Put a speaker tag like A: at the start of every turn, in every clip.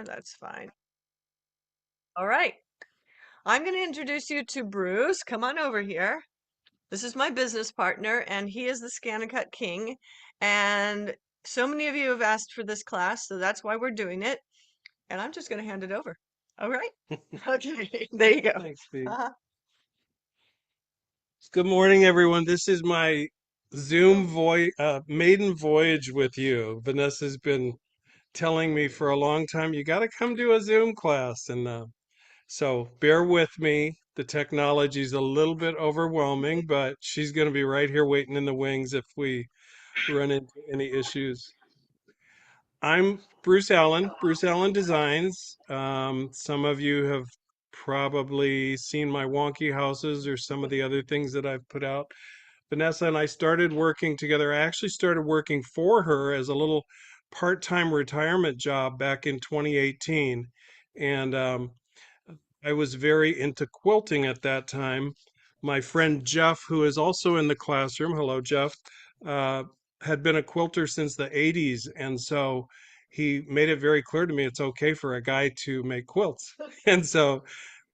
A: That's fine. All right. I'm going to introduce you to Bruce. Come on over here. This is my business partner, and he is the Scan and Cut King. And so many of you have asked for this class, so that's why we're doing it. And I'm just going to hand it over. All right. Okay. There you go.
B: Thanks, Pete.
A: Uh-huh.
B: Good morning, everyone. This is my Zoom maiden voyage with you. Vanessa's been telling me for a long time, you got to come to a Zoom class. And so bear with me. The technology's a little bit overwhelming, but she's going to be right here waiting in the wings if we run into any issues. I'm Bruce Allen, Bruce Allen Designs. Some of you have probably seen my wonky houses or some of the other things that I've put out. Vanessa and I started working together. I actually started working for her as a little part-time retirement job back in 2018. And I was very into quilting at that time. My friend Jeff, who is also in the classroom, hello, Jeff, uh, had been a quilter since the 80s. And so he made it very clear to me it's okay for a guy to make quilts. And so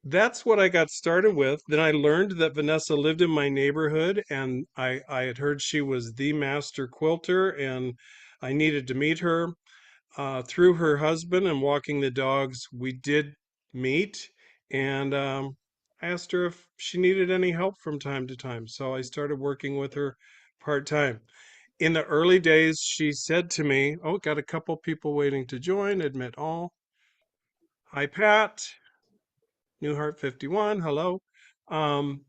B: that's what I got started with. Then I learned that Vanessa lived in my neighborhood, and I had heard she was the master quilter, and I needed to meet her. Through her husband and walking the dogs, we did meet, and I asked her if she needed any help from time to time. So I started working with her part time. In the early days, she said to me, "Oh, got a couple people waiting to join, admit all. Hi, Pat. Newhart 51, hello." Um,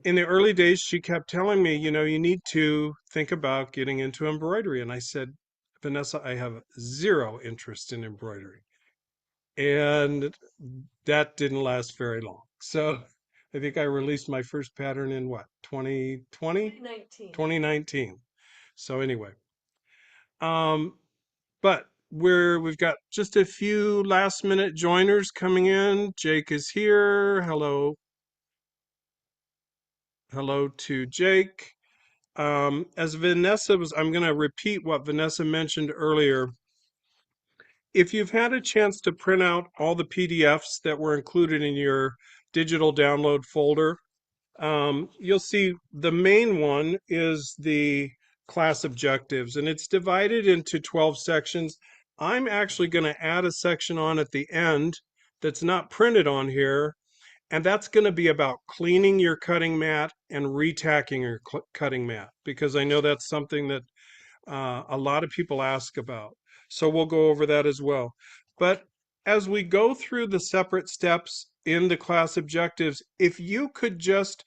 B: in the early days, she kept telling me, you need to think about getting into embroidery. And I said, Vanessa, I have zero interest in embroidery. And that didn't last very long. So I think I released my first pattern in what, 2020?
A: 2019.
B: 2019. So anyway, um, but we've got just a few last minute joiners coming in. Jake is here. Hello. Hello to Jake. As Vanessa was, I'm going to repeat what Vanessa mentioned earlier. If you've had a chance to print out all the PDFs that were included in your digital download folder, you'll see the main one is the class objectives, and it's divided into 12 sections. I'm actually going to add a section on at the end that's not printed on here, and that's going to be about cleaning your cutting mat and retacking your cutting mat, because I know that's something that a lot of people ask about. So we'll go over that as well. But as we go through the separate steps in the class objectives, if you could just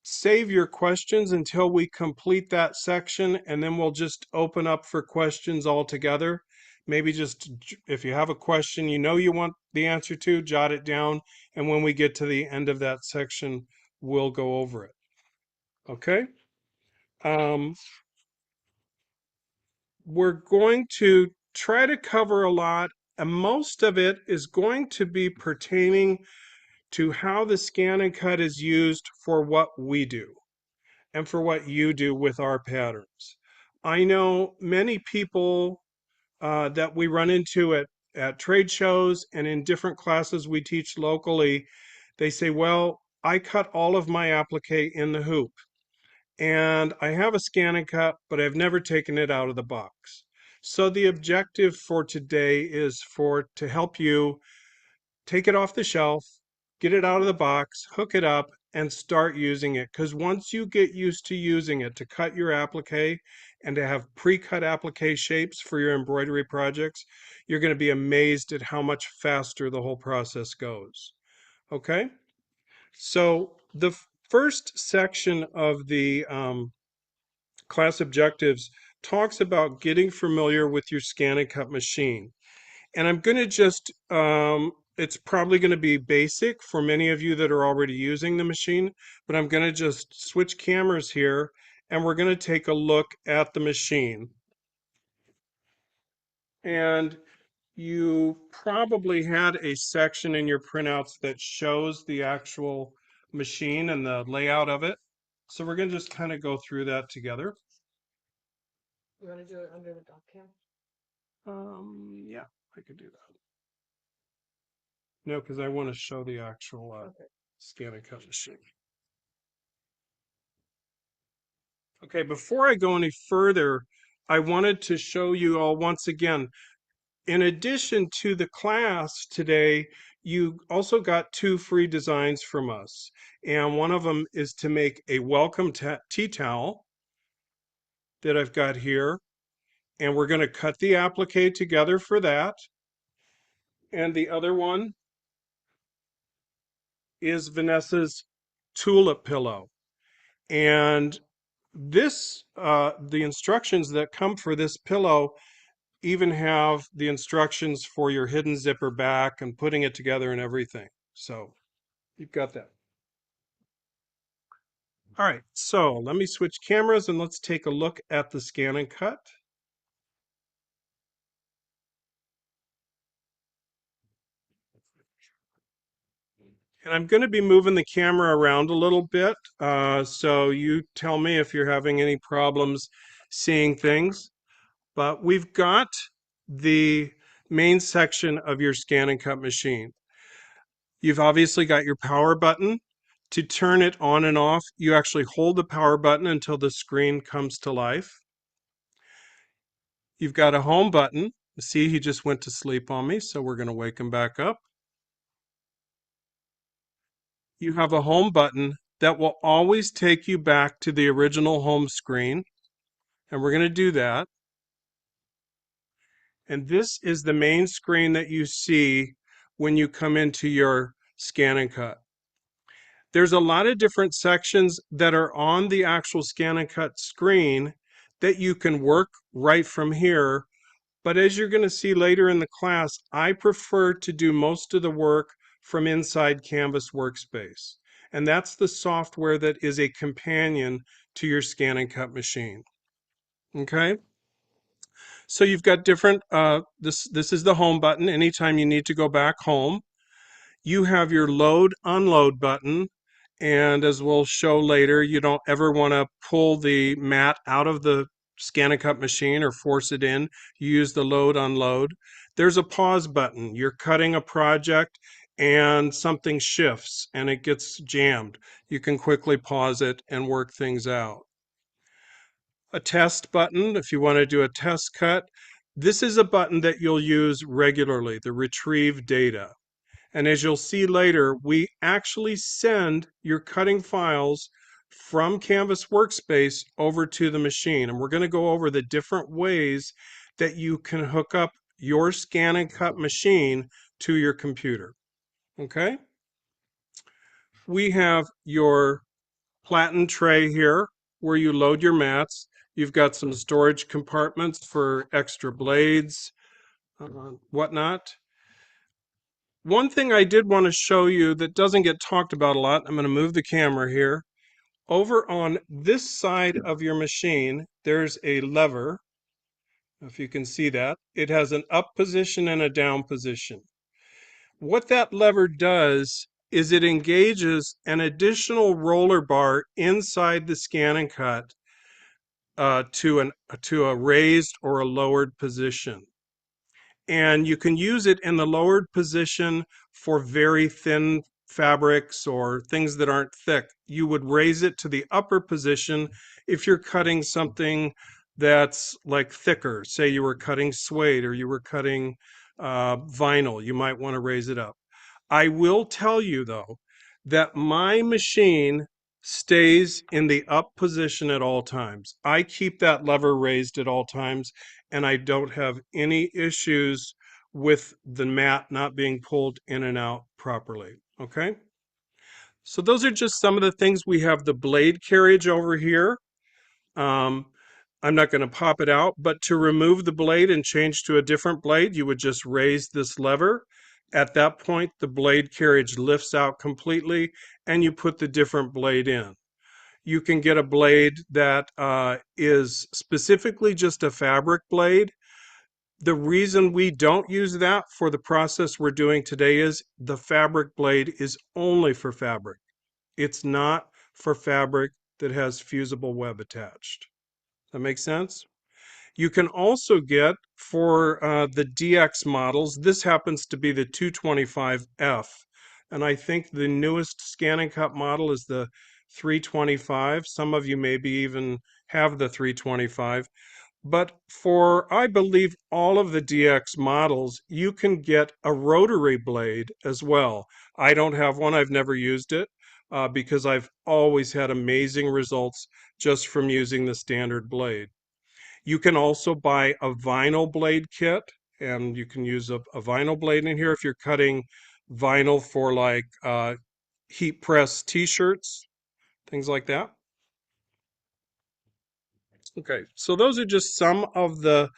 B: save your questions until we complete that section, and then we'll just open up for questions altogether. Maybe just if you have a question you want the answer to, jot it down, and when we get to the end of that section, we'll go over it. Okay? Um, we're going to try to cover a lot, and most of it is going to be pertaining to how the scan and cut is used for what we do and for what you do with our patterns. I know many people that we run into at trade shows and in different classes we teach locally. They say, well, I cut all of my applique in the hoop, and I have a scan and cut, but I've never taken it out of the box. So the objective for today is to help you take it off the shelf, get it out of the box, hook it up, and start using it. Because once you get used to using it to cut your applique and to have pre-cut applique shapes for your embroidery projects, you're going to be amazed at how much faster the whole process goes. Okay? So the first section of the class objectives talks about getting familiar with your scan and cut machine. And I'm going to just, it's probably going to be basic for many of you that are already using the machine, but I'm going to just switch cameras here and we're going to take a look at the machine. And you probably had a section in your printouts that shows the actual machine and the layout of it. So we're going to just kind of go through that together.
A: You want to do it under the dock cam?
B: Yeah, I could do that. No, because I want to show the actual
A: Okay.
B: scan and cut machine. Okay, before I go any further, I wanted to show you all once again, in addition to the class today, you also got 2 free designs from us. And one of them is to make a welcome tea towel that I've got here. And we're going to cut the applique together for that. And the other one is Vanessa's tulip pillow. And this, the instructions that come for this pillow even have the instructions for your hidden zipper back and putting it together and everything. So you've got that. All right, so let me switch cameras and let's take a look at the scan and cut. And I'm going to be moving the camera around a little bit, so you tell me if you're having any problems seeing things. But we've got the main section of your scan and cut machine. You've obviously got your power button. To turn it on and off, you actually hold the power button until the screen comes to life. You've got a home button. See, he just went to sleep on me, so we're going to wake him back up. You have a home button that will always take you back to the original home screen, and we're going to do that. And this is the main screen that you see when you come into your scan and cut. There's a lot of different sections that are on the actual scan and cut screen that you can work right from here. But as you're going to see later in the class, I prefer to do most of the work from inside Canvas Workspace. And that's the software that is a companion to your scan and cut machine. Okay? So you've got different, this is the home button. Anytime you need to go back home, you have your load unload button. And as we'll show later, you don't ever want to pull the mat out of the scan and cut machine or force it in. You use the load unload. There's a pause button. You're cutting a project and something shifts and it gets jammed. You can quickly pause it and work things out. A test button if you want to do a test cut. This is a button that you'll use regularly, the retrieve data. And as you'll see later, we actually send your cutting files from Canvas Workspace over to the machine. And we're going to go over the different ways that you can hook up your scan and cut machine to your computer. Okay? We have your platen tray here where you load your mats. You've got some storage compartments for extra blades, whatnot. One thing I did want to show you that doesn't get talked about a lot, I'm going to move the camera here. Over on this side of your machine, there's a lever, if you can see that. It has an up position and a down position. What that lever does is it engages an additional roller bar inside the scan and cut to a raised or a lowered position. And you can use it in the lowered position for very thin fabrics or things that aren't thick. You would raise it to the upper position if you're cutting something that's like thicker. Say you were cutting suede or you were cutting vinyl, you might want to raise it up. I will tell you though that my machine stays in the up position at all times. I keep that lever raised at all times and I don't have any issues with the mat not being pulled in and out properly. Okay? So those are just some of the things. We have the blade carriage over here. I'm not going to pop it out, but to remove the blade and change to a different blade, you would just raise this lever. At that point, the blade carriage lifts out completely and you put the different blade in. You can get a blade that is specifically just a fabric blade. The reason we don't use that for the process we're doing today is the fabric blade is only for fabric. It's not for fabric that has fusible web attached. That makes sense? You can also get for the DX models, this happens to be the 225F. And I think the newest Scan and Cut model is the 325. Some of you maybe even have the 325. But for, I believe, all of the DX models, you can get a rotary blade as well. I don't have one, I've never used it because I've always had amazing results just from using the standard blade. You can also buy a vinyl blade kit, and you can use a vinyl blade in here if you're cutting vinyl for like heat press t-shirts, things like that. Okay, so those are just some of the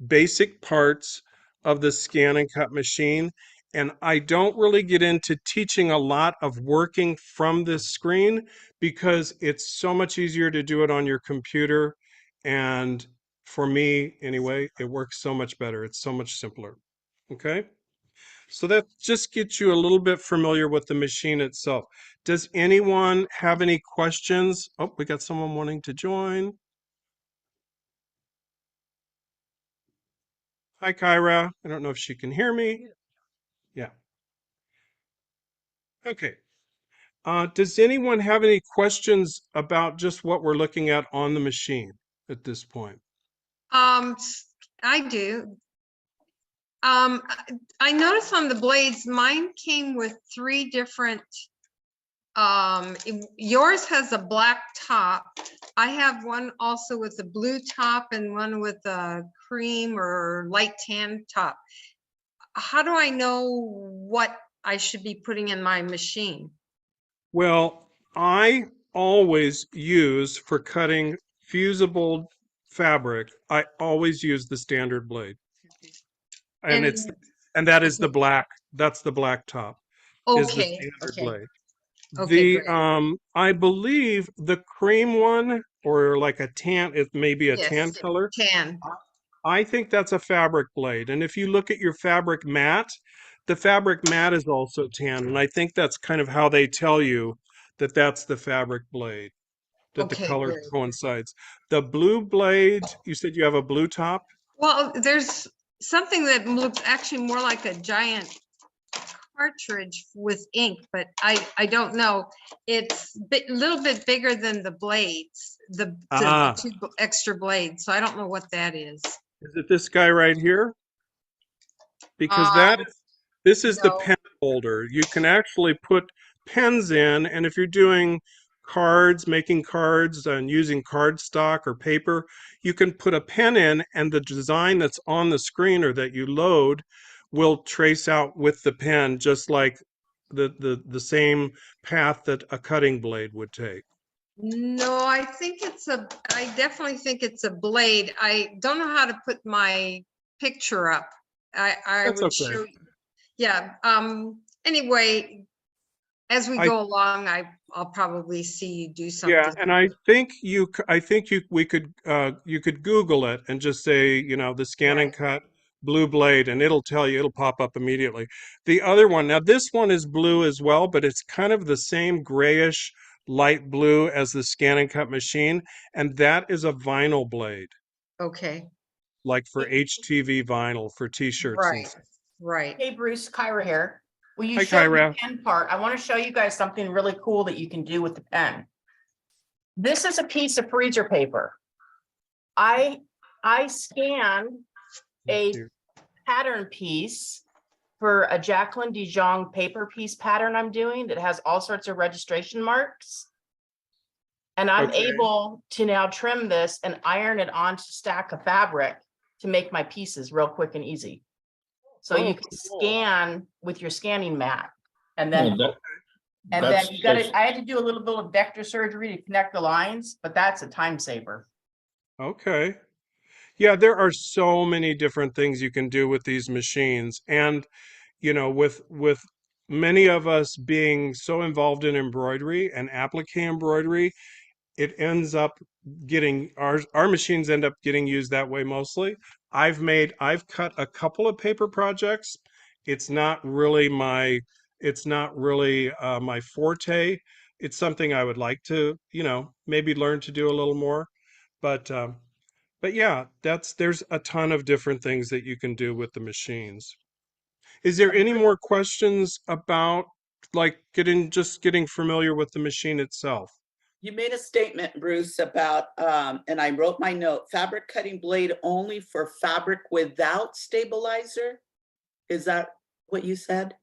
B: basic parts of the scan and cut machine. And I don't really get into teaching a lot of working from this screen because it's so much easier to do it on your computer. And for me, anyway, it works so much better. It's so much simpler. Okay, so that just gets you a little bit familiar with the machine itself. Does anyone have any questions? Oh, we got someone wanting to join. Hi, Kyra. I don't know if she can hear me. Yeah. Okay. Does anyone have any questions about just what we're looking at on the machine at this point?
C: Um, I do. I noticed on the blades, mine came with three different, yours has a black top. I have one also with a blue top and one with a cream or light tan top. How do I know what I should be putting in my machine?
B: Well, I always use for cutting fusible fabric, I always use the standard blade. And
C: And,
B: it's and that is the
C: okay,
B: black, that's the black top is the
C: okay,
B: standard
C: okay,
B: blade.
C: okay,
B: The
C: great.
B: I believe the cream one or like a tan, it may be a tan
C: Yes,
B: color.
C: tan.
B: I think that's a fabric blade. And if you look at your fabric mat, the fabric mat is also tan. And I think that's kind of how they tell you that that's the fabric blade, that the
C: Okay,
B: color
C: good.
B: coincides. The blue blade, you said you have a blue top?
C: Well, there's something that looks actually more like a giant cartridge with ink, but I don't know. It's a little bit bigger than the blades, the
B: Ah,
C: two extra blades. So I don't know what that is.
B: is it this guy right here? Because
C: Um,
B: this is the
C: no.
B: pen holder. You can actually put pens in, and if you're doing cards, making cards and using cardstock or paper, you can put a pen in, and the design that's on the screen or that you load will trace out with the pen, just like the same path that a cutting blade would take.
C: No, I definitely think it's a blade. I don't know how to put my picture up. I
B: That's
C: would
B: okay.
C: show, yeah. Anyway, as we
B: I
C: go along, I'll probably see you do
B: Yeah,
C: something.
B: and I think I think we could you could Google it and just say, the scan and
C: Right.
B: cut blue blade and it'll tell you, it'll pop up immediately. The other one, now this one is blue as well, but it's kind of the same grayish light blue as the scan and cut machine, and that is a vinyl blade,
C: Okay.
B: like for HTV vinyl for t-shirts and
C: Right.
B: stuff.
C: Right.
D: Hey Bruce, Kyra here. Well, you
B: Hi,
D: showed the
B: Kyra.
D: pen part. I want to show you guys something really cool that you can do with the pen. This is a piece of freezer paper. I scan a pattern piece for a Jacqueline de Jong paper piece pattern I'm doing that has all sorts of registration marks. And I'm
B: Okay.
D: able to now trim this and iron it onto a stack of fabric to make my pieces real quick and easy. So
B: Oh,
D: you can
B: cool.
D: scan with your scanning mat. And
E: Well,
D: then
E: that's
D: you got it. I had to do a little bit of vector surgery to connect the lines, but that's a time saver.
B: Okay. Yeah, there are so many different things you can do with these machines. And with many of us being so involved in embroidery and applique embroidery, it ends up getting our machines end up getting used that way mostly. I've cut a couple of paper projects. It's not really my forte. It's something I would like to, maybe learn to do a little more. But But yeah, there's a ton of different things that you can do with the machines. Is there any more questions about like getting familiar with the machine itself?
E: You made a statement, Bruce, about, and I wrote my note, fabric cutting blade only for fabric without stabilizer? Is that what you said?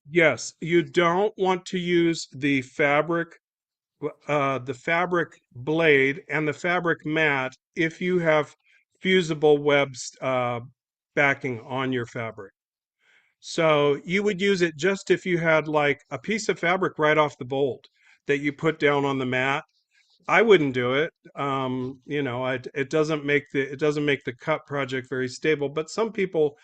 B: Yes, you don't want to use the fabric blade and the fabric mat if you have fusible webs backing on your fabric. So you would use it just if you had like a piece of fabric right off the bolt that you put down on the mat. I wouldn't do it. It doesn't make the cut project very stable, but some people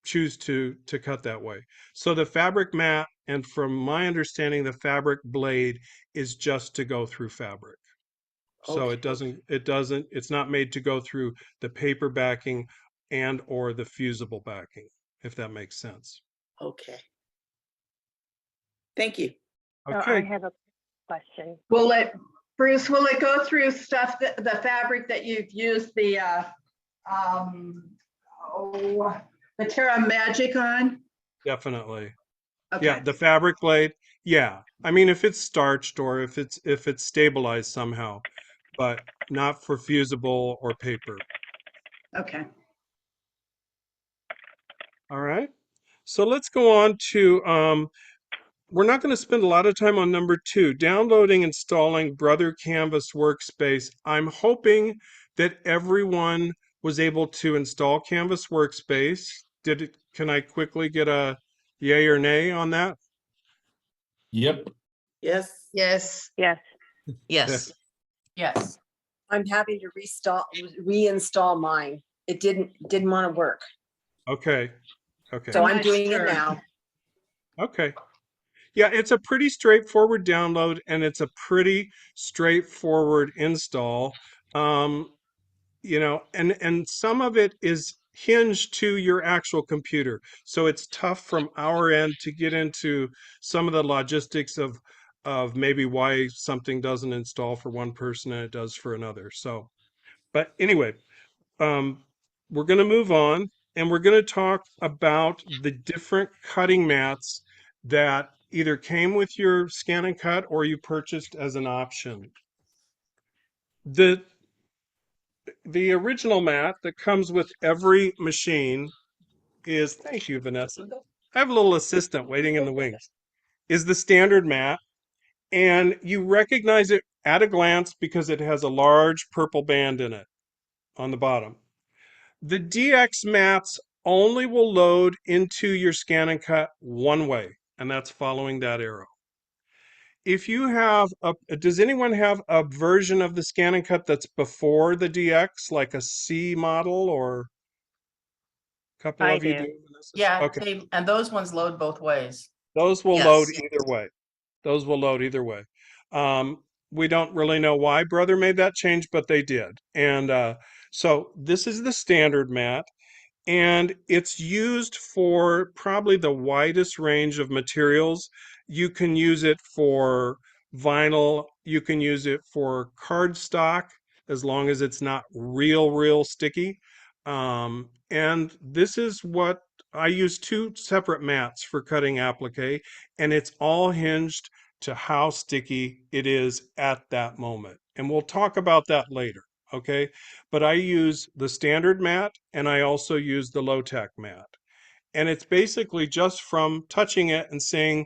B: choose to cut that way. So the fabric mat, and from my understanding, the fabric blade is just to go through fabric. So
E: Okay.
B: it's not made to go through the paper backing and or the fusible backing, if that makes sense.
E: Okay. Thank you.
F: So I
B: Okay.
F: have a question.
G: Bruce, will it go through stuff, the fabric that you've used the Terra Magic on?
B: Definitely.
G: Okay.
B: Yeah, the fabric blade. Yeah. I mean, if it's starched or if it's stabilized somehow, but not for fusible or paper.
G: Okay.
B: All right. So let's go on to we're not going to spend a lot of time on number 2, downloading, installing Brother Canvas Workspace. I'm hoping that everyone was able to install Canvas Workspace. Can I quickly get a yay or nay on that?
H: Yep.
E: Yes.
G: Yes.
F: Yes,
A: Yes.
D: Yes.
I: I'm having to reinstall mine. It didn't want to work.
B: Okay. Okay.
I: So I'm
G: Nice
I: doing it
G: turn.
I: now.
B: Okay. Yeah, it's a pretty straightforward download and it's a pretty straightforward install. Um, and some of it is hinged to your actual computer. So it's tough from our end to get into some of the logistics of maybe why something doesn't install for one person and it does for another. So, but anyway, um, we're going to move on and we're going to talk about the different cutting mats that either came with your scan and cut or you purchased as an option. The original mat that comes with every machine is, thank you, Vanessa. I have a little assistant waiting in the wings, is the standard mat. And you recognize it at a glance because it has a large purple band in it on the bottom. The DX mats only will load into your scan and cut one way, and that's following that arrow. If you have does anyone have a version of the scan and cut that's before the DX, like a C model, or a couple
F: I
B: of you
F: do.
B: do? Vanessa?
D: Yeah,
B: Okay,
D: and those ones load both ways.
B: those will load
A: Yes.
B: either way. Those will load either way. We don't really know why Brother made that change, but they did. And so this is the standard mat. And it's used for probably the widest range of materials. You can use it for vinyl, you can use it for cardstock as long as it's not real sticky. And this is what I use, 2 separate mats for cutting applique, and it's all hinged to how sticky it is at that moment. And we'll talk about that later. Okay, but I use the standard mat and I also use the low-tech mat. And it's basically just from touching it and seeing,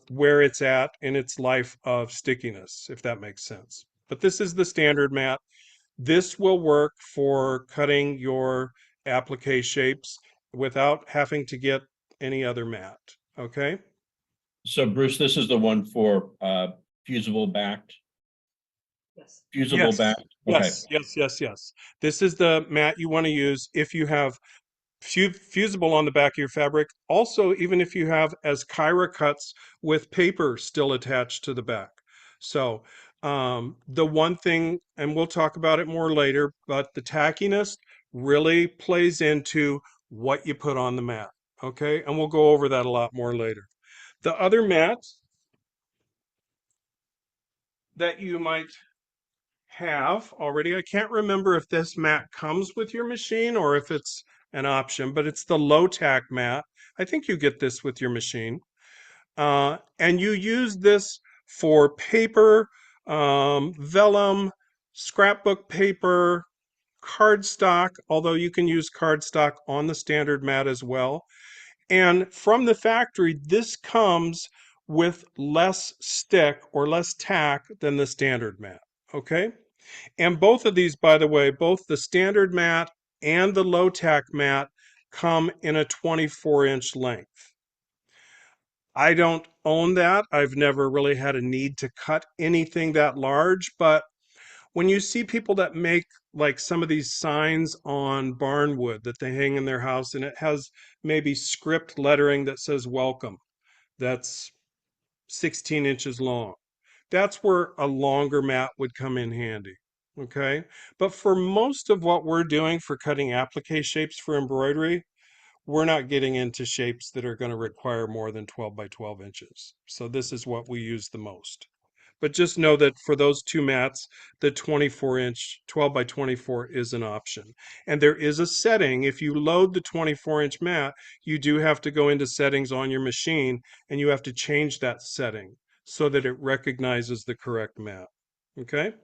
B: where it's at in its life of stickiness, if that makes sense. But this is the standard mat. This will work for cutting your applique shapes without having to get any other mat. Okay?
H: So Bruce, this is the one for fusible backed,
A: Yes.
H: fusible
B: Yes.
H: backed. Okay.
B: Yes. This is the mat you want to use if you have fusible on the back of your fabric. Also, even if you have as Kyra cuts with paper still attached to the back. So the one thing, and we'll talk about it more later, but the tackiness really plays into what you put on the mat. Okay, and we'll go over that a lot more later. The other mats that you might have already. I can't remember if this mat comes with your machine or if it's an option, but it's the low tack mat. I think you get this with your machine. And you use this for paper, vellum, scrapbook paper, cardstock, although you can use cardstock on the standard mat as well. And from the factory, this comes with less stick or less tack than the standard mat, okay? And both of these, by the way, both the standard mat and the low tack mat come in a 24-inch length. I don't own that. I've never really had a need to cut anything that large, but when you see people that make like some of these signs on barnwood that they hang in their house and it has maybe script lettering that says welcome, that's 16 inches long. That's where a longer mat would come in handy. Okay. But for most of what we're doing for cutting applique shapes for embroidery, we're not getting into shapes that are going to require more than 12 by 12 inches. So this is what we use the most. But just know that for those two mats, the 24-inch 12 by 24 is an option. And there is a setting. If you load the 24-inch mat, you do have to go into settings on your machine and you have to change that setting so that it recognizes the correct mat. Okay?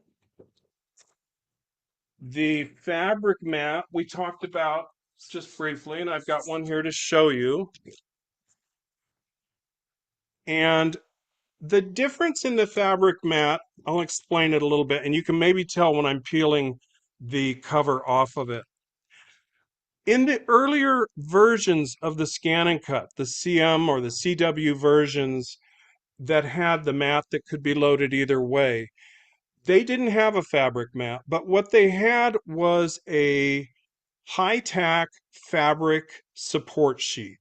B: The fabric mat we talked about just briefly, and I've got one here to show you. And the difference in the fabric mat, I'll explain it a little bit, and you can maybe tell when I'm peeling the cover off of it. In the earlier versions of the Scan and Cut, the CM or the CW versions that had the mat that could be loaded either way, they didn't have a fabric mat, but what they had was a high-tack fabric support sheet.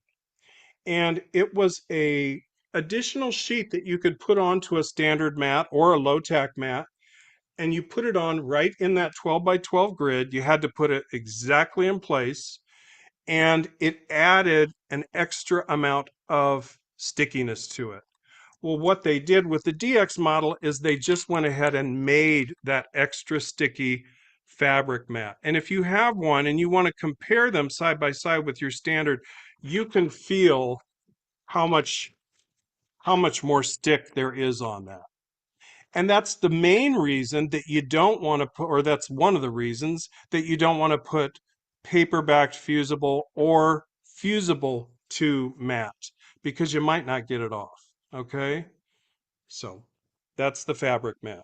B: And it was a additional sheet that you could put onto a standard mat or a low tack mat, and you put it on right in that 12 by 12 grid. You had to put it exactly in place, and it added an extra amount of stickiness to it. Well, what they did with the DX model is they just went ahead and made that extra sticky fabric mat. And if you have one and you want to compare them side by side with your standard, you can feel how much more stick there is on that. And that's the main reason that you don't want to put, or that's one of the reasons that you don't want to put paper-backed fusible or fusible to mat, because you might not get it off. Okay? So that's the fabric mat.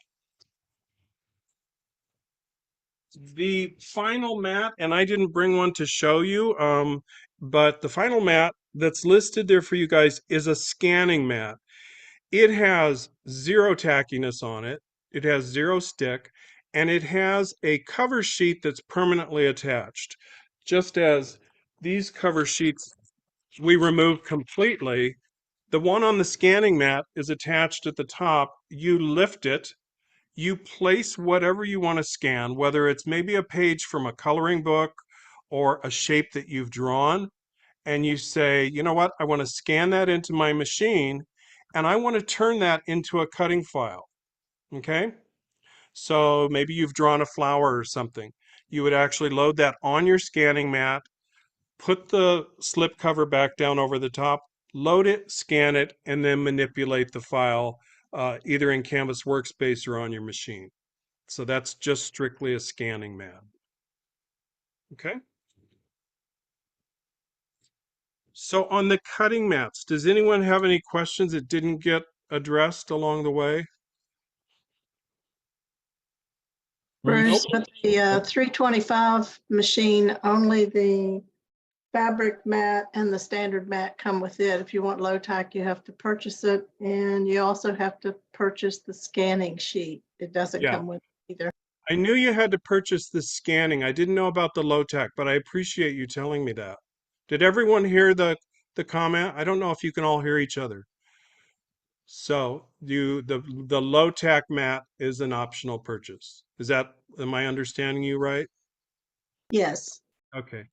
B: The final mat, and I didn't bring one to show you, but the final mat that's listed there for you guys is a scanning mat. It has zero tackiness on it. It has zero stick, and it has a cover sheet that's permanently attached. Just as these cover sheets we remove completely, the one on the scanning mat is attached at the top. You lift it, you place whatever you want to scan, whether it's maybe a page from a coloring book or a shape that you've drawn, and you say, you know what, I want to scan that into my machine, and I want to turn that into a cutting file. Okay? So maybe you've drawn a flower or something. You would actually load that on your scanning mat, put the slip cover back down over the top, load it, scan it, and then manipulate the file either in Canvas Workspace or on your machine. So that's just strictly a scanning mat. Okay? So on the cutting mats, does anyone have any questions that didn't get addressed along the way?
G: Bruce,
B: Nope.
G: with the 325 machine, only the fabric mat and the standard mat come with it. If you want low tack, you have to purchase it, and you also have to purchase the scanning sheet. It doesn't
B: Yeah.
G: come with it either.
B: I knew you had to purchase the scanning. I didn't know about the low tack, but I appreciate you telling me that. Did everyone hear the comment? I don't know if you can all hear each other. So the low tack mat is an optional purchase. Am I understanding you right?
G: Yes.
B: Okay.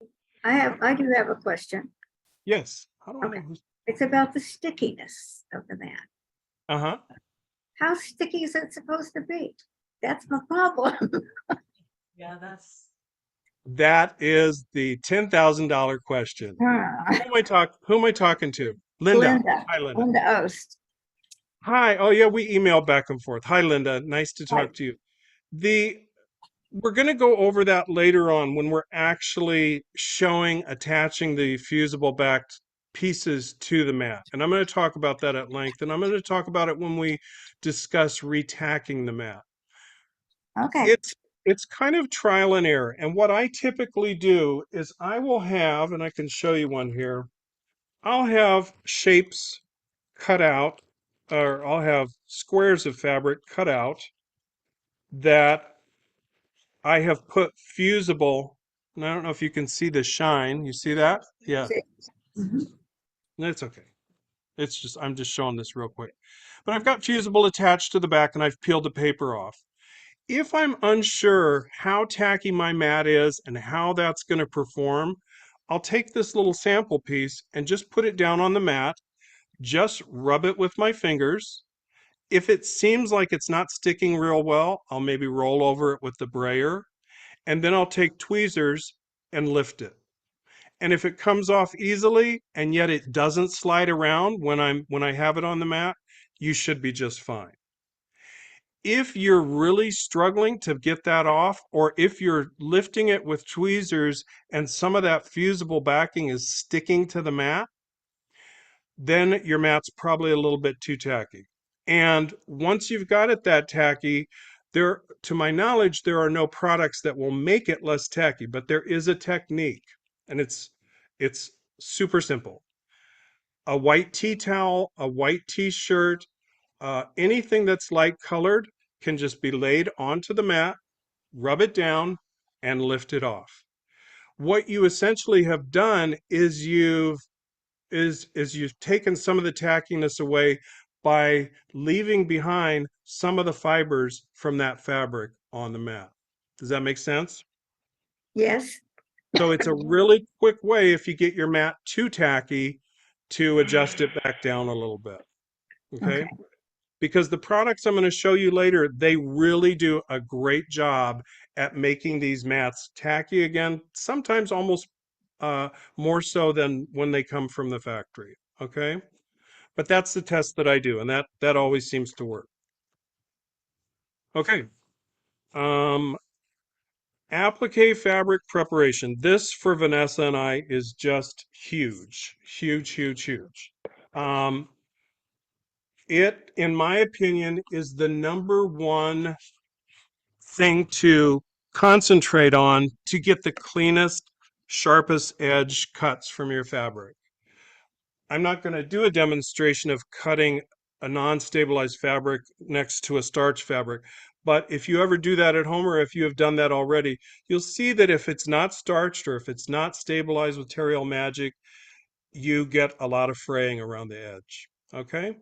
J: I do have a question.
B: Yes. How do I
J: Okay.
B: know who's?
J: It's about the stickiness of the mat.
B: Uh-huh.
J: How sticky is it supposed to be? That's my problem.
A: Yeah, that's.
B: That is the $10,000 question.
J: Ah,
B: Who am I talking to? Linda.
J: Linda,
B: Hi, Linda.
J: Linda Ost.
B: Hi. Oh yeah, we email back and forth. Hi, Linda. Nice to
J: Right.
B: talk to you. The We're going to go over that later on when we're actually attaching the fusible backed pieces to the mat. And I'm going to talk about that at length. And I'm going to talk about it when we discuss retacking the mat.
J: Okay.
B: It's kind of trial and error. And what I typically do is I will have, and I can show you one here, I'll have shapes cut out, or I'll have squares of fabric cut out that I have put fusible, and I don't know if you can see the shine. You see that? Yeah,
J: See. Mhm.
B: that's okay. It's just, I'm just showing this real quick. But I've got fusible attached to the back and I've peeled the paper off. If I'm unsure how tacky my mat is and how that's going to perform, I'll take this little sample piece and just put it down on the mat, just rub it with my fingers. If it seems like it's not sticking real well, I'll maybe roll over it with the brayer, and then I'll take tweezers and lift it. And if it comes off easily and yet it doesn't slide around when I have it on the mat, you should be just fine. If you're really struggling to get that off, or if you're lifting it with tweezers and some of that fusible backing is sticking to the mat, then your mat's probably a little bit too tacky. And once you've got it that tacky, to my knowledge, there are no products that will make it less tacky, but there is a technique, and it's super simple. A white tea towel, a white t-shirt, anything that's light colored can just be laid onto the mat, rub it down, and lift it off. What you essentially have done is you've taken some of the tackiness away by leaving behind some of the fibers from that fabric on the mat. Does that make sense?
J: Yes.
B: So it's a really quick way, if you get your mat too tacky, to adjust it back down a little bit. Okay?
J: Okay.
B: Because the products I'm going to show you later, they really do a great job at making these mats tacky again, sometimes almost more so than when they come from the factory. Okay? But that's the test that I do, and that always seems to work. Okay. Applique fabric preparation. This for Vanessa and I is just huge, huge, huge, huge. It, in my opinion, is the number one thing to concentrate on to get the cleanest, sharpest edge cuts from your fabric. I'm not going to do a demonstration of cutting a non-stabilized fabric next to a starch fabric, but if you ever do that at home, or if you have done that already, you'll see that if it's not starched or if it's not stabilized with Terial Magic, you get a lot of fraying around the edge. Okay?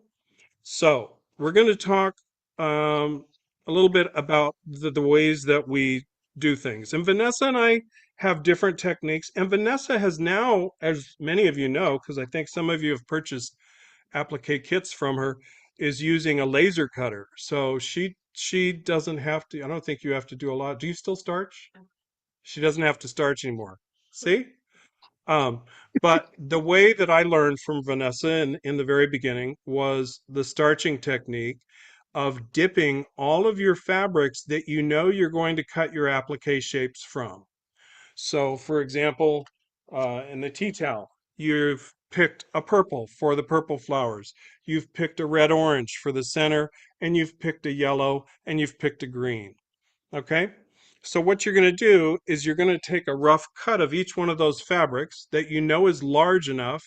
B: So we're going to talk a little bit about the ways that we do things. And Vanessa and I have different techniques. And Vanessa has now, as many of you know, because I think some of you have purchased applique kits from her, is using a laser cutter. So she doesn't have to, I don't think you have to do a lot. Do you still starch? She doesn't have to starch anymore. See? Um, but the way that I learned from Vanessa in the very beginning was the starching technique of dipping all of your fabrics that you know you're going to cut your applique shapes from. So, for example, in the tea towel, you've picked a purple for the purple flowers, you've picked a red orange for the center, and you've picked a yellow, and you've picked a green. Okay? So what you're going to do is you're going to take a rough cut of each one of those fabrics that you know is large enough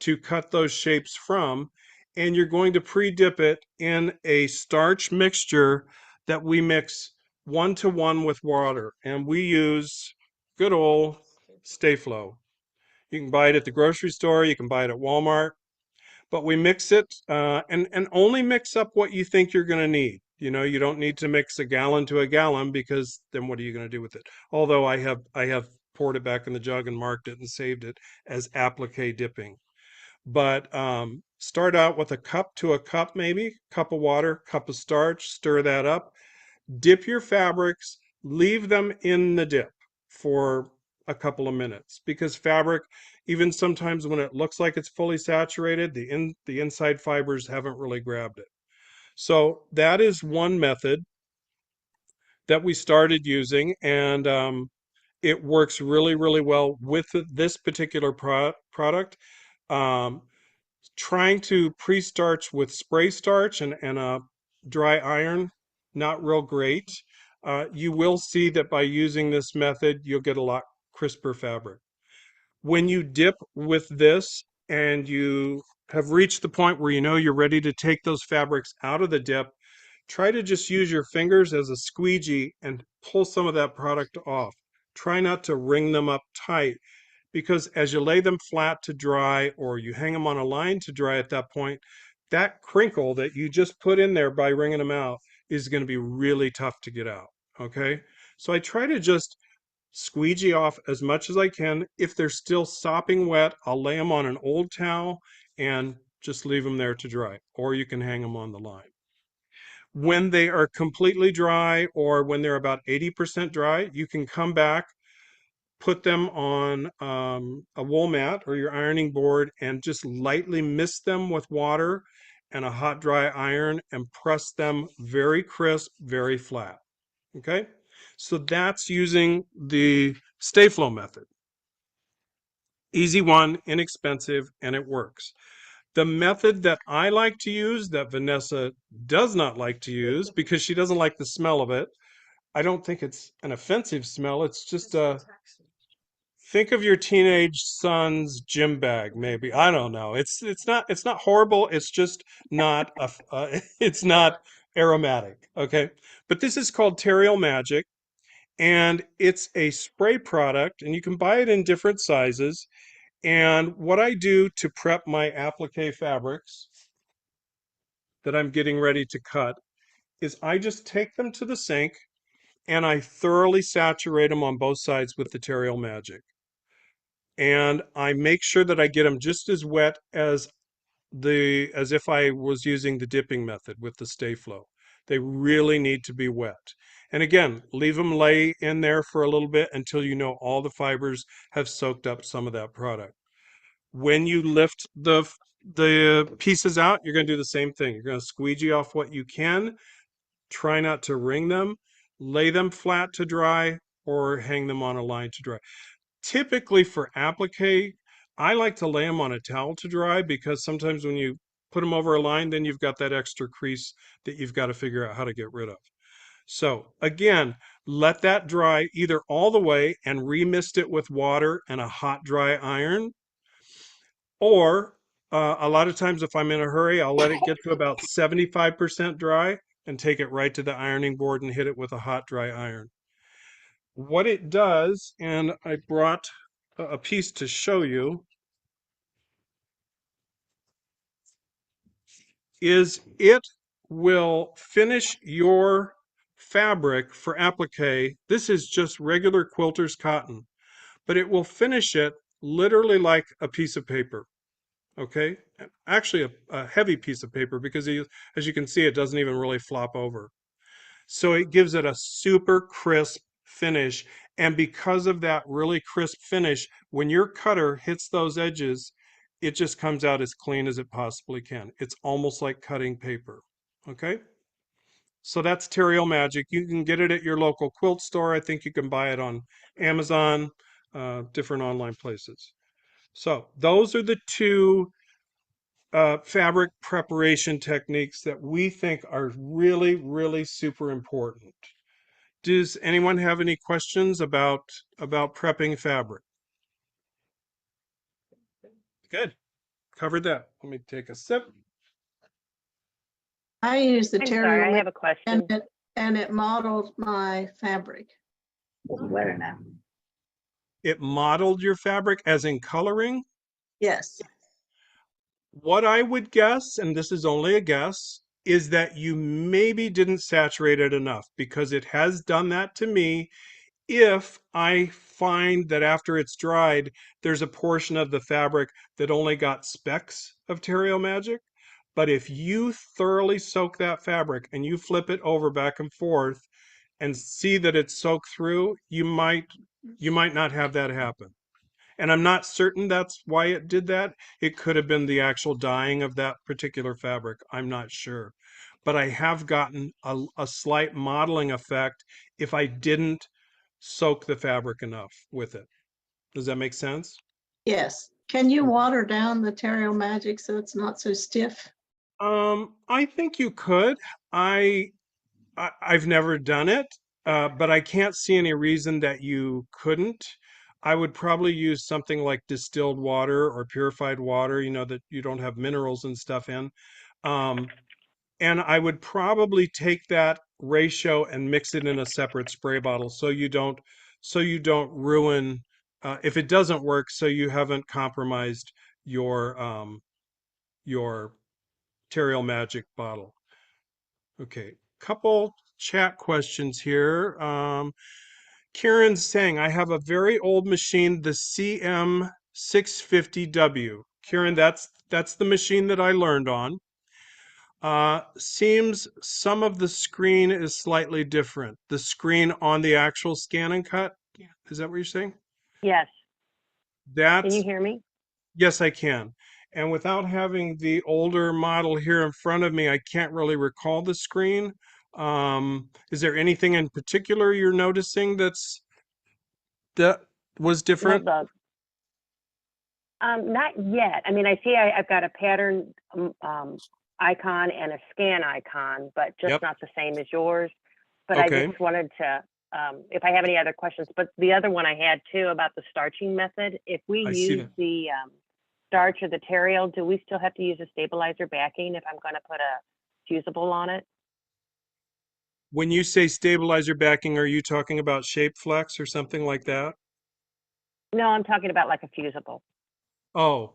B: to cut those shapes from, and you're going to pre-dip it in a starch mixture that we mix 1 to 1 with water. And we use good old Stay Flow. You can buy it at the grocery store, you can buy it at Walmart, but we mix it and only mix up what you think you're going to need. You know, you don't need to mix a gallon to a gallon, because then what are you going to do with it? Although I have poured it back in the jug and marked it and saved it as applique dipping. But start out with a cup to a cup, maybe cup of water, cup of starch, stir that up, Dip your fabrics, leave them in the dip for a couple of minutes, because fabric, even sometimes when it looks like it's fully saturated, the inside fibers haven't really grabbed it. So that is one method that we started using, and it works really, really well with this particular product. Um, Trying to pre-starch with spray starch and a dry iron, not real great. You will see that by using this method, you'll get a lot crisper fabric. When you dip with this and you have reached the point where you know you're ready to take those fabrics out of the dip, try to just use your fingers as a squeegee and pull some of that product off. Try not to wring them up tight, because as you lay them flat to dry or you hang them on a line to dry at that point, that crinkle that you just put in there by wringing them out is going to be really tough to get out. Okay, so I try to just squeegee off as much as I can. If they're still sopping wet, I'll lay them on an old towel and just leave them there to dry, or you can hang them on the line. When they are completely dry, or when they're about 80% dry, you can come back, put them on a wool mat or your ironing board, and just lightly mist them with water and a hot dry iron and press them very crisp, very flat. Okay, so that's using the Stay Flow method. Easy one, inexpensive, and it works. The method that I like to use, that Vanessa does not like to use because she doesn't like the smell of it. I don't think it's an offensive smell. It's just a, think of your teenage son's gym bag, maybe. I don't know. It's not horrible. It's just not it's not aromatic. Okay, but this is called Terial Magic, and it's a spray product, and you can buy it in different sizes. And what I do to prep my applique fabrics that I'm getting ready to cut is I just take them to the sink and I thoroughly saturate them on both sides with the Terial Magic. And I make sure that I get them just as wet as if I was using the dipping method with the Stay Flow. They really need to be wet. And again, leave them lay in there for a little bit until you know all the fibers have soaked up some of that product. When you lift the pieces out, you're going to do the same thing. You're going to squeegee off what you can. Try not to wring them. Lay them flat to dry or hang them on a line to dry. Typically for applique, I like to lay them on a towel to dry, because sometimes when you put them over a line, then you've got that extra crease that you've got to figure out how to get rid of. So again, let that dry either all the way and remist it with water and a hot dry iron, or a lot of times if I'm in a hurry, I'll let it get to about 75% dry and take it right to the ironing board and hit it with a hot dry iron. What it does, and I brought a piece to show you, is it will finish your fabric for applique. This is just regular quilter's cotton, but it will finish it literally like a piece of paper. Okay, actually a heavy piece of paper, because as you can see, it doesn't even really flop over. So it gives it a super crisp finish. And because of that really crisp finish, when your cutter hits those edges, it just comes out as clean as it possibly can. It's almost like cutting paper. Okay, so that's Terial Magic. You can get it at your local quilt store. I think you can buy it on Amazon, different online places. So those are the two fabric preparation techniques that we think are really, really super important. Does anyone have any questions about prepping fabric? Good. Covered that. Let me take a sip.
G: I use the
F: I'm sorry, I
G: Terial
F: have a question.
G: and it modeled my fabric.
J: Wetter now.
B: It modeled your fabric as in coloring?
G: Yes.
B: What I would guess, and this is only a guess, is that you maybe didn't saturate it enough, because it has done that to me. If I find that after it's dried, there's a portion of the fabric that only got specks of Terial Magic, But if you thoroughly soak that fabric and you flip it over back and forth and see that it's soaked through, you might not have that happen. And I'm not certain that's why it did that. It could have been the actual dyeing of that particular fabric. I'm not sure. But I have gotten a slight modeling effect if I didn't soak the fabric enough with it. Does that make sense?
G: Yes. Can you water down the Terial Magic so it's not so stiff?
B: I think you could. I've never done it, but I can't see any reason that you couldn't. I would probably use something like distilled water or purified water, that you don't have minerals and stuff in. Um, and I would probably take that ratio and mix it in a separate spray bottle so you don't ruin if it doesn't work, so you haven't compromised your Terial Magic bottle. Okay, couple chat questions here. Karen's saying, I have a very old machine, the CM650W. Karen, that's the machine that I learned on. Seems some of the screen is slightly different. The screen on the actual scan and cut? Is that what you're saying?
F: Yes. Can you
B: That's,
F: hear me?
B: yes, I can. And without having the older model here in front of me, I can't really recall the screen. Is there anything in particular you're noticing that was
F: No,
B: different?
F: not yet. I mean, I see I've got a pattern icon and a scan icon, but just
B: Yep.
F: not the same as yours. But I
B: Okay.
F: just wanted to, if I have any other questions, but the other one I had too about the starching method, if we
B: I see
F: use
B: that.
F: the starch or the Terial, do we still have to use a stabilizer backing if I'm going to put a fusible on it?
B: When you say stabilizer backing, are you talking about shape flex or something like that?
F: No, I'm talking about like a fusible.
B: Oh,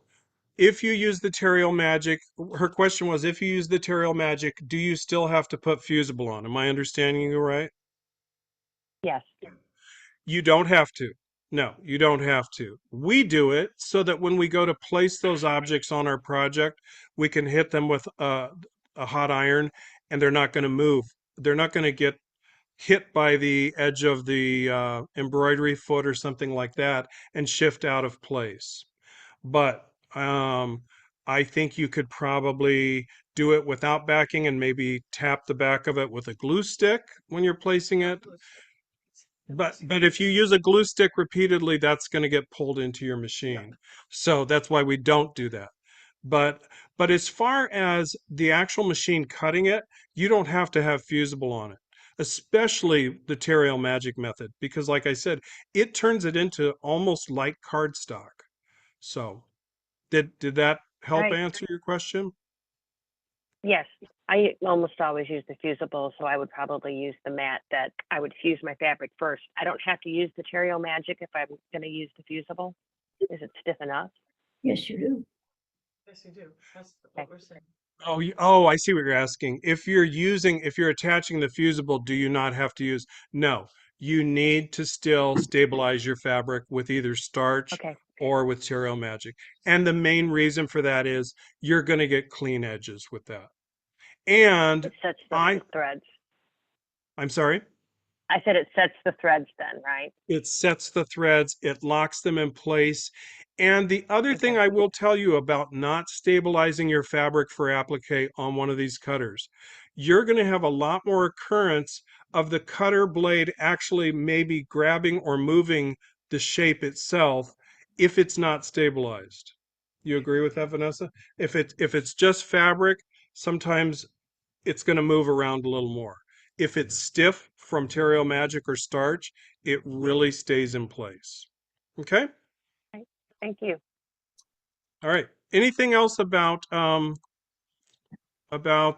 B: if you use the Terial Magic, her question was, if you use the Terial Magic, do you still have to put fusible on? Am I understanding you right?
F: Yes.
B: You don't have to. No, you don't have to. We do it so that when we go to place those objects on our project, we can hit them with a hot iron and they're not going to move. They're not going to get hit by the edge of the embroidery foot or something like that and shift out of place. But I think you could probably do it without backing and maybe tap the back of it with a glue stick when you're placing it. But if you use a glue stick repeatedly, that's going to get pulled into your machine. So that's why we don't do that. But but as far as the actual machine cutting it, you don't have to have fusible on it, especially the Terial Magic method, because like I said, it turns it into almost like cardstock. So did that help
F: Right.
B: answer your question?
F: Yes. I almost always use the fusible, so I would probably use the mat that I would fuse my fabric first. I don't have to use the Terial Magic if I'm going to use the fusible. Is it stiff enough?
J: Yes, you do.
A: Yes, you do. That's what we're saying.
B: Oh, I see what you're asking. If you're attaching the fusible, do you not have to use? No, you need to still stabilize your fabric with either starch
F: Okay.
B: or with Terial Magic. And the main reason for that is you're going to get clean edges with that. And
F: It sets the
B: I,
F: threads.
B: I'm sorry?
F: I said it sets the threads then, right?
B: It sets the threads, it locks them in place. And the other thing
F: Okay.
B: I will tell you about not stabilizing your fabric for applique on one of these cutters, you're going to have a lot more occurrence of the cutter blade actually maybe grabbing or moving the shape itself if it's not stabilized. You agree with that, Vanessa? If it's just fabric, sometimes it's going to move around a little more. If it's stiff from Terial Magic or starch, it really stays in place. Okay?
F: Right. Thank you.
B: All right. Anything else about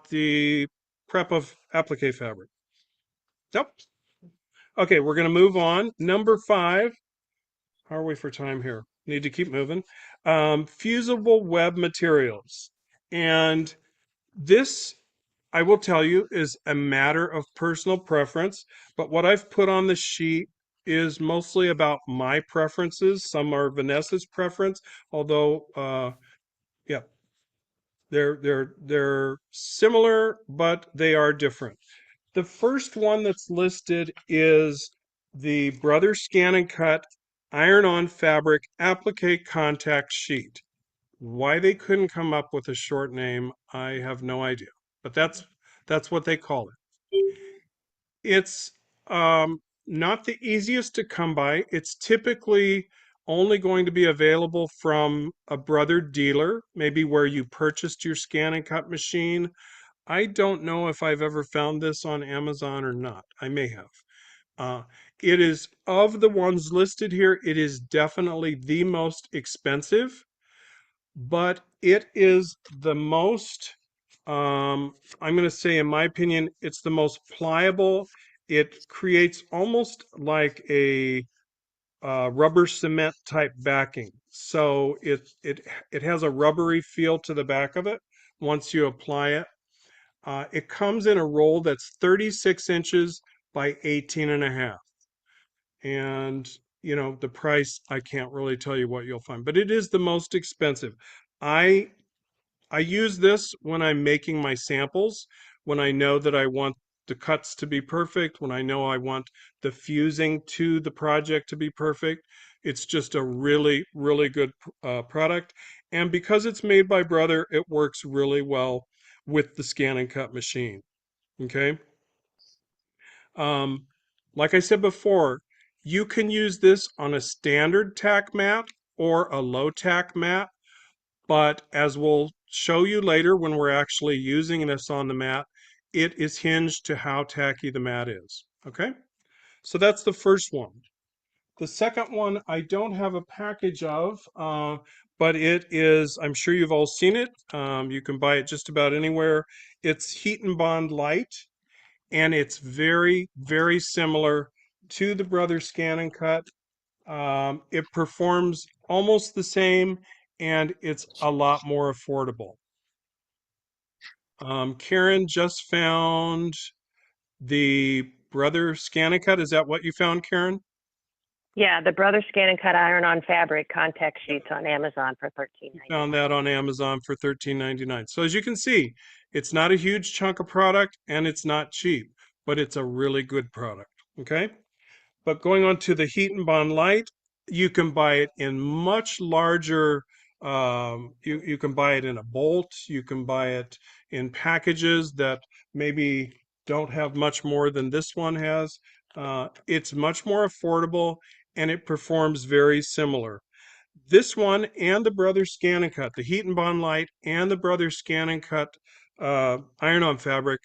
B: the prep of applique fabric? Nope. Okay, we're going to move on. Number 5. How are we for time here? Need to keep moving. Fusible web materials. And this, I will tell you, is a matter of personal preference, but what I've put on the sheet is mostly about my preferences. Some are Vanessa's preference, although, yeah. They're similar, but they are different. The first one that's listed is the Brother Scan and Cut Iron-On Fabric Applique Contact Sheet. Why they couldn't come up with a short name, I have no idea. But that's what they call it. It's not the easiest to come by. It's typically only going to be available from a brother dealer, maybe where you purchased your scan and cut machine. I don't know if I've ever found this on Amazon or not. I may have. Uh, it is, of the ones listed here, it is definitely the most expensive, but it is the most, I'm going to say, in my opinion, it's the most pliable. It creates almost like a rubber cement type backing. So it has a rubbery feel to the back of it once you apply it. It comes in a roll that's 36 inches by 18 and a half. And, you know, the price, I can't really tell you what you'll find, but it is the most expensive. I I use this when I'm making my samples, when I know that I want the cuts to be perfect, when I know I want the fusing to the project to be perfect. It's just a really, really good product. And because it's made by Brother, it works really well with the scan and cut machine. Okay. Um, like I said before, you can use this on a standard tack mat or a low tack mat. But as we'll show you later when we're actually using this on the mat, it is hinged to how tacky the mat is. Okay, so that's the first one. The second one I don't have a package of, but it is, I'm sure you've all seen it. You can buy it just about anywhere. It's Heat and Bond Light, and it's very, very similar to the Brother Scan and Cut. It performs almost the same, and it's a lot more affordable. Karen just found the Brother Scan and Cut. Is that what you found, Karen?
F: Yeah, the Brother Scan and Cut Iron-On Fabric Contact Sheets on Amazon for
B: Found
F: $13.99.
B: that on Amazon for $13.99. So as you can see, it's not a huge chunk of product and it's not cheap, but it's a really good product. Okay. But going on to the Heat and Bond Light, you can buy it in much larger, you can buy it in a bolt, you can buy it in packages that maybe don't have much more than this one has. It's much more affordable and it performs very similar. This one and the Brother Scan and Cut, the Heat and Bond Light and the Brother Scan and Cut iron-on fabric,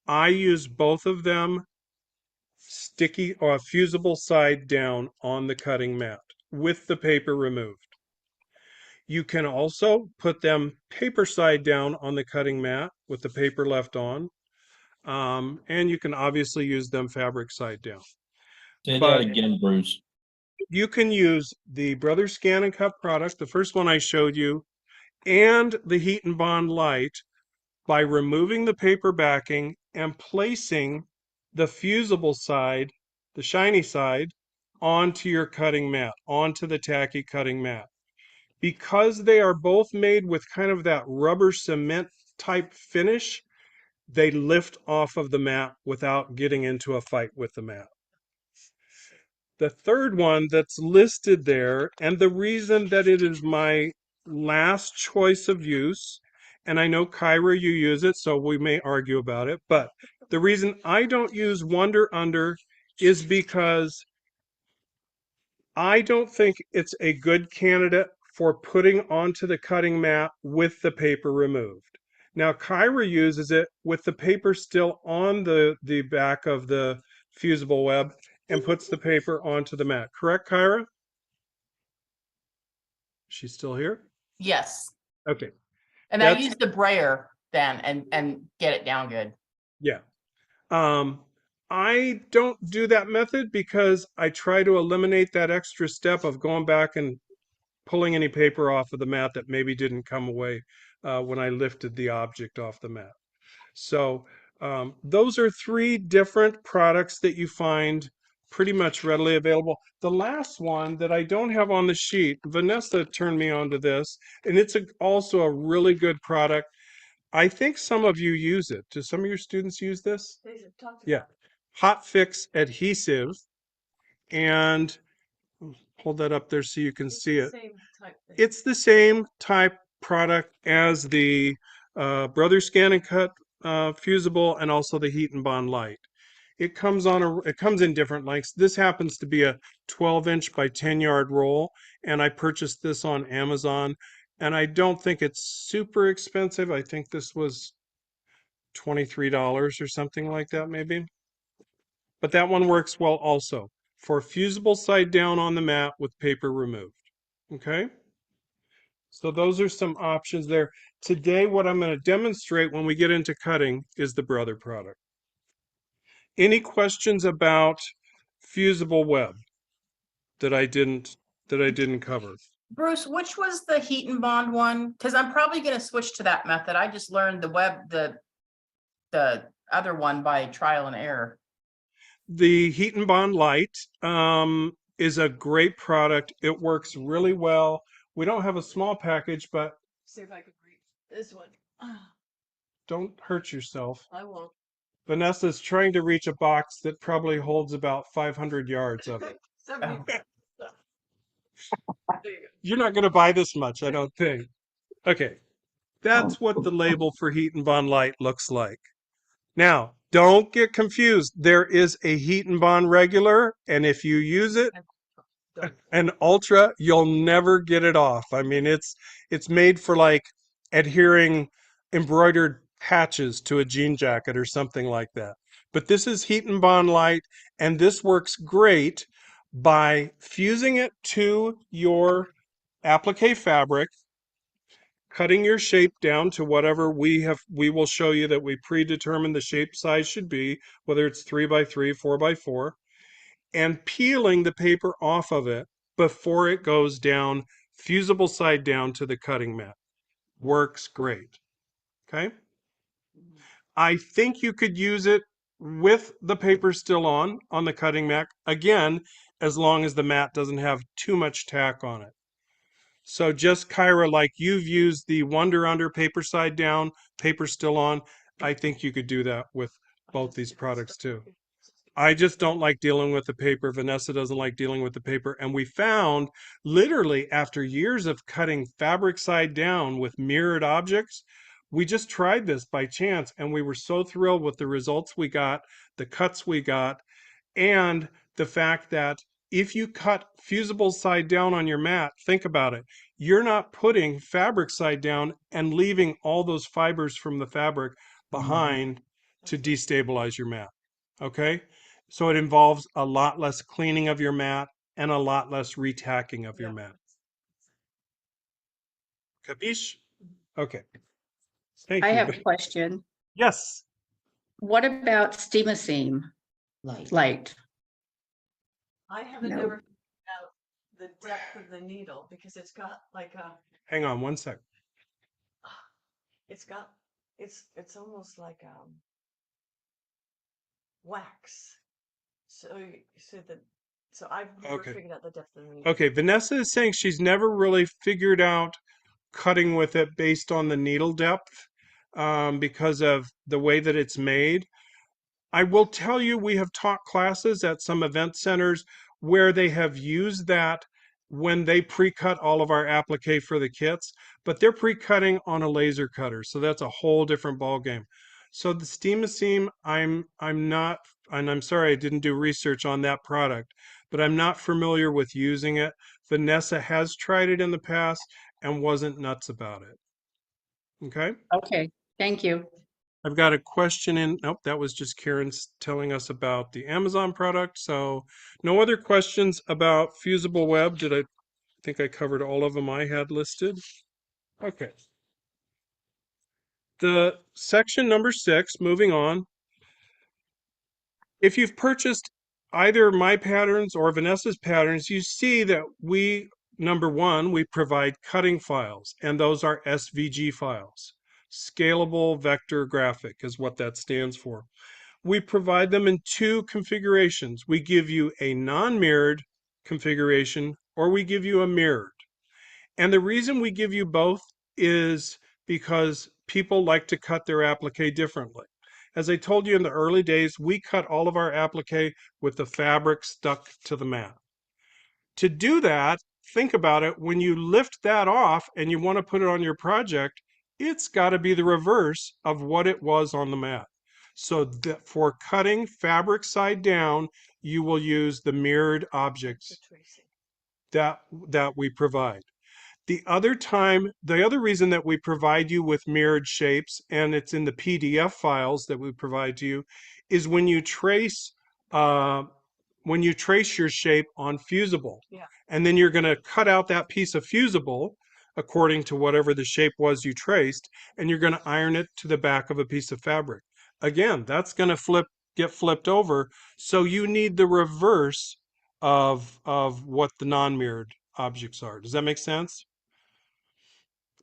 B: I use both of them sticky or fusible side down on the cutting mat with the paper removed. You can also put them paper side down on the cutting mat with the paper left on. And you can obviously use them fabric side down.
H: Say that
B: But
H: again, Bruce.
B: you can use the Brother Scan and Cut product, the first one I showed you, and the Heat and Bond Light by removing the paper backing and placing the fusible side, the shiny side, onto your cutting mat, onto the tacky cutting mat. Because they are both made with kind of that rubber cement type finish, they lift off of the mat without getting into a fight with the mat. The third one that's listed there, and the reason that it is my last choice of use, and I know Kyra, you use it, so we may argue about it, but the reason I don't use Wonder Under is because I don't think it's a good candidate for putting onto the cutting mat with the paper removed. Now, Kyra uses it with the paper still on the back of the fusible web and puts the paper onto the mat. Correct, Kyra? She's still here?
D: Yes,
B: Okay.
D: and I
B: That's,
D: use the brayer then and get it down good.
B: yeah. I don't do that method because I try to eliminate that extra step of going back and pulling any paper off of the mat that maybe didn't come away when I lifted the object off the mat. So those are three different products that you find pretty much readily available. The last one that I don't have on the sheet, Vanessa turned me on to this, and it's also a really good product. I think some of you use it. Do some of your students use this?
A: They should talk to
B: Yeah. Hot fix adhesive. And hold that up there so you can see
A: the
B: it.
A: same type thing.
B: It's the same type product as the Brother Scan and Cut fusible and also the Heat and Bond Light. It comes in different lengths. This happens to be a 12-inch by 10-yard roll, and I purchased this on Amazon. And I don't think it's super expensive. I think this was $23 or something like that, maybe. But that one works well also for fusible side down on the mat with paper removed. Okay? So those are some options there. Today, what I'm going to demonstrate when we get into cutting is the Brother product. Any questions about fusible web that I didn't cover?
D: Bruce, which was the heat and bond one? Because I'm probably gonna switch to that method. I just learned the other one by trial and error.
B: The Heat and Bond Light is a great product. It works really well. We don't have a small package, but
A: See if I can reach this one.
B: don't hurt yourself.
A: I won't.
B: Vanessa's trying to reach a box that probably holds about 500 yards of it.
A: 70. There you go.
B: You're not going to buy this much, I don't think. Okay, that's what the label for Heat and Bond Light looks like. Now, don't get confused. There is a Heat and Bond regular, and if you use it, an ultra, you'll never get it off. I mean, it's made for like adhering embroidered patches to a jean jacket or something like that. But this is Heat and Bond Light, and this works great by fusing it to your applique fabric, cutting your shape down to whatever we will show you that we predetermined the shape size should be, whether it's 3x3, 4x4, and peeling the paper off of it before it goes down, fusible side down to the cutting mat. Works great. Okay? I think you could use it with the paper still on the cutting mat, again, as long as the mat doesn't have too much tack on it. So just Kyra, like you've used the Wonder Under paper side down, paper still on, I think you could do that with both these products too. I just don't like dealing with the paper. Vanessa doesn't like dealing with the paper. And we found literally after years of cutting fabric side down with mirrored objects, we just tried this by chance and we were so thrilled with the results we got, the cuts we got, and the fact that if you cut fusible side down on your mat, think about it. You're not putting fabric side down and leaving all those fibers from the fabric behind to destabilize your mat. Okay? So it involves a lot less cleaning of your mat and a lot less retacking of your mat. Capiche? Okay. Thank
J: I
B: you.
J: have a question.
B: Yes.
J: What about Steam light?
A: I haven't
J: No.
A: ever figured out the depth of the needle because it's got like a,
B: Hang on one sec.
A: it's got, it's almost like wax. So I've never
B: Okay.
A: figured out the depth of the needle.
B: Okay, Vanessa is saying she's never really figured out cutting with it based on the needle depth because of the way that it's made. I will tell you, we have taught classes at some event centers where they have used that when they pre-cut all of our applique for the kits, but they're pre-cutting on a laser cutter, so that's a whole different ball game. So the Steam-A-Seam, I'm not, and I'm sorry I didn't do research on that product, but I'm not familiar with using it. Vanessa has tried it in the past and wasn't nuts about it. Okay?
J: Okay, thank you.
B: I've got a question in. Nope, that was just Karen's telling us about the Amazon product. So no other questions about fusible web. I think I covered all of them I had listed? Okay. The section number 6, moving on. If you've purchased either my patterns or Vanessa's patterns, you see that number 1, we provide cutting files, and those are SVG files. Scalable vector graphic is what that stands for. We provide them in 2 configurations. We give you a non-mirrored configuration or we give you a mirrored. And the reason we give you both is because people like to cut their applique differently. As I told you in the early days, we cut all of our applique with the fabric stuck to the mat. To do that, think about it, when you lift that off and you want to put it on your project, it's got to be the reverse of what it was on the mat. So that for cutting fabric side down, you will use the mirrored objects that we provide. The other reason that we provide you with mirrored shapes, and it's in the PDF files that we provide to you, is uh, when you trace your shape on fusible.
A: Yeah.
B: And then you're going to cut out that piece of fusible according to whatever the shape was you traced, and you're going to iron it to the back of a piece of fabric. Again, that's going to get flipped over, so you need the reverse of what the non-mirrored objects are. Does that make sense?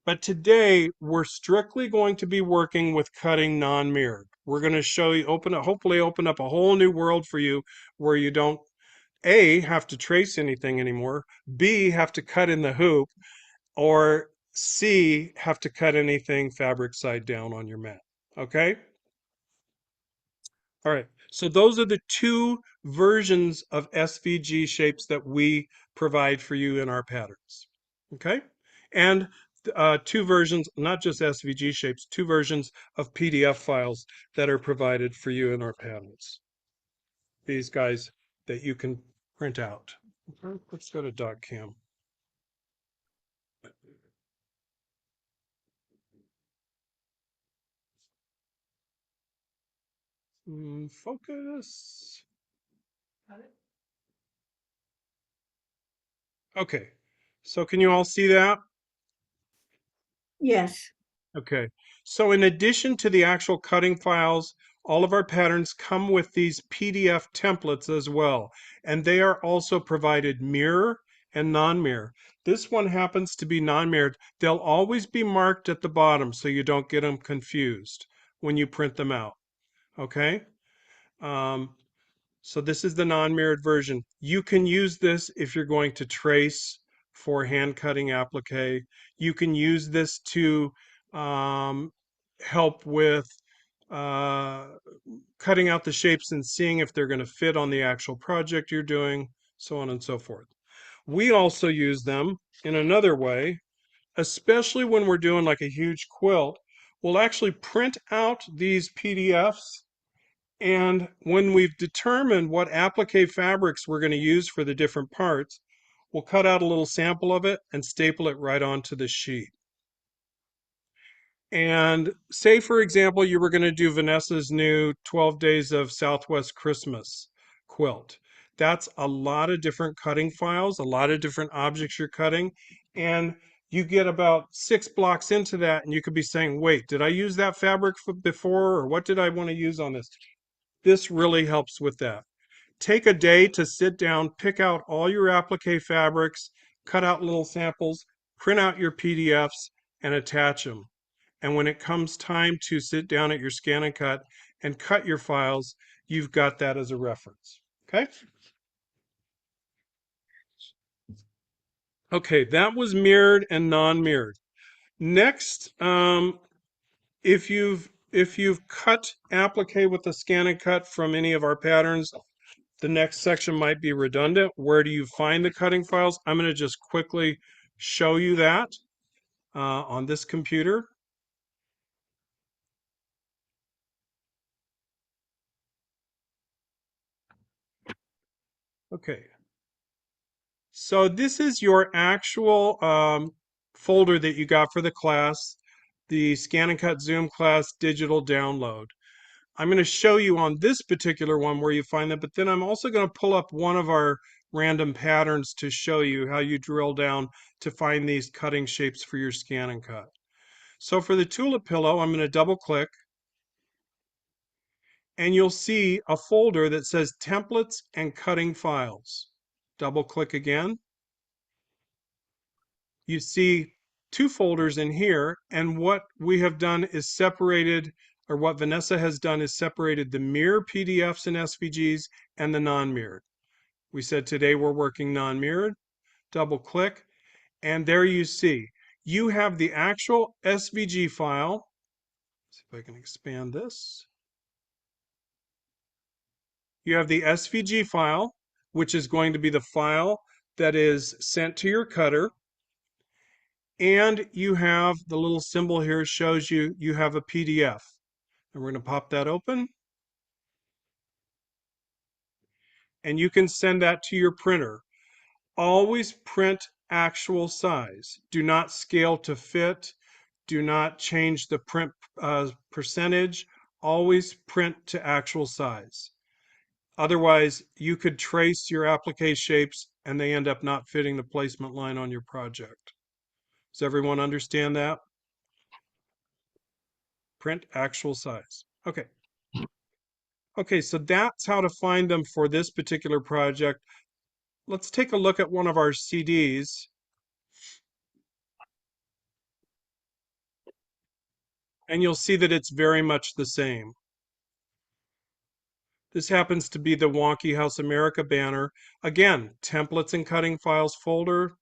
B: But today we're strictly going to be working with cutting non-mirrored. We're going to show you, hopefully open up a whole new world for you where you don't A, have to trace anything anymore, B, have to cut in the hoop, or C, have to cut anything fabric side down on your mat. Okay? All right. So those are the two versions of SVG shapes that we provide for you in our patterns. Okay? And two versions, not just SVG shapes, two versions of PDF files that are provided for you in our patterns. These guys that you can print out. Let's go to .cam. Focus. Okay. So can you all see that?
I: Yes.
B: Okay, so in addition to the actual cutting files, all of our patterns come with these PDF templates as well, and they are also provided mirror and non-mirror. This one happens to be non-mirrored. They'll always be marked at the bottom so you don't get them confused when you print them out, okay? So this is the non-mirrored version. You can use this if you're going to trace for hand cutting applique. You can use this to help with cutting out the shapes and seeing if they're going to fit on the actual project you're doing, so on and so forth. We also use them in another way, especially when we're doing like a huge quilt. We'll actually print out these PDFs, and when we've determined what applique fabrics we're going to use for the different parts, we'll cut out a little sample of it and staple it right onto the sheet. And say, for example, you were going to do Vanessa's new 12 Days of Southwest Christmas quilt. That's a lot of different cutting files, a lot of different objects you're cutting, and you get about 6 blocks into that, and you could be saying, wait, did I use that fabric before, or what did I want to use on this? This really helps with that. Take a day to sit down, pick out all your applique fabrics, cut out little samples, print out your PDFs, and attach them. And when it comes time to sit down at your scan and cut your files, you've got that as a reference. Okay? Okay, that was mirrored and non-mirrored. Next, if you've cut applique with a scan and cut from any of our patterns, the next section might be redundant. Where do you find the cutting files? I'm going to just quickly show you that on this computer. Okay. So this is your actual folder that you got for the class, the Scan and Cut Zoom class digital download. I'm going to show you on this particular one where you find that, but then I'm also going to pull up one of our random patterns to show you how you drill down to find these cutting shapes for your scan and cut. So for the tulip pillow, I'm going to double click, and you'll see a folder that says templates and cutting files. Double click again. You see two folders in here, and what we have done is separated, or what Vanessa has done is separated the mirror PDFs and SVGs and the non-mirrored. We said today we're working non-mirrored. Double click, and there you see you have the actual SVG file See if I can expand this. You have the SVG file, which is going to be the file that is sent to your cutter. And you have the little symbol here shows you you have a PDF. And we're going to pop that open. And you can send that to your printer. Always print actual size. Do not scale to fit. Do not change the print percentage. Always print to actual size. Otherwise, you could trace your applique shapes and they end up not fitting the placement line on your project. Does everyone understand that? Print actual size. Okay. Okay, so that's how to find them for this particular project. Let's take a look at one of our CDs. And you'll see that it's very much the same. This happens to be the Wonky House America banner. Again, templates and cutting files folder.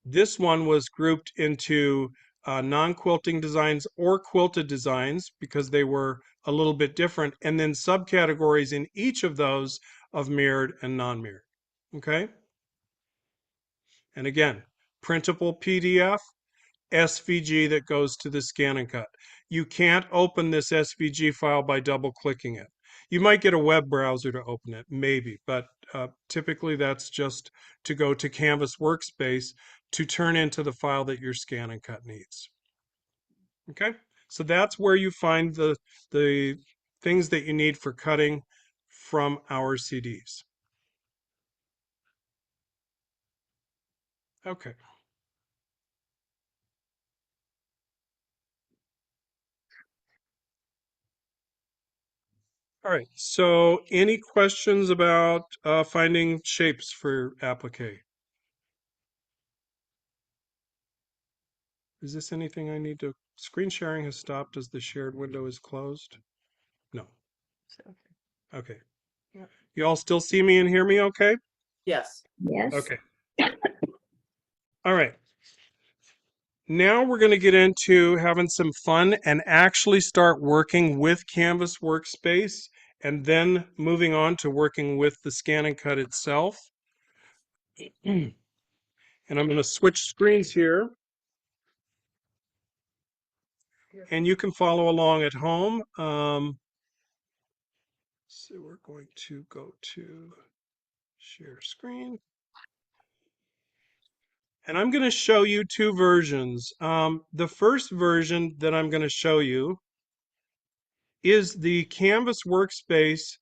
B: This one was grouped into non-quilting designs or quilted designs because they were a little bit different, and then subcategories in each of those of mirrored and non-mirrored. Okay? And again, printable PDF, SVG that goes to the scan and cut. You can't open this SVG file by double clicking it. You might get a web browser to open it, maybe, but typically that's just to go to Canvas Workspace to turn into the file that your scan and cut needs. Okay, so that's where you find the things that you need for cutting from our CDs. Okay. All right, so any questions about finding shapes for applique? Is this anything I need to, screen sharing has stopped as the shared window is closed? No. Okay.
A: Yep.
B: You all still see me and hear me okay?
E: Yes.
J: Yes.
B: Okay. All right. Now we're going to get into having some fun and actually start working with Canvas Workspace and then moving on to working with the scan and cut itself. And I'm going to switch screens here. And you can follow along at home. So we're going to go to share screen. And I'm going to show you two versions. The first version that I'm going to show you is the Canvas Workspace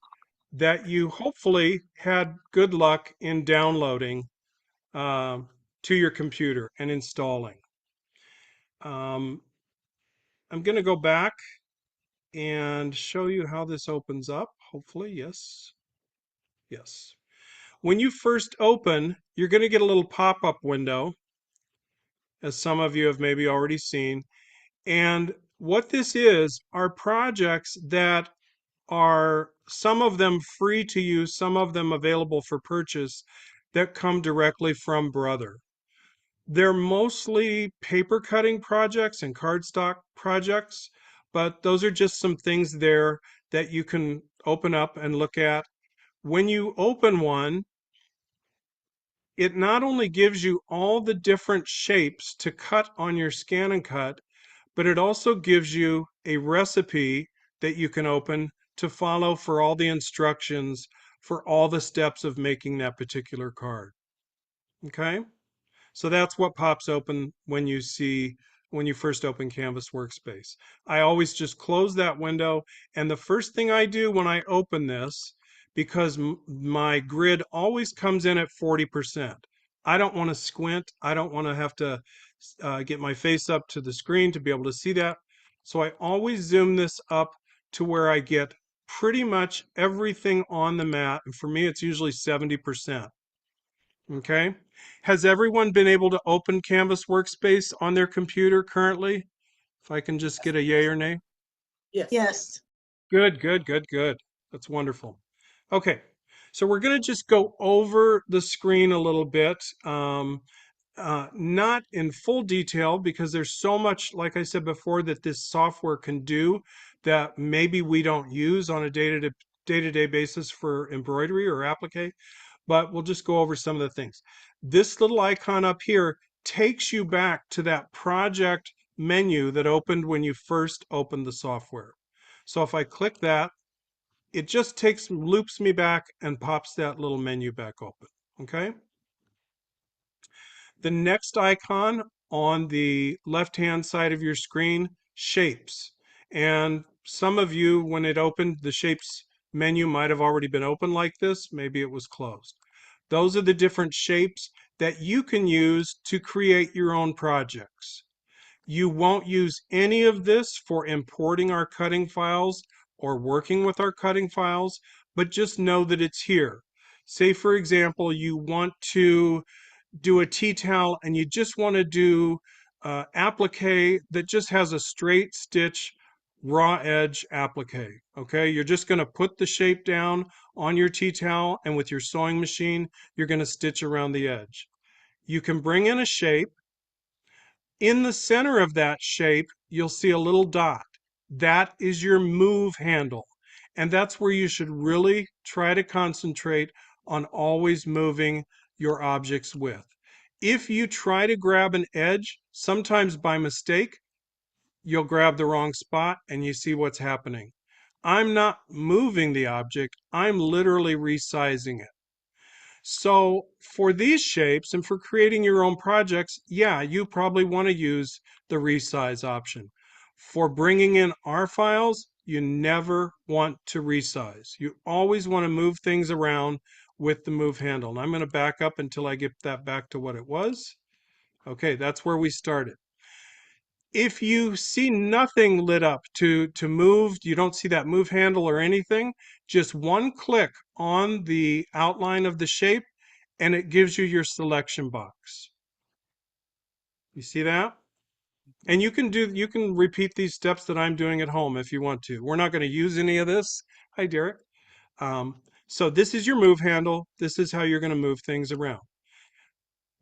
B: that you hopefully had good luck in downloading to your computer and installing. I'm going to go back and show you how this opens up. Hopefully, yes. Yes. When you first open, you're going to get a little pop-up window, as some of you have maybe already seen. And what this is are projects that are, some of them free to use, some of them available for purchase, that come directly from Brother. They're mostly paper cutting projects and cardstock projects, but those are just some things there that you can open up and look at. When you open one, it not only gives you all the different shapes to cut on your scan and cut, but it also gives you a recipe that you can open to follow for all the instructions for all the steps of making that particular card. Okay? So that's what pops open when you first open Canvas Workspace. I always just close that window, and the first thing I do when I open this, because my grid always comes in at 40%. I don't want to squint. I don't want to have to get my face up to the screen to be able to see that. So I always zoom this up to where I get pretty much everything on the mat. And for me, it's usually 70%. Okay. Has everyone been able to open Canvas Workspace on their computer currently? If I can just get a yay or nay.
E: Yes.
G: Yes.
B: Good, good, good, good. That's wonderful. Okay. So we're going to just go over the screen a little bit. not in full detail because there's so much, like I said before, that this software can do that maybe we don't use on a day-to-day basis for embroidery or applique, but we'll just go over some of the things. This little icon up here takes you back to that project menu that opened when you first opened the software. So if I click that, it just loops me back and pops that little menu back open, okay? The next icon on the left-hand side of your screen, shapes. And some of you, when it opened, the shapes menu might have already been open like this. Maybe it was closed. Those are the different shapes that you can use to create your own projects. You won't use any of this for importing our cutting files or working with our cutting files, but just know that it's here. Say, for example, you want to do a tea towel and you just want to do applique that just has a straight stitch raw edge applique. Okay, you're just going to put the shape down on your tea towel, and with your sewing machine you're going to stitch around the edge. You can bring in a shape. In the center of that shape you'll see a little dot. That is your move handle, and that's where you should really try to concentrate on always moving your objects with. If you try to grab an edge, sometimes by mistake, you'll grab the wrong spot and you see what's happening. I'm not moving the object, I'm literally resizing it. So for these shapes and for creating your own projects, yeah, you probably want to use the resize option. For bringing in our files, you never want to resize. You always want to move things around with the move handle. And I'm going to back up until I get that back to what it was. Okay, that's where we started. If you see nothing lit up to move, you don't see that move handle or anything, just one click on the outline of the shape and it gives you your selection box. You see that? And you can repeat these steps that I'm doing at home if you want to. We're not going to use any of this. Hi, Derek. So this is your move handle. This is how you're going to move things around.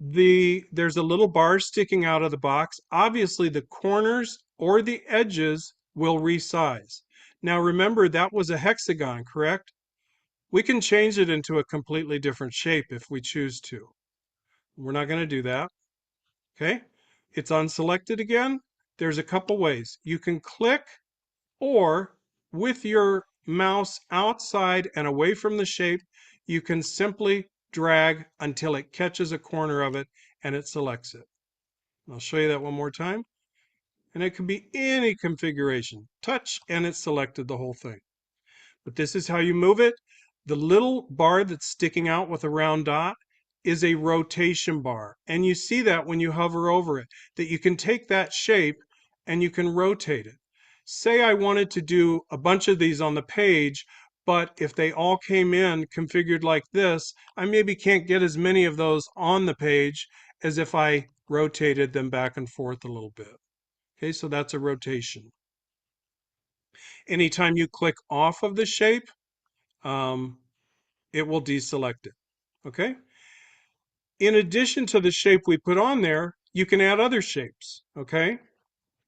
B: There's a little bar sticking out of the box. Obviously the corners or the edges will resize. Now remember, that was a hexagon, correct? We can change it into a completely different shape if we choose to. We're not going to do that. Okay, it's unselected again. There's a couple ways. You can click, or with your mouse outside and away from the shape, you can simply drag until it catches a corner of it and it selects it. I'll show you that one more time. And it can be any configuration. Touch and it's selected the whole thing. But this is how you move it. The little bar that's sticking out with a round dot is a rotation bar. And you see that when you hover over it, that you can take that shape and you can rotate it. Say I wanted to do a bunch of these on the page, but if they all came in configured like this, I maybe can't get as many of those on the page as if I rotated them back and forth a little bit. Okay, so that's a rotation. Anytime you click off of the shape, it will deselect it. Okay? In addition to the shape we put on there, you can add other shapes. Okay?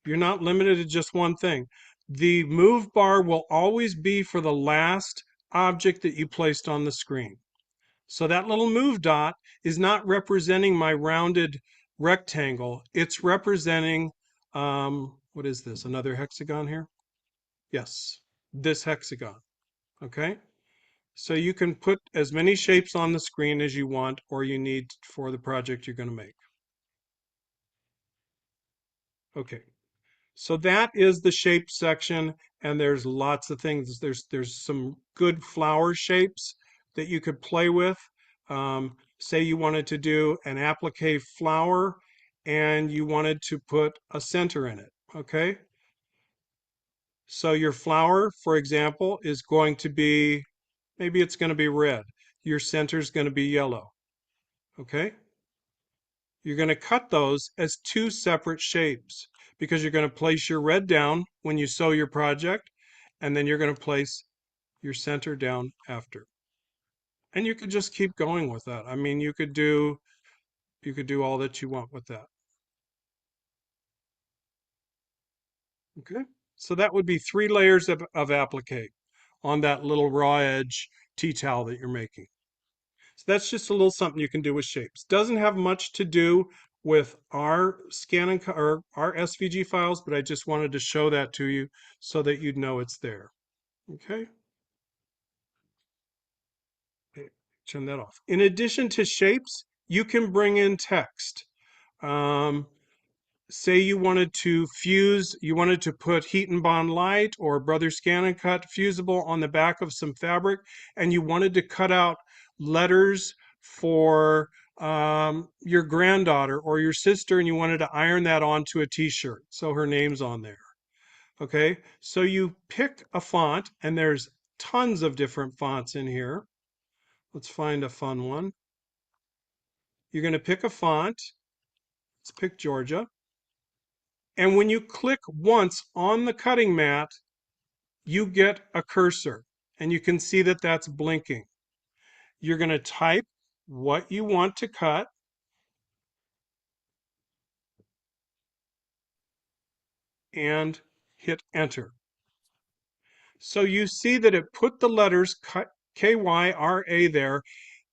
B: You're not limited to just one thing. The move bar will always be for the last object that you placed on the screen. So that little move dot is not representing my rounded rectangle. It's representing, what is this? Another hexagon here? Yes, this hexagon. Okay? So you can put as many shapes on the screen as you want or you need for the project you're going to make. Okay, so that is the shape section, and there's lots of things. There's some good flower shapes that you could play with. Say you wanted to do an applique flower and you wanted to put a center in it. Okay, so your flower, for example, is going to be, maybe it's going to be red. Your center is going to be yellow. Okay? You're going to cut those as two separate shapes because you're going to place your red down when you sew your project, and then you're going to place your center down after. And you could just keep going with that. I mean, you could do You could do all that you want with that. Okay, so that would be 3 layers of applique on that little raw edge tea towel that you're making. So that's just a little something you can do with shapes. Doesn't have much to do with our or our SVG files, but I just wanted to show that to you so that you'd know it's there. Okay. Okay, turn that off. In addition to shapes, you can bring in text. Say you wanted to fuse, you wanted to put heat and bond light or Brother ScanNCut fusible on the back of some fabric, and you wanted to cut out letters for your granddaughter or your sister, and you wanted to iron that onto a t-shirt so her name's on there. Okay, so you pick a font, and there's tons of different fonts in here. Let's find a fun one. You're going to pick a font. Let's pick Georgia. And when you click once on the cutting mat, you get a cursor, and you can see that that's blinking. You're going to type what you want to cut. And hit enter. So you see that it put the letters KYRA there,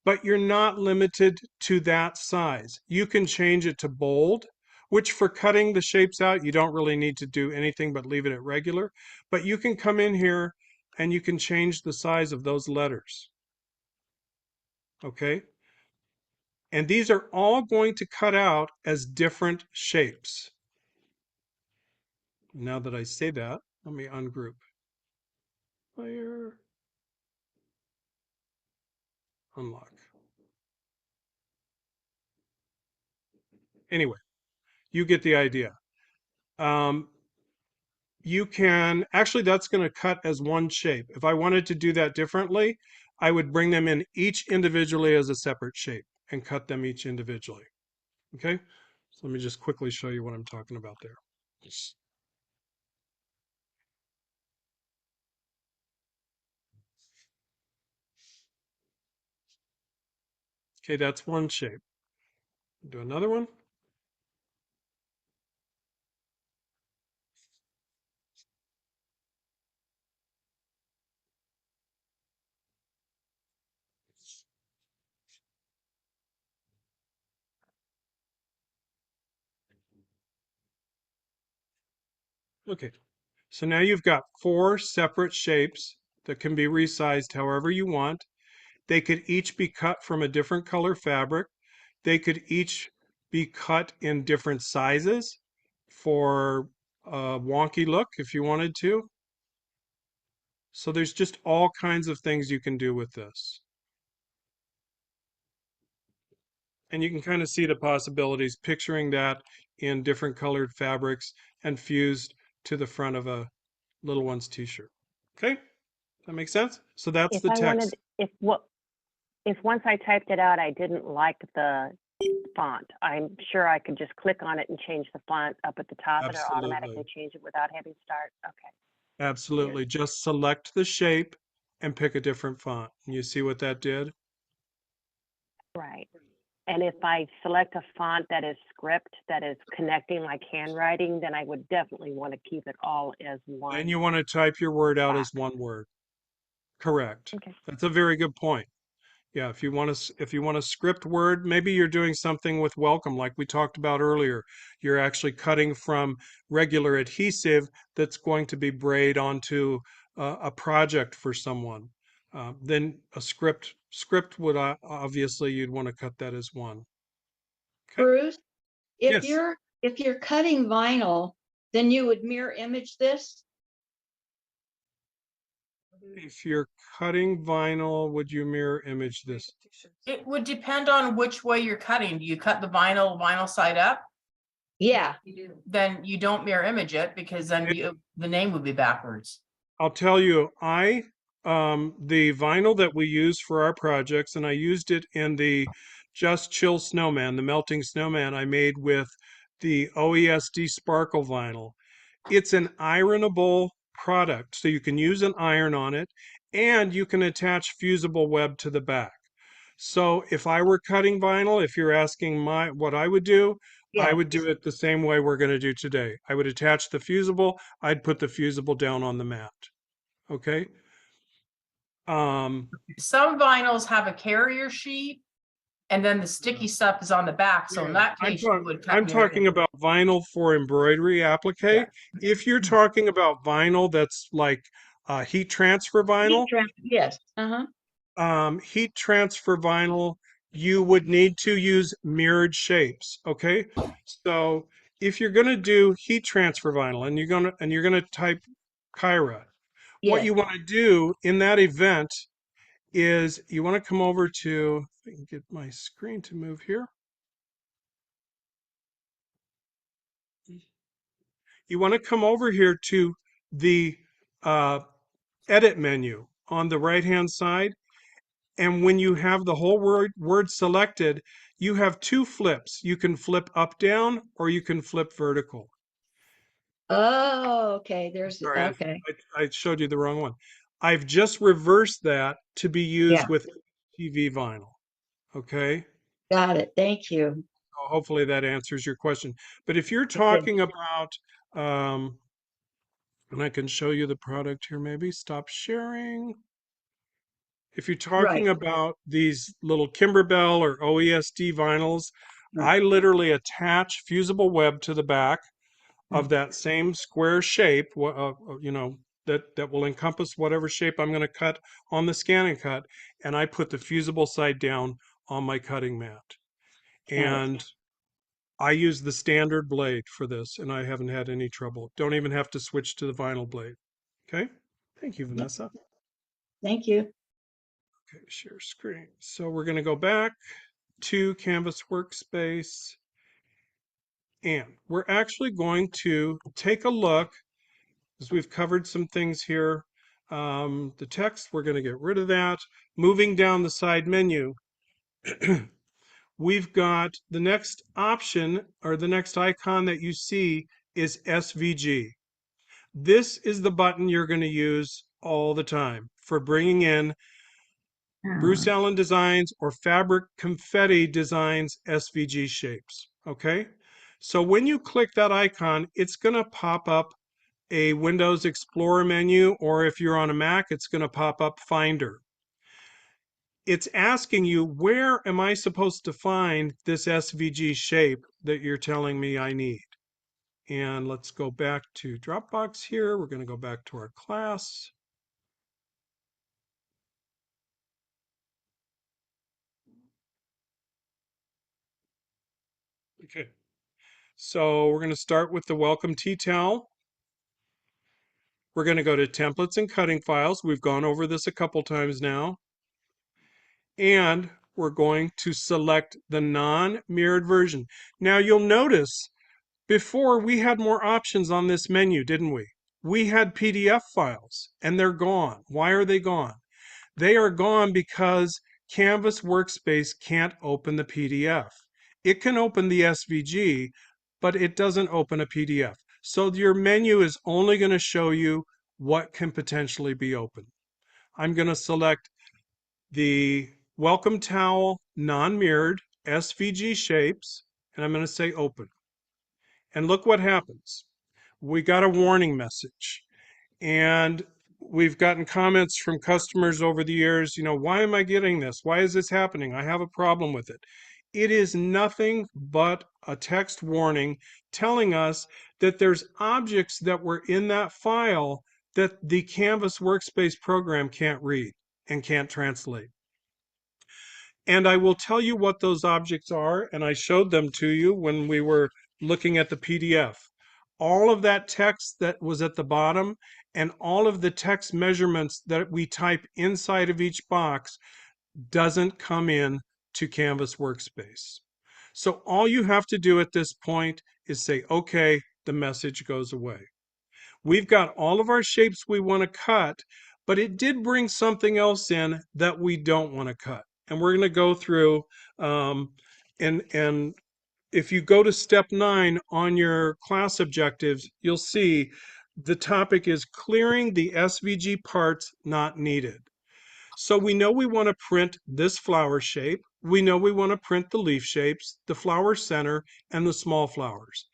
B: but you're not limited to that size. You can change it to bold, which for cutting the shapes out, you don't really need to do anything but leave it at regular. But you can come in here and you can change the size of those letters. Okay? And these are all going to cut out as different shapes. Now that I say that, let me ungroup. Layer. Unlock. Anyway, you get the idea. You can, actually that's going to cut as one shape. If I wanted to do that differently, I would bring them in each individually as a separate shape and cut them each individually. Okay, so let me just quickly show you what I'm talking about there. Okay, that's one shape. Do another one. Okay, so now you've got 4 separate shapes that can be resized however you want. They could each be cut from a different color fabric. They could each be cut in different sizes for a wonky look if you wanted to. So there's just all kinds of things you can do with this. And you can kind of see the possibilities, picturing that in different colored fabrics and fused to the front of a little one's t-shirt. Okay, that makes sense? So that's
F: If
B: the
F: I wanted,
B: text.
F: if once I typed it out, I didn't like the font, I'm sure I could just click on it and change the font up at the top and it'll automatically
B: Absolutely.
F: change it without having to start. Okay.
B: Absolutely. Just select the shape and pick a different font. And you see what that did?
F: Right. And if I select a font that is script, that is connecting like handwriting, then I would definitely want to keep it all as one.
B: And you want to type your word out as
F: box.
B: one word. Correct.
F: Okay.
B: That's a very good point. Yeah, if you want to script word, maybe you're doing something with welcome like we talked about earlier. You're actually cutting from regular adhesive that's going to be braid onto a project for someone. Then a script would obviously you'd want to cut that as one. Okay.
J: Bruce,
B: Yes.
J: if you're cutting vinyl, then you would mirror image this?
B: If you're cutting vinyl, would you mirror image this?
D: It would depend on which way you're cutting. Do you cut the vinyl side up?
J: Yeah.
D: Then you don't mirror image it because then the name would be backwards.
B: I'll tell you, the vinyl that we use for our projects, and I used it in the Just Chill Snowman, the melting snowman I made with the OESD sparkle vinyl. It's an ironable product, so you can use an iron on it, and you can attach fusible web to the back. So if I were cutting vinyl, if you're asking what I would do, I
I: Yeah.
B: would do it the same way we're going to do today. I would attach the fusible. I'd put the fusible down on the mat. Okay.
D: Some vinyls have a carrier sheet and then the sticky stuff is on the back. So in
B: Yeah,
D: that case, you would cut
B: I'm talking
D: mirror.
B: about vinyl for embroidery
D: Yeah.
B: applique. If you're talking about vinyl that's like heat transfer vinyl,
J: Yes,
B: heat transfer vinyl, you would need to use mirrored shapes. Okay, so if you're going to do heat transfer vinyl and you're gonna type Kyra, what
J: yes.
B: you want to do in that event is you want to come over to, if I can get my screen to move here. You want to come over here to the uh, edit menu on the right hand side. And when you have the whole word selected, you have two flips. You can flip up down or you can flip vertical.
J: Oh, okay,
B: Sorry,
J: okay.
B: I showed you the wrong one. I've just reversed that to be
J: Yeah,
B: used with TV vinyl. Okay.
J: got it. Thank you.
B: So hopefully that answers your question. But if you're
J: It did.
B: talking about, and I can show you the product here, maybe stop sharing. If you're
J: Right.
B: talking about these little Kimberbell or OESD vinyls,
J: Right.
B: I literally attach fusible web to the back of
J: Mm.
B: that same square shape, that will encompass whatever shape I'm going to cut on the scan and cut, and I put the fusible side down on my cutting mat.
J: Got it.
B: And I use the standard blade for this, and I haven't had any trouble. Don't even have to switch to the vinyl blade. Okay. Thank you,
J: Yep.
B: Vanessa.
J: Thank you.
B: Okay, share screen. So we're going to go back to Canvas Workspace, and we're actually going to take a look, as we've covered some things here. The text, we're going to get rid of that. Moving down the side menu, we've got the next option, or the next icon that you see is SVG. This is the button you're going to use all the time for bringing in BruceAllenDesigns or Fabric Confetti Designs SVG shapes. Okay, so when you click that icon, it's going to pop up a Windows Explorer menu, or if you're on a Mac, it's going to pop up Finder. It's asking you, where am I supposed to find this SVG shape that you're telling me I need? And let's go back to Dropbox here. We're going to go back to our class. Okay, so we're going to start with the welcome tea towel. We're going to go to templates and cutting files. We've gone over this a couple times now. And we're going to select the non-mirrored version. Now you'll notice before we had more options on this menu, didn't we? We had PDF files and they're gone. Why are they gone? They are gone because Canvas Workspace can't open the PDF. It can open the SVG, but it doesn't open a PDF. So your menu is only going to show you what can potentially be opened. I'm going to select the welcome towel non-mirrored SVG shapes, and I'm going to say open. And look what happens. We got a warning message. And we've gotten comments from customers over the years, why am I getting this? Why is this happening? I have a problem with it. It is nothing but a text warning telling us that there's objects that were in that file that the Canvas Workspace program can't read and can't translate. And I will tell you what those objects are, and I showed them to you when we were looking at the PDF. All of that text that was at the bottom and all of the text measurements that we type inside of each box doesn't come in to Canvas Workspace. So all you have to do at this point is say, okay, the message goes away. We've got all of our shapes we want to cut, but it did bring something else in that we don't want to cut. And we're going to go through, and if you go to step 9 on your class objectives, you'll see the topic is clearing the SVG parts not needed. So we know we want to print this flower shape. We know we want to print the leaf shapes, the flower center, and the small flowers.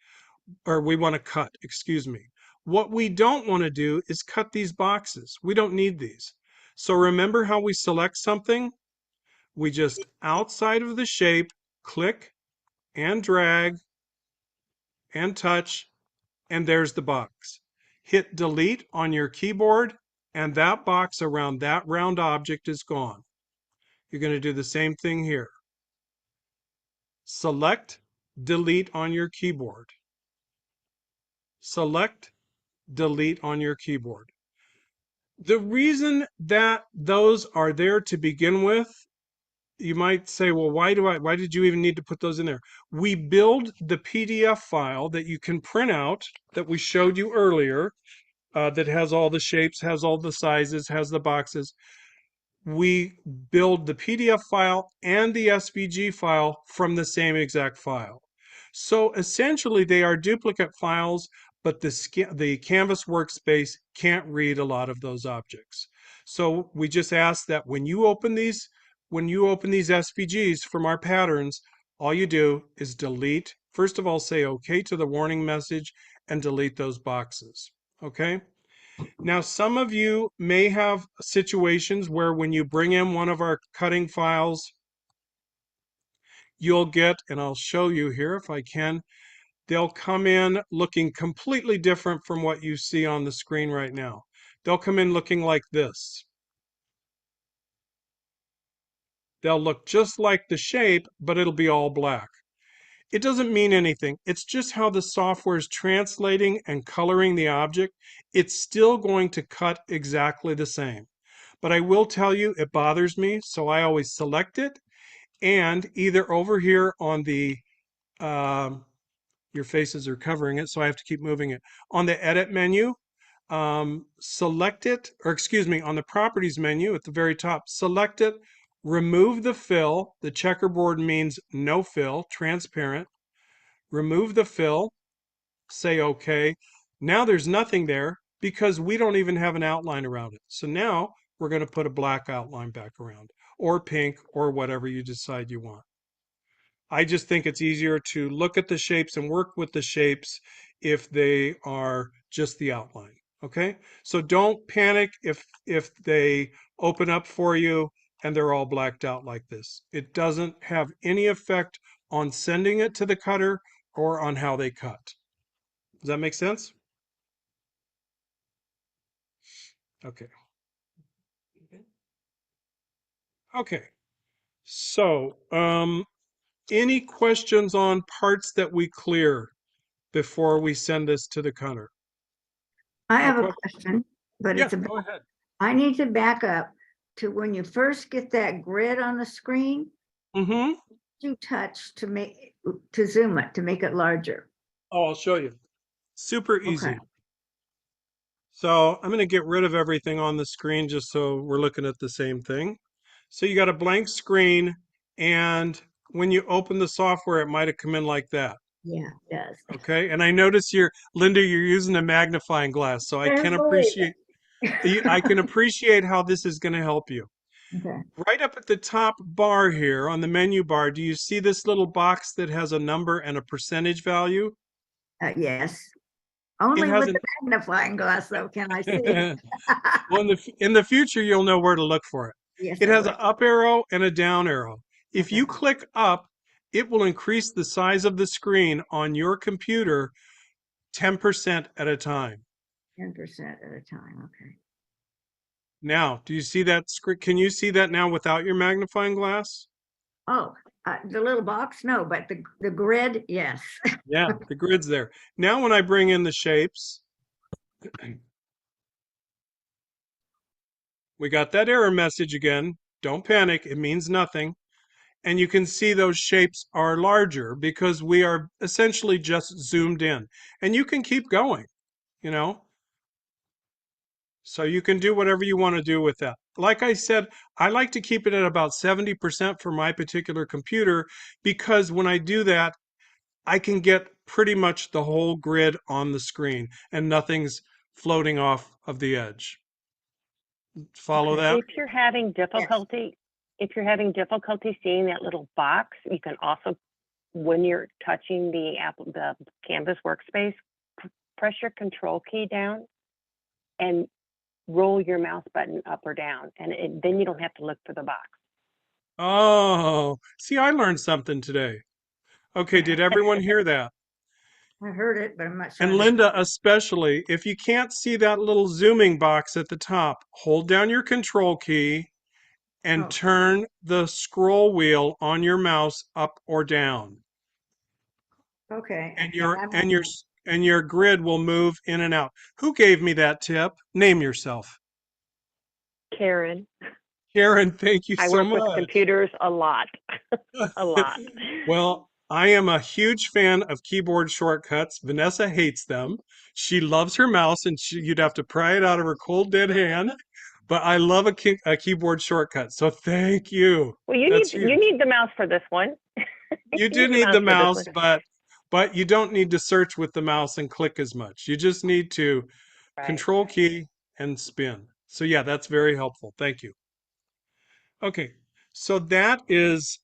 B: Or we want to cut, excuse me. What we don't want to do is cut these boxes. We don't need these. So remember how we select something? We just outside of the shape, click and drag and touch, and there's the box. Hit delete on your keyboard, and that box around that round object is gone. You're going to do the same thing here. Select, delete on your keyboard. Select, delete on your keyboard. The reason that those are there to begin with, you might say, well, why did you even need to put those in there? We build the PDF file that you can print out that we showed you earlier, that has all the shapes, has all the sizes, has the boxes. We build the PDF file and the SVG file from the same exact file. So essentially they are duplicate files, but the Canvas workspace can't read a lot of those objects. So we just ask that when you open these SVGs from our patterns, all you do is delete. First of all, say okay to the warning message and delete those boxes. Okay? Now, some of you may have situations where when you bring in one of our cutting files, you'll get, and I'll show you here if I can, they'll come in looking completely different from what you see on the screen right now. They'll come in looking like this. They'll look just like the shape, but it'll be all black. It doesn't mean anything. It's just how the software is translating and coloring the object. It's still going to cut exactly the same. But I will tell you, it bothers me, so I always select it, and either over here on the, your faces are covering it, so I have to keep moving it. On the edit menu, select it, or excuse me, on the properties menu at the very top, select it, remove the fill. The checkerboard means no fill, transparent. Remove the fill, say okay. Now there's nothing there because we don't even have an outline around it. So now we're going to put a black outline back around, or pink, or whatever you decide you want. I just think it's easier to look at the shapes and work with the shapes if they are just the outline. Okay, so don't panic if they open up for you and they're all blacked out like this. It doesn't have any effect on sending it to the cutter or on how they cut. Does that make sense? Okay. Okay. So, any questions on parts that we clear before we send this to the cutter?
J: I have a
B: que-
J: question, but
B: Yeah,
J: it's
B: go ahead.
J: I need to back up to when you first get that grid on the screen,
B: Mm-hmm.
J: you touch to zoom it, to make it larger.
B: Oh, I'll show you. Super easy.
J: Okay.
B: So I'm going to get rid of everything on the screen just so we're looking at the same thing. So you got a blank screen, and when you open the software, it might have come in like that.
J: Yeah, it does.
B: Okay, and I notice Linda, you're using a magnifying glass, so I
J: Can't
B: can
J: believe
B: appreciate
J: it.
B: I can appreciate how this is going to help you.
J: Okay.
B: Right up at the top bar here on the menu bar, do you see this little box that has a number and a percentage value?
J: Yes.
B: It
J: Only
B: has
J: with the magnifying glass, though, can I see it.
B: well, in the future, you'll know where to look for it.
J: Yes,
B: It
J: I
B: has
J: will.
B: an up arrow and a down arrow. If
J: Okay.
B: you click up, it will increase the size of the screen on your computer 10% at a time.
J: 10% at a time. Okay.
B: Now, do you see that screen? Can you see that now without your magnifying glass?
J: Oh, the little box? No, but the grid, yes.
B: Yeah, the grid's there. Now, when I bring in the shapes, we got that error message again. Don't panic, it means nothing. And you can see those shapes are larger because we are essentially just zoomed in. And you can keep going, you know. So you can do whatever you want to do with that. Like I said, I like to keep it at about 70% for my particular computer because when I do that, I can get pretty much the whole grid on the screen and nothing's floating off of the edge. Follow that?
F: If you're having difficulty, seeing that little box, you can also, when you're touching the Canvas workspace, press your control key down and roll your mouse button up or down, and then you don't have to look for the box.
B: Oh, see, I learned something today. Okay, did everyone hear that?
J: I heard it, but I'm not sure.
B: And Linda, especially, if you can't see that little zooming box at the top, hold down your control key and
J: Oh.
B: turn the scroll wheel on your mouse up or down.
J: Okay.
B: And
J: yeah,
B: your grid will move in and out. Who gave me that tip? Name yourself.
F: Karen,
B: Karen, thank you
F: I
B: so
F: work with
B: much.
F: computers a lot, a lot.
B: Well, I am a huge fan of keyboard shortcuts. Vanessa hates them. She loves her mouse, and you'd have to pry it out of her cold, dead hand. But I love a keyboard shortcut. So thank you.
F: Well,
B: That's
F: you
B: huge.
F: need the mouse for this one.
B: You
F: You
B: do
F: need the
B: need the
F: mouse for this
B: mouse,
F: one.
B: but you don't need to search with the mouse and click as much. You just need to
F: Right.
B: control key and spin. So yeah, that's very helpful. Thank you. Okay, so that's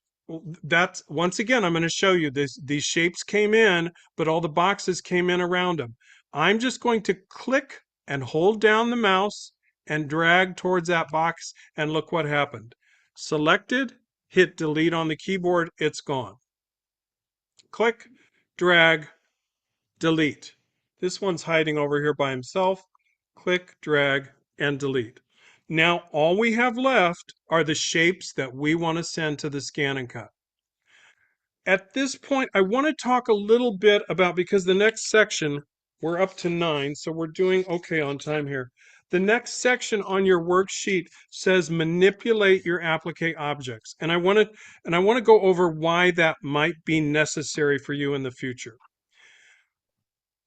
B: once again, I'm going to show you these shapes came in, but all the boxes came in around them. I'm just going to click and hold down the mouse and drag towards that box, and look what happened. Selected, hit delete on the keyboard, it's gone. Click, drag, delete. This one's hiding over here by himself. Click, drag, and delete. Now all we have left are the shapes that we want to send to the scan and cut. At this point, I want to talk a little bit about, because the next section, we're up to 9, so we're doing okay on time here. The next section on your worksheet says manipulate your applique objects. And I want to go over why that might be necessary for you in the future.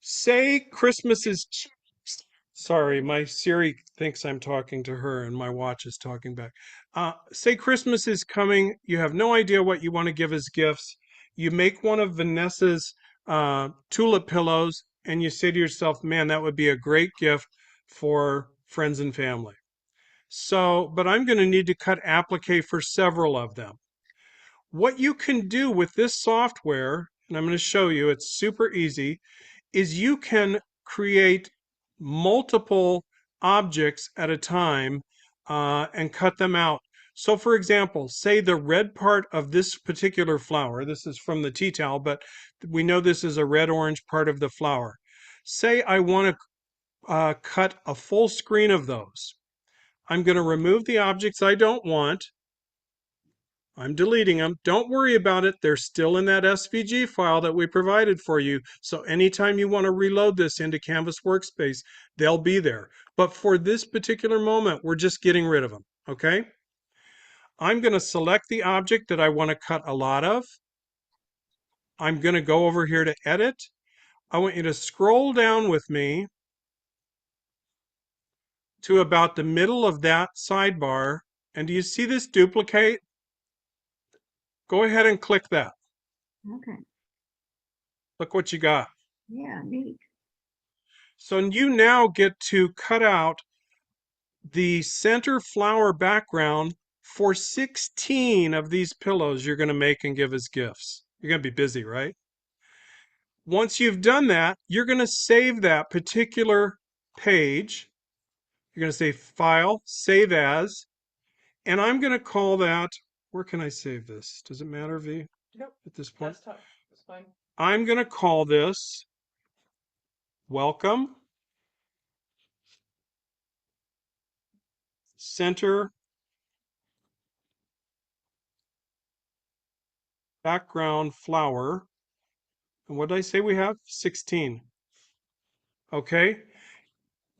B: Say Christmas is, sorry, my Siri thinks I'm talking to her and my watch is talking back. Say Christmas is coming. You have no idea what you want to give as gifts. You make one of Vanessa's tulip pillows and you say to yourself, man, that would be a great gift for friends and family. So, but I'm going to need to cut applique for several of them. What you can do with this software, and I'm going to show you, it's super easy, is you can create multiple objects at a time and cut them out. So for example, say the red part of this particular flower, this is from the tea towel, but we know this is a red-orange part of the flower. Say I want to cut a full screen of those. I'm going to remove the objects I don't want. I'm deleting them. Don't worry about it. They're still in that SVG file that we provided for you. So anytime you want to reload this into Canvas Workspace, they'll be there. But for this particular moment, we're just getting rid of them, okay? I'm going to select the object that I want to cut a lot of. I'm going to go over here to Edit. I want you to scroll down with me to about the middle of that sidebar. And do you see this duplicate? Go ahead and click that.
J: Okay.
B: Look what you got.
J: Yeah, neat.
B: So you now get to cut out the center flower background for 16 of these pillows you're going to make and give as gifts. You're going to be busy, right? Once you've done that, you're going to save that particular page. You're going to say File, Save As, and I'm going to call that, where can I save this? Does it matter, V?
D: Nope.
B: At this point?
D: Desktop, it's fine.
B: I'm going to call this Welcome Center Background Flower. And what did I say we have? 16. Okay.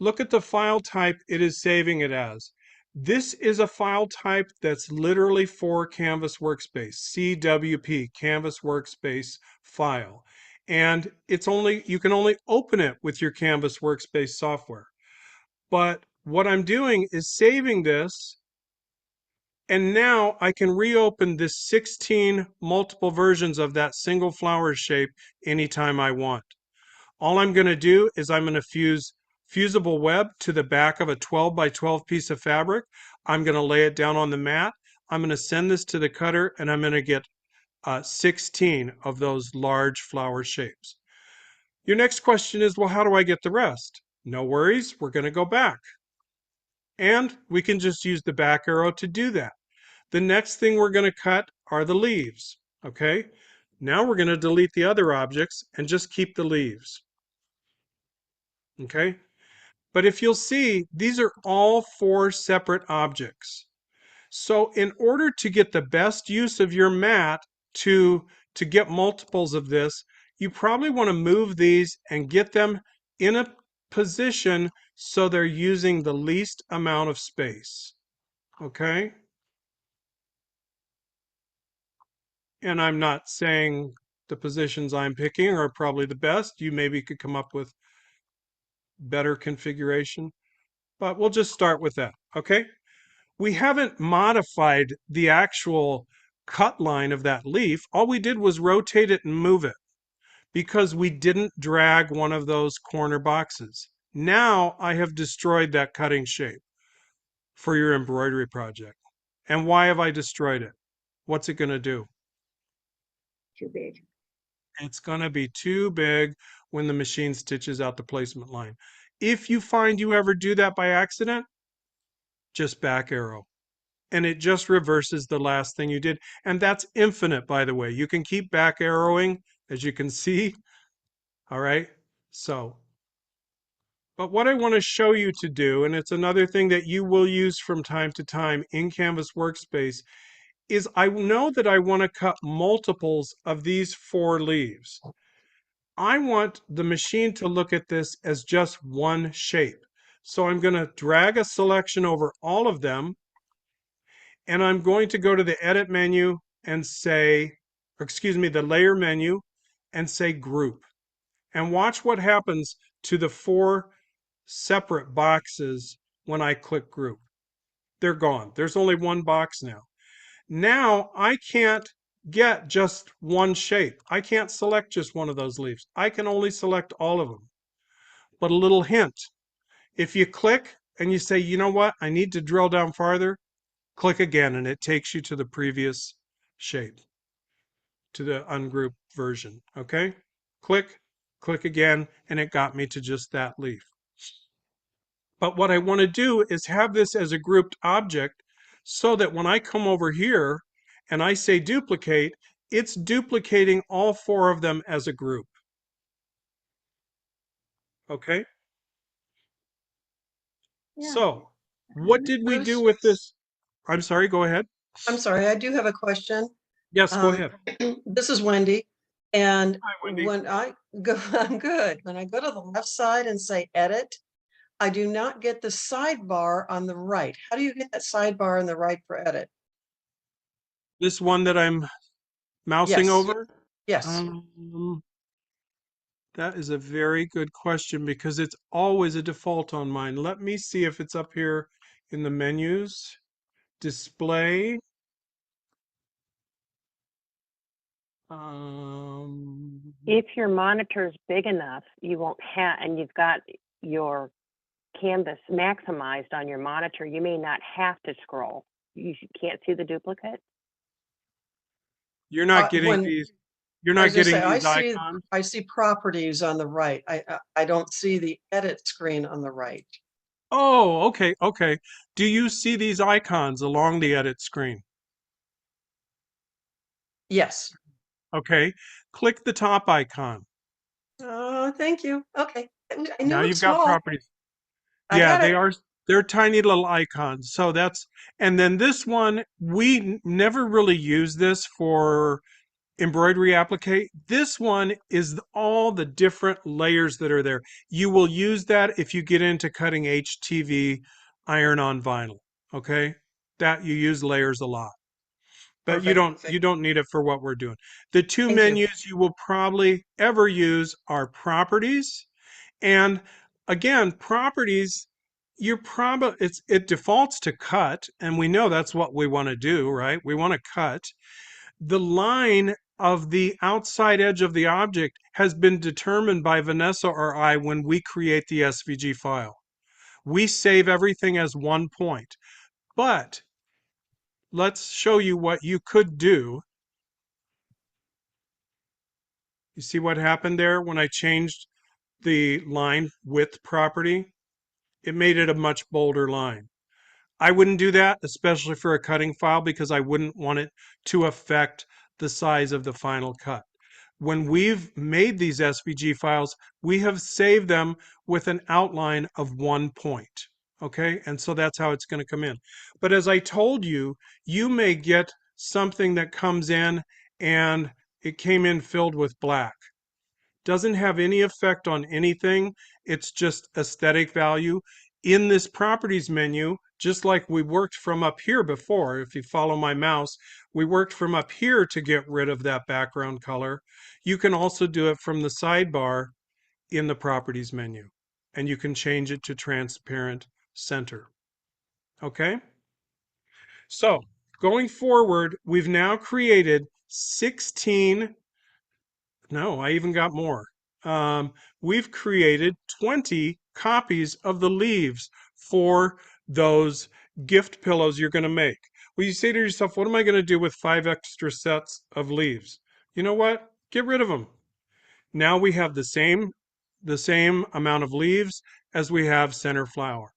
B: Look at the file type it is saving it as. This is a file type that's literally for Canvas Workspace, CWP, Canvas Workspace file. And you can only open it with your Canvas Workspace software. But what I'm doing is saving this, and now I can reopen this 16 multiple versions of that single flower shape anytime I want. All I'm going to do is I'm going to fuse fusible web to the back of a 12 by 12 piece of fabric. I'm going to lay it down on the mat. I'm going to send this to the cutter, and I'm going to get 16 of those large flower shapes. Your next question is, well, how do I get the rest? No worries, we're going to go back. And we can just use the back arrow to do that. The next thing we're going to cut are the leaves, okay? Now we're going to delete the other objects and just keep the leaves, okay? But if you'll see, these are all 4 separate objects. So in order to get the best use of your mat to get multiples of this, you probably want to move these and get them in a position so they're using the least amount of space, okay? And I'm not saying the positions I'm picking are probably the best. You maybe could come up with better configuration, but we'll just start with that, okay? We haven't modified the actual cut line of that leaf. All we did was rotate it and move it because we didn't drag one of those corner boxes. Now I have destroyed that cutting shape for your embroidery project. And why have I destroyed it? What's it going to do?
I: Too big.
B: It's going to be too big when the machine stitches out the placement line. If you find you ever do that by accident, just back arrow. And it just reverses the last thing you did. And that's infinite, by the way. You can keep back arrowing, as you can see. All right. So, but what I want to show you to do, and it's another thing that you will use from time to time in Canvas Workspace, is I know that I want to cut multiples of these 4 leaves. I want the machine to look at this as just one shape. So I'm going to drag a selection over all of them, and I'm going to go to the edit menu and say, or excuse me, the layer menu, and say group. And watch what happens to the 4 separate boxes when I click group. They're gone. There's only one box now. Now I can't get just one shape. I can't select just one of those leaves. I can only select all of them. But a little hint, if you click and you say, you know what, I need to drill down farther, click again and it takes you to the previous shape, to the ungrouped version, okay? Click, click again, and it got me to just that leaf. But what I want to do is have this as a grouped object so that when I come over here and I say duplicate, it's duplicating all 4 of them as a group. Okay?
A: Yeah.
B: So, what did we do
A: Bruce?
B: with this? I'm sorry, go ahead.
A: I'm sorry, I do have a question.
B: Yes, go ahead.
A: This is Wendy. And
B: Hi, Wendy.
A: when I go, I'm good. When I go to the left side and say edit, I do not get the sidebar on the right. How do you get that sidebar on the right for edit?
B: This one that I'm mousing
A: Yes.
B: over?
A: Yes.
B: That is a very good question because it's always a default on mine. Let me see if it's up here in the menus. Display.
F: If your monitor's big enough, you won't have, and you've got your canvas maximized on your monitor, you may not have to scroll. You can't see the duplicate.
B: You're not getting
A: When
B: these. You're
A: I
B: not
A: was gonna
B: getting
A: say,
B: these icons.
A: I see properties on the right. I don't see the edit screen on the right.
B: Oh, okay, okay. Do you see these icons along the edit screen?
A: Yes.
B: Okay. Click the top icon.
A: Oh, thank you. Okay. I
B: Now
A: knew
B: you've
A: it's
B: got
A: small.
B: properties.
A: I
B: Yeah,
A: got it.
B: they're tiny little icons. So that's, and then this one, we never really use this for embroidery applique. This one is all the different layers that are there. You will use that if you get into cutting HTV iron on vinyl. Okay, that you use layers a lot, but you
A: Perfect.
B: don't need it for what we're doing. The 2
A: Thank you.
B: menus you will probably ever use are properties, and again, properties. You're probably it defaults to cut, and we know that's what we want to do, right? We want to cut. The line of the outside edge of the object has been determined by Vanessa or I when we create the SVG file. We save everything as one point. But let's show you what you could do. You see what happened there when I changed the line width property? It made it a much bolder line. I wouldn't do that, especially for a cutting file, because I wouldn't want it to affect the size of the final cut. When we've made these SVG files, we have saved them with an outline of 1 point. Okay, and so that's how it's going to come in. But as I told you, you may get something that comes in and it came in filled with black. Doesn't have any effect on anything. It's just aesthetic value. In this properties menu, just like we worked from up here before, if you follow my mouse, we worked from up here to get rid of that background color. You can also do it from the sidebar in the properties menu, and you can change it to transparent center. Okay? So going forward, we've now created 16. No, I even got more. We've created 20 copies of the leaves for those gift pillows you're going to make. Well, you say to yourself, what am I going to do with 5 extra sets of leaves? You know what? Get rid of them. Now we have the same amount of leaves as we have center flower.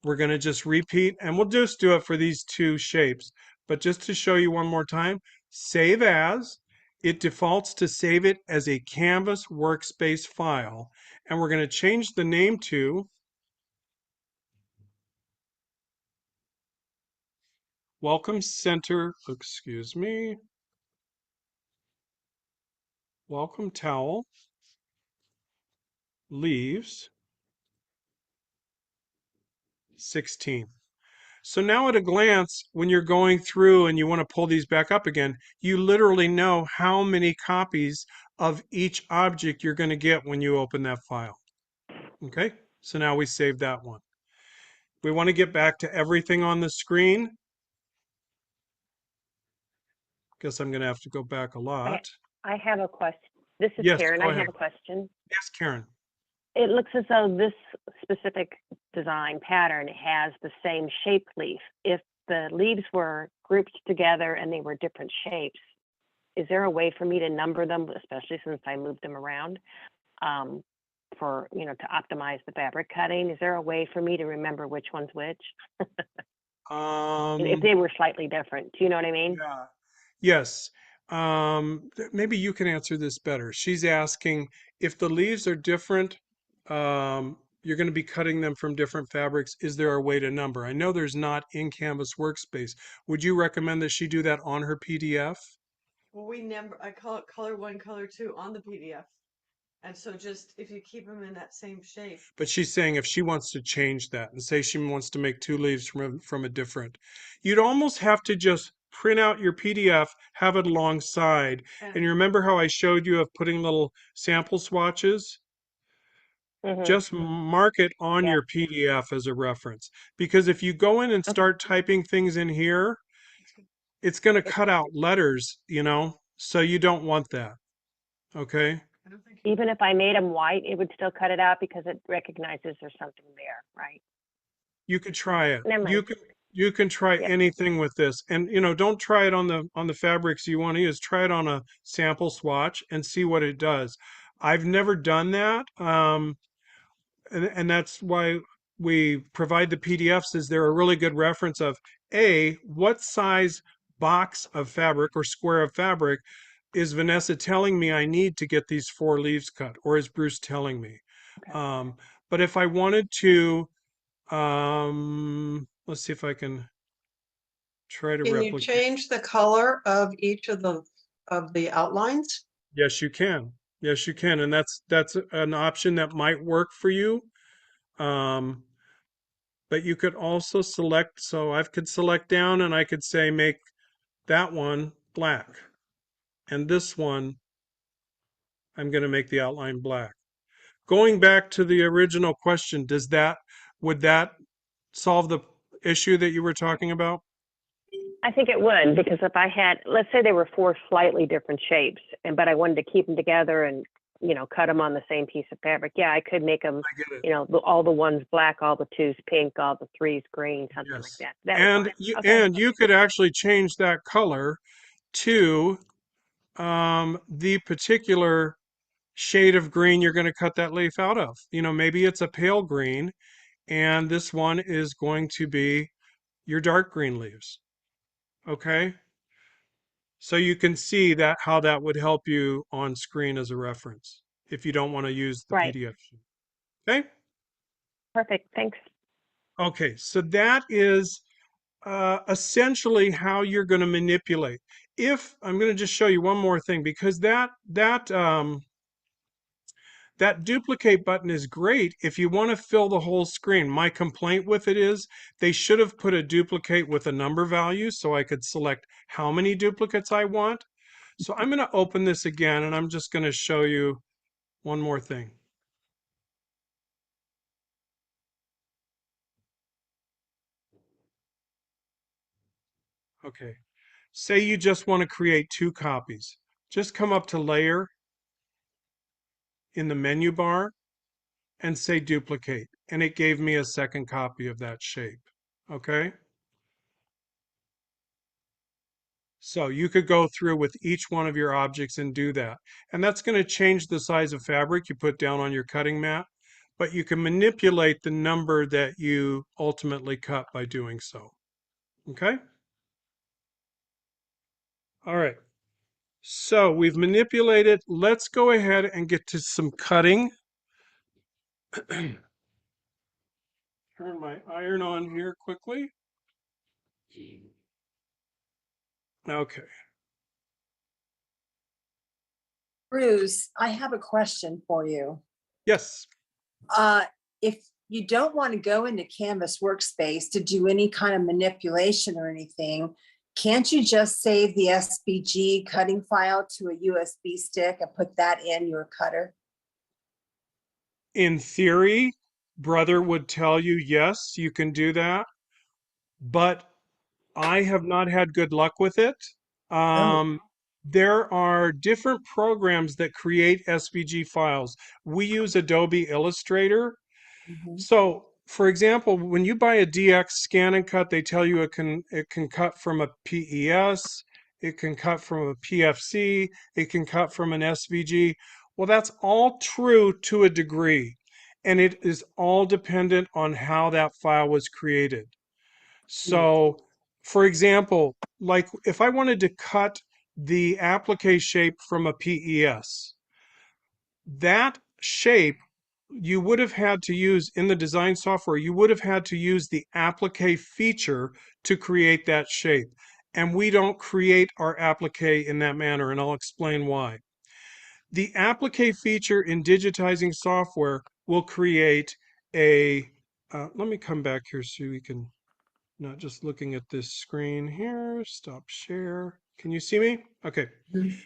B: We're going to just repeat, and we'll just do it for these 2 shapes. But just to show you one more time, save as. It defaults to save it as a Canvas workspace file. And we're going to change the name to Welcome Center, excuse me, Welcome Towel, Leaves, 16. So now at a glance, when you're going through and you want to pull these back up again, you literally know how many copies of each object you're going to get when you open that file. Okay, so now we save that one. We want to get back to everything on the screen. Guess I'm going to have to go back a lot.
F: I have a question. This is
B: Yes,
F: Karen.
B: go
F: I
B: ahead.
F: have a question.
B: Yes, Karen.
F: It looks as though this specific design pattern has the same shape leaf. If the leaves were grouped together and they were different shapes, is there a way for me to number them, especially since I moved them around, for, you know, to optimize the fabric cutting? Is there a way for me to remember which one's which? If they were slightly different, do you know what I mean?
B: Yeah. Yes. Maybe you can answer this better. She's asking if the leaves are different, you're going to be cutting them from different fabrics. Is there a way to number? I know there's not in Canvas Workspace. Would you recommend that she do that on her PDF?
A: Well, I call it color 1, color 2 on the PDF. And so just if you keep them in that same shape.
B: But she's saying if she wants to change that and say she wants to make 2 leaves from a different, you'd almost have to just print out your PDF, have it alongside. And you remember how I showed you of putting little sample swatches? Just mark it on
F: Yeah.
B: your PDF as a reference. Because if you go in and start typing things in here, it's going to cut out letters, you know, so you don't want that. Okay?
F: Even if I made them white, it would still cut it out because it recognizes there's something there, right?
B: You could try it.
F: Never mind.
B: You can try
F: Yep.
B: anything with this. And you know, don't try it on the fabrics you want to use. Try it on a sample swatch and see what it does. I've never done that. And that's why we provide the PDFs, is they're a really good reference of what size box of fabric or square of fabric is Vanessa telling me I need to get these 4 leaves cut, or is Bruce telling me?
F: Okay.
B: But if I wanted to, let's see if I can try to
G: Can you
B: replicate.
G: change the color of each of the outlines?
B: Yes, you can. Yes, you can, and that's an option that might work for you. But you could also select. So I could select down, and I could say make that one black, and this one I'm going to make the outline black. Going back to the original question, would that solve the issue that you were talking about?
F: I think it would, because if I had, let's say they were four slightly different shapes, but I wanted to keep them together and, cut them on the same piece of fabric. Yeah, I could make them,
B: I get it.
F: all the ones black, all the twos pink, all the threes green, something like
B: Yes.
F: that. That was
B: And
F: fine.
B: you
F: Okay.
B: and you could actually change that color to the particular shade of green you're going to cut that leaf out of. Maybe it's a pale green, and this one is going to be your dark green leaves. Okay? So you can see that how that would help you on screen as a reference if you don't want to use the
F: Right.
B: PDF sheet. Okay?
F: Perfect. Thanks.
B: Okay, so that is essentially how you're going to manipulate. If I'm going to just show you one more thing, because that duplicate button is great if you want to fill the whole screen. My complaint with it is they should have put a duplicate with a number value so I could select how many duplicates I want. So I'm going to open this again, and I'm just going to show you one more thing. Okay. Say you just want to create 2 copies. Just come up to Layer in the menu bar and say Duplicate, and it gave me a second copy of that shape. Okay? So you could go through with each one of your objects and do that. And that's going to change the size of fabric you put down on your cutting mat, but you can manipulate the number that you ultimately cut by doing so. Okay? All right. So we've manipulated. Let's go ahead and get to some cutting. Turn my iron on here quickly. Okay.
I: Bruce, I have a question for you.
B: Yes.
I: If you don't want to go into Canvas Workspace to do any kind of manipulation or anything, can't you just save the SVG cutting file to a USB stick and put that in your cutter?
B: In theory, brother would tell you, yes, you can do that, but I have not had good luck with it.
I: Oh.
B: There are different programs that create SVG files. We use Adobe Illustrator.
I: Mhm.
B: So, for example, when you buy a DX scan and cut, they tell you it can cut from a PES, it can cut from a PFC, it can cut from an SVG. Well, that's all true to a degree, and it is all dependent on how that file was created. So, for example, like if I wanted to cut the applique shape from a PES, that shape you would have had to use in the design software, you would have had to use the applique feature to create that shape. And we don't create our applique in that manner, and I'll explain why. The applique feature in digitizing software will create let me come back here so we can, not just looking at this screen here, stop share. Can you see me? Okay.
I: Mhm.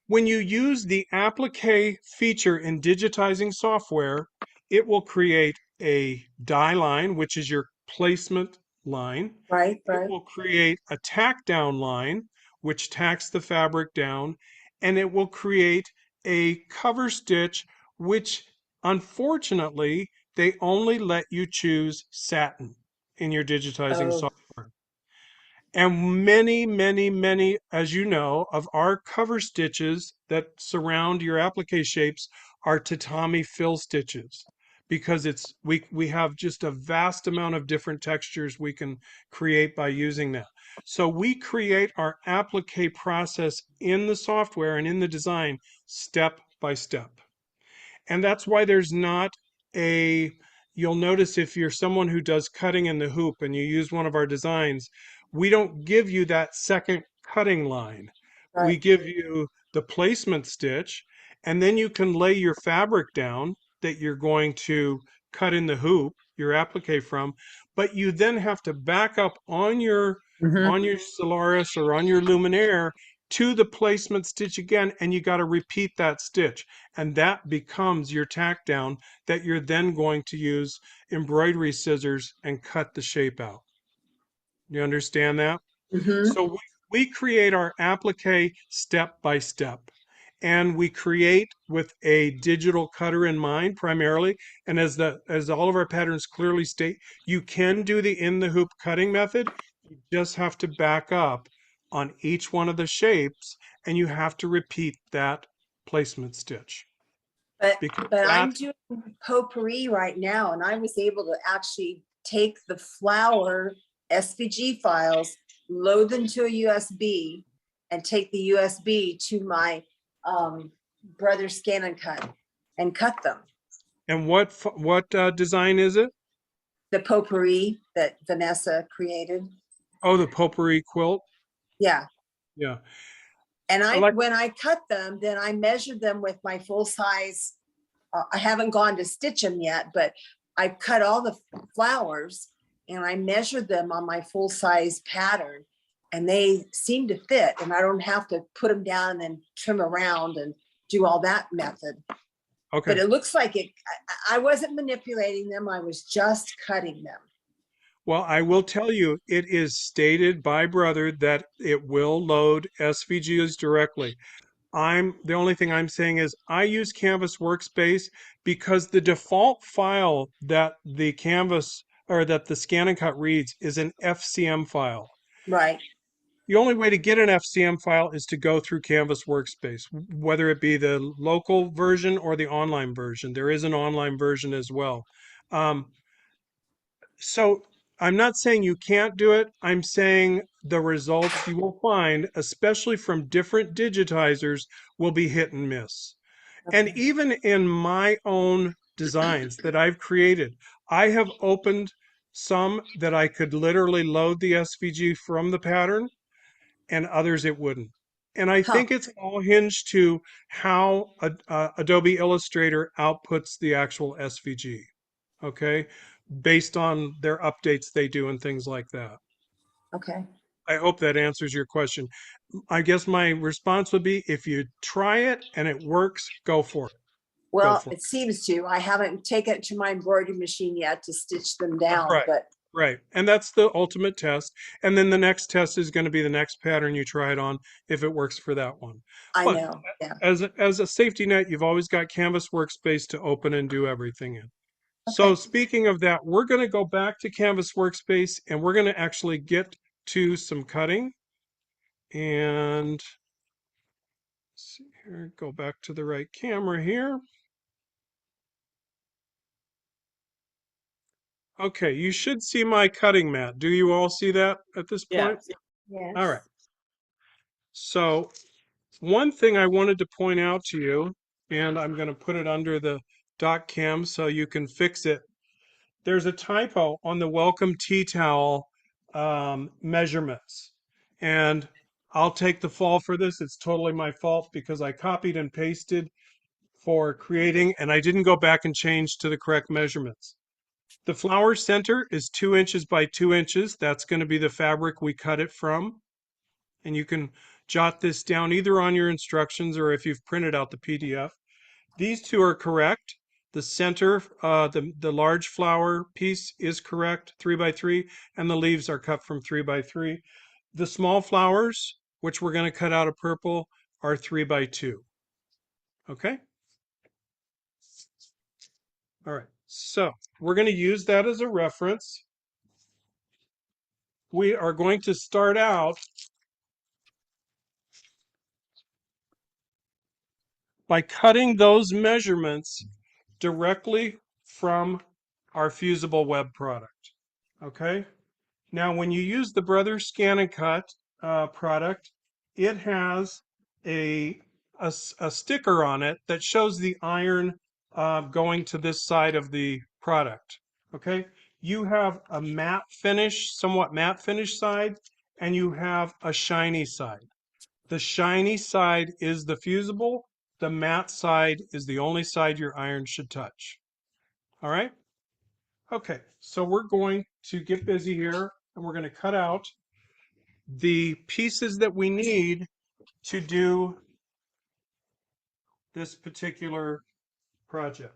B: When you use the applique feature in digitizing software, it will create a die line, which is your placement line.
I: Right,
B: It
I: right.
B: will create a tack down line, which tacks the fabric down, and it will create a cover stitch, which unfortunately, they only let you choose satin in your digitizing
I: Oh,
B: software. And many, many, many, as you know, of our cover stitches that surround your applique shapes are tatami fill stitches because we have just a vast amount of different textures we can create by using that. So we create our applique process in the software and in the design step by step. And that's why there's not a, you'll notice if you're someone who does cutting in the hoop and you use one of our designs, we don't give you that second cutting line. We
I: right.
B: give you the placement stitch, and then you can lay your fabric down that you're going to cut in the hoop, your applique from, but you then have to back up
I: Mhm.
B: on your Solaris or on your Luminaire to the placement stitch again, and you got to repeat that stitch. And that becomes your tack down that you're then going to use embroidery scissors and cut the shape out. You understand that?
I: Mhm.
B: So we create our applique step by step. And we create with a digital cutter in mind primarily. And as all of our patterns clearly state, you can do the in the hoop cutting method. You just have to back up on each one of the shapes and you have to repeat that placement stitch.
I: But
B: Because
I: but I'm
B: that,
I: doing potpourri right now, and I was able to actually take the flower SVG files, load them to a USB, and take the USB to my brother Scan and cut them.
B: and what design is it?
I: The potpourri that Vanessa created.
B: Oh, the potpourri quilt.
I: Yeah.
B: Yeah.
I: And
B: I like,
I: when I cut them, then I measured them with my full size. I haven't gone to stitch them yet, but I cut all the flowers and I measured them on my full size pattern and they seem to fit and I don't have to put them down and trim around and do all that method. But
B: okay.
I: it looks like I wasn't manipulating them. I was just cutting them.
B: Well, I will tell you, it is stated by Brother that it will load SVGs directly. The only thing I'm saying is I use Canvas Workspace because the default file that the Canvas or that the Scan and Cut reads is an FCM file.
I: Right.
B: The only way to get an FCM file is to go through Canvas Workspace, whether it be the local version or the online version. There is an online version as well. Um, so I'm not saying you can't do it. I'm saying the results you will find, especially from different digitizers, will be hit and miss. And
I: Okay.
B: even in my own designs that I've created, I have opened some that I could literally load the SVG from the pattern and others it wouldn't. And I
I: Huh.
B: think it's all hinged to how Adobe Illustrator outputs the actual SVG, okay, based on their updates they do and things like that.
I: Okay.
B: I hope that answers your question. I guess my response would be if you try it and it works, go for it. Go
I: Well,
B: for
I: it seems to. I haven't taken it to my embroidery machine yet to stitch them
B: it.
I: down,
B: Right.
I: but
B: Right. And that's the ultimate test. And then the next test is going to be the next pattern you try it on if it works for that one.
I: I
B: But
I: know. Yeah.
B: as a safety net, you've always got Canvas Workspace to open and do everything in. So
I: Okay.
B: speaking of that, we're going to go back to Canvas Workspace and we're going to actually get to some cutting. And let's see here, go back to the right camera here. Okay, you should see my cutting mat. Do you all see that at this
E: Yeah.
B: point? All right.
I: Yes.
B: So one thing I wanted to point out to you, and I'm going to put it under the doc cam so you can fix it. There's a typo on the welcome tea towel measurements. And I'll take the fall for this. It's totally my fault because I copied and pasted for creating and I didn't go back and change to the correct measurements. The flower center is 2 inches by 2 inches. That's going to be the fabric we cut it from. And you can jot this down either on your instructions or if you've printed out the PDF. These two are correct. The center, the large flower piece is correct, 3 by 3, and the leaves are cut from 3 by 3. The small flowers, which we're going to cut out of purple, are 3 by 2. Okay? All right. So we're going to use that as a reference. We are going to start out by cutting those measurements directly from our fusible web product. Okay? Now, when you use the Brother Scan and Cut product, it has a sticker on it that shows the iron going to this side of the product. Okay? You have a matte finish, somewhat matte finish side, and you have a shiny side. The shiny side is the fusible. The matte side is the only side your iron should touch. All right? Okay, so we're going to get busy here and we're going to cut out the pieces that we need to do this particular project.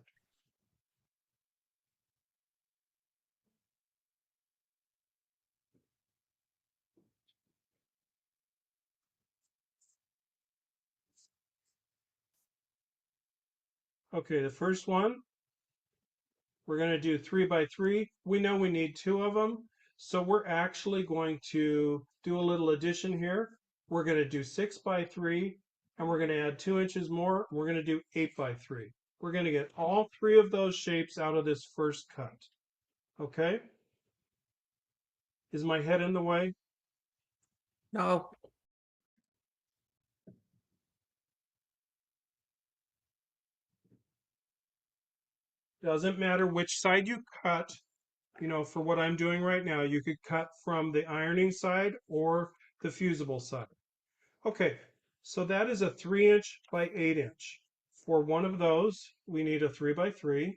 B: Okay, the first one, we're going to do 3 by 3. We know we need 2 of them, so we're actually going to do a little addition here. We're going to do 6 by 3, and we're going to add 2 inches more. We're going to do 8 by 3. We're going to get all 3 of those shapes out of this first cut. Okay? Is my head in the way?
D: No.
B: Doesn't matter which side you cut. You know, for what I'm doing right now, you could cut from the ironing side or the fusible side. Okay, so that is a 3-inch by 8-inch. For one of those, we need a 3 by 3.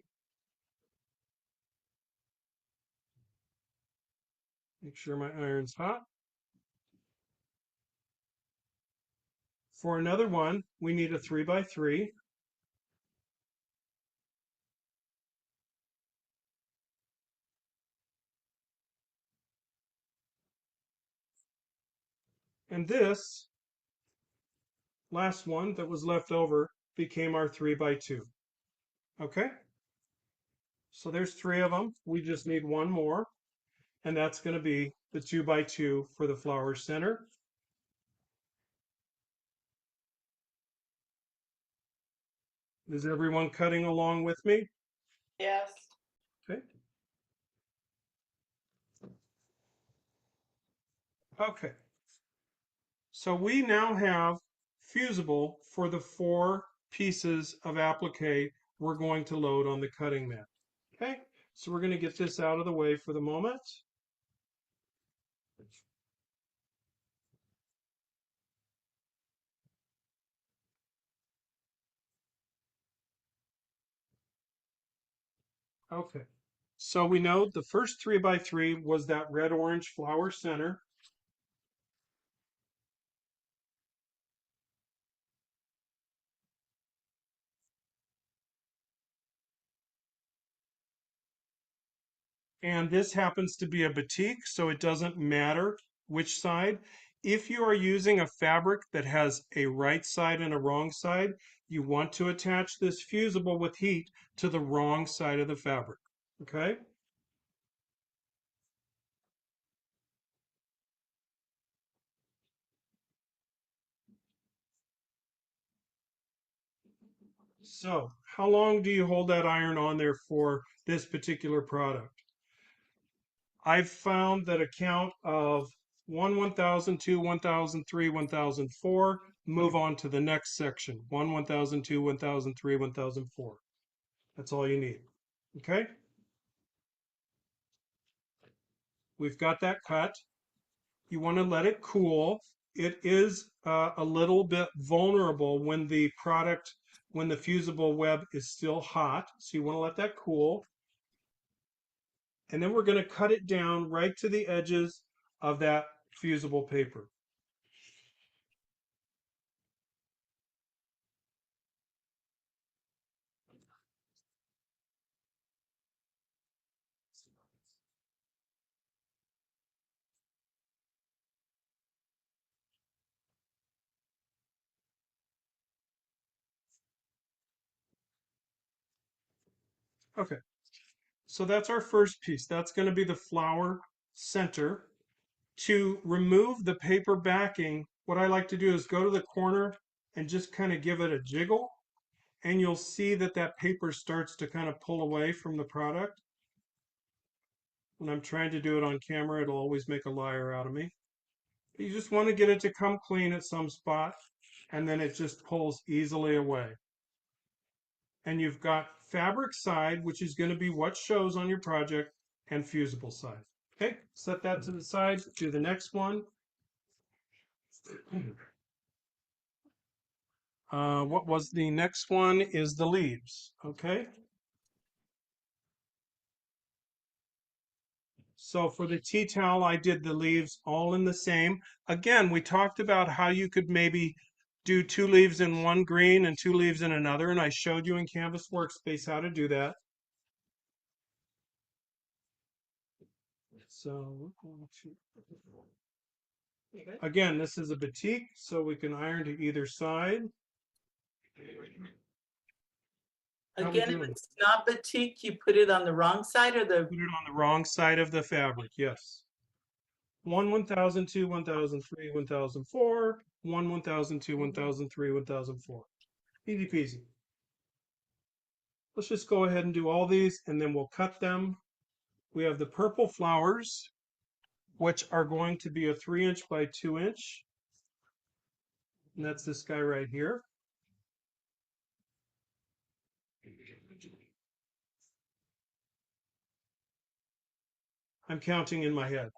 B: Make sure my iron's hot. For another one, we need a 3 by 3. And this last one that was left over became our 3 by 2. Okay? So there's 3 of them. We just need one more, and that's going to be the 2 by 2 for the flower center. Is everyone cutting along with me?
E: Yes.
B: Okay. Okay. So we now have fusible for the 4 pieces of applique we're going to load on the cutting mat. Okay, so we're going to get this out of the way for the moment. Okay, so we know the first 3 by 3 was that red-orange flower center. And this happens to be a batik, so it doesn't matter which side. If you are using a fabric that has a right side and a wrong side, you want to attach this fusible with heat to the wrong side of the fabric. Okay? So, how long do you hold that iron on there for this particular product? I've found that a count of 1,000, 2, 1,003, 1,004, move on to the next section. 1,002, 1,003, 1,004. That's all you need. Okay? We've got that cut. You want to let it cool. It is a little bit vulnerable when the product, when the fusible web is still hot. So you want to let that cool. And then we're going to cut it down right to the edges of that fusible paper. Okay, so that's our first piece. That's going to be the flower center. To remove the paper backing, what I like to do is go to the corner and just kind of give it a jiggle, and you'll see that that paper starts to kind of pull away from the product. When I'm trying to do it on camera, it'll always make a liar out of me. You just want to get it to come clean at some spot, and then it just pulls easily away. And you've got fabric side, which is going to be what shows on your project, and fusible side. Okay, set that to the side, do the next one. What was the next one is the leaves, okay? So for the tea towel, I did the leaves all in the same. Again, we talked about how you could maybe do 2 leaves in one green and 2 leaves in another, and I showed you in Canvas Workspace how to do that. So we're going to, again, this is a batik, so we can iron to either side. How we
E: Again, if
B: doing?
E: it's not batik, you put it on the wrong side or the,
B: Put it on the wrong side of the fabric, yes. 1,000, 2, 1,003, 1,004, 1,002, 1,003, 1,004. Easy peasy. Let's just go ahead and do all these and then we'll cut them. We have the purple flowers, which are going to be a 3" by 2". And that's this guy right here. I'm counting in my head.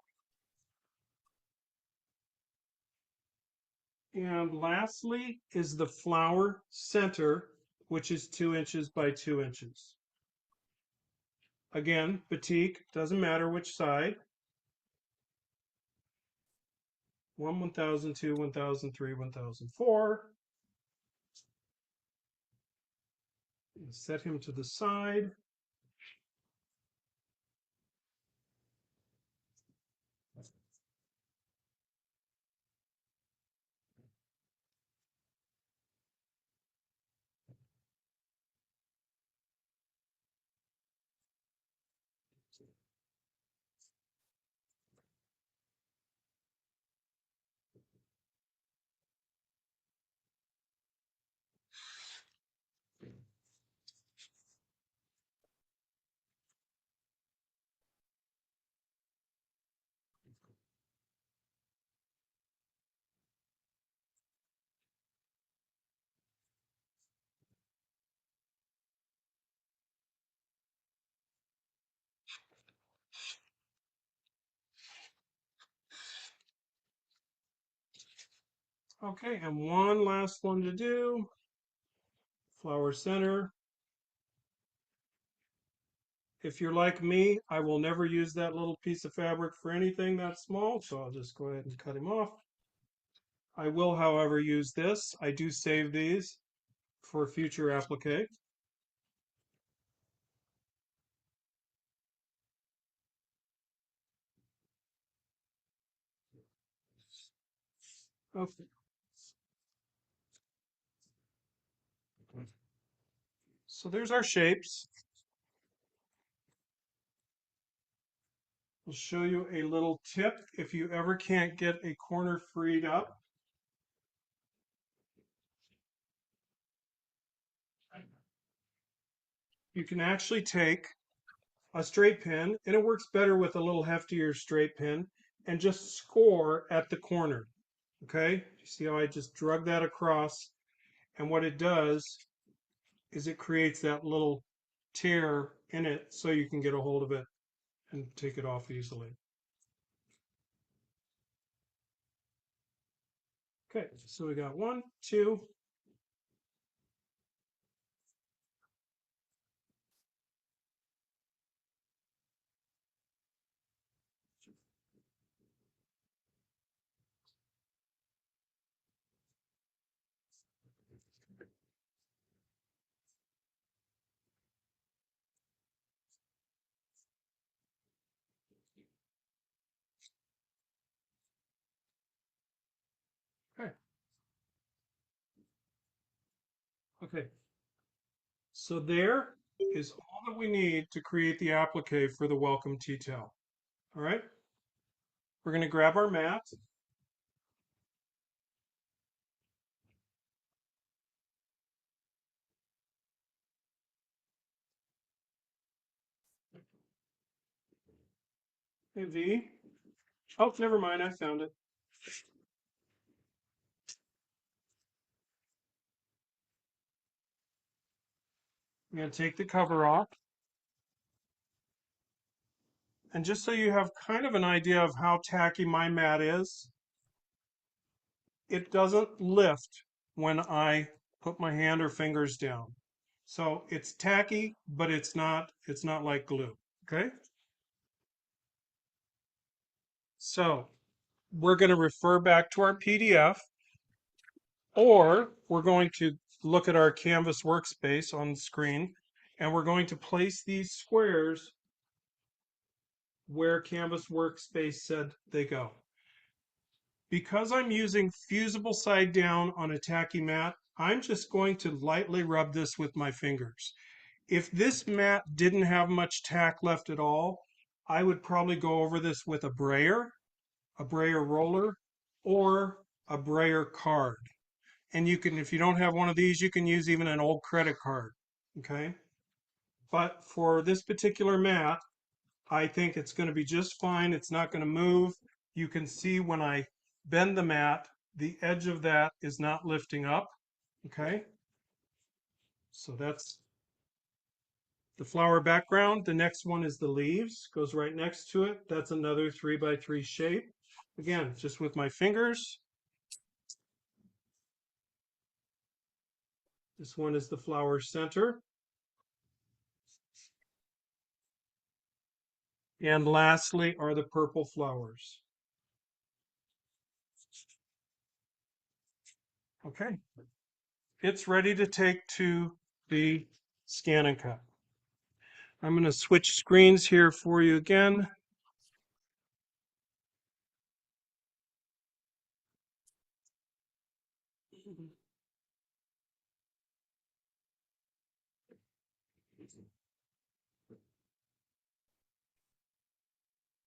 B: And lastly is the flower center, which is 2" by 2". Again, batik, doesn't matter which side. 1,002, 1,003, 1,004. Set him to the side. Okay, and one last one to do. Flower center. If you're like me, I will never use that little piece of fabric for anything that small, so I'll just go ahead and cut him off. I will, however, use this. I do save these for future applique. Okay. So there's our shapes. I'll show you a little tip if you ever can't get a corner freed up. You can actually take a straight pin, and it works better with a little heftier straight pin, and just score at the corner. Okay, you see how I just drug that across, and what it does is it creates that little tear in it so you can get a hold of it and take it off easily. Okay, so we got 1, 2. Okay. Okay. So there is all that we need to create the applique for the welcome tea towel. All right. We're going to grab our mat. Hey, V. Oh, never mind. I found it. I'm going to take the cover off. And just so you have kind of an idea of how tacky my mat is, it doesn't lift when I put my hand or fingers down. So it's tacky, but it's not like glue. Okay. So we're going to refer back to our PDF, or we're going to look at our Canvas workspace on the screen, and we're going to place these squares where Canvas workspace said they go. Because I'm using fusible side down on a tacky mat, I'm just going to lightly rub this with my fingers. If this mat didn't have much tack left at all, I would probably go over this with a brayer roller, or a brayer card. And you can, if you don't have one of these, you can use even an old credit card, okay? But for this particular mat, I think it's going to be just fine. It's not going to move. You can see when I bend the mat, the edge of that is not lifting up, okay? So that's the flower background. The next one is the leaves, goes right next to it. That's another 3x3 shape. Again, just with my fingers. This one is the flower center. And lastly are the purple flowers. Okay, it's ready to take to the scan and cut. I'm going to switch screens here for you again.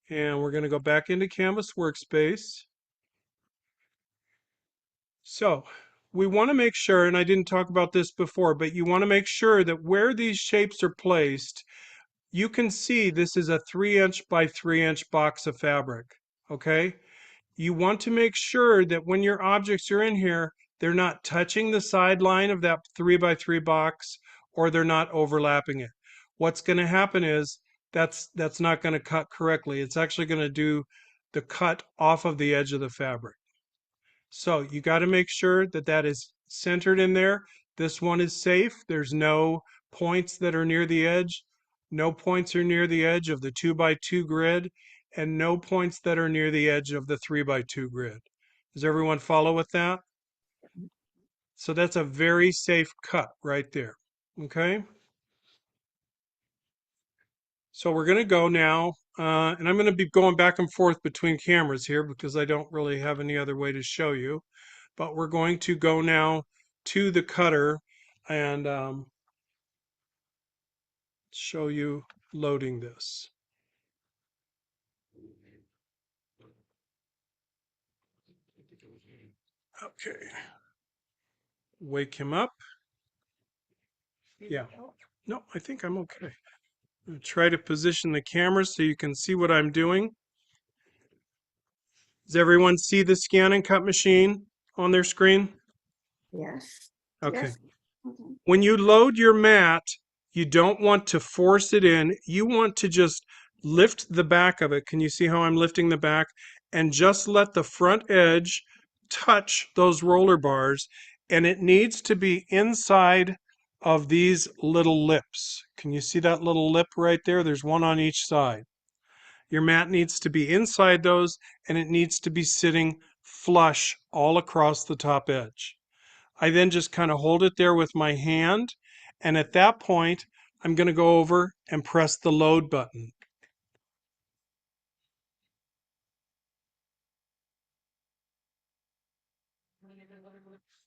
B: And we're going to go back into Canvas Workspace. So we want to make sure, and I didn't talk about this before, but you want to make sure that where these shapes are placed, you can see this is a 3" by 3" box of fabric, okay? You want to make sure that when your objects are in here, they're not touching the sideline of that 3x3 box, or they're not overlapping it. What's going to happen is that's not going to cut correctly. It's actually going to do the cut off of the edge of the fabric. So you got to make sure that that is centered in there. This one is safe. There's no points that are near the edge. No points are near the edge of the 2x2 grid, and no points that are near the edge of the 3x2 grid. Does everyone follow with that? So that's a very safe cut right there. Okay. So we're going to go now, and I'm going to be going back and forth between cameras here because I don't really have any other way to show you. But we're going to go now to the cutter and show you loading this. Okay. Wake him up. Yeah. No, I think I'm okay. I'm try to position the camera so you can see what I'm doing. Does everyone see the scan and cut machine on their screen?
I: Yes.
B: Okay.
I: Yes. Mhm.
B: When you load your mat, you don't want to force it in. You want to just lift the back of it. Can you see how I'm lifting the back? And just let the front edge touch those roller bars. And it needs to be inside of these little lips. Can you see that little lip right there? There's one on each side. Your mat needs to be inside those, and it needs to be sitting flush all across the top edge. I then just kind of hold it there with my hand, and at that point, I'm going to go over and press the load button.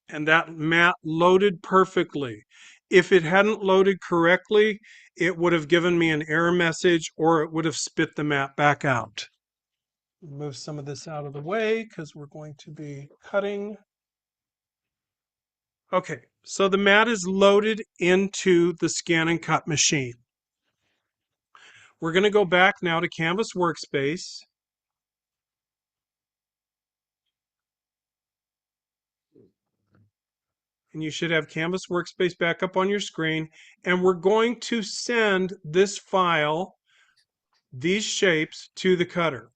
B: And that mat loaded perfectly. If it hadn't loaded correctly, it would have given me an error message, or it would have spit the mat back out. Move some of this out of the way because we're going to be cutting. Okay, so the mat is loaded into the scan and cut machine. We're going to go back now to Canvas Workspace. And you should have Canvas Workspace back up on your screen. And we're going to send this file, these shapes, to the cutter.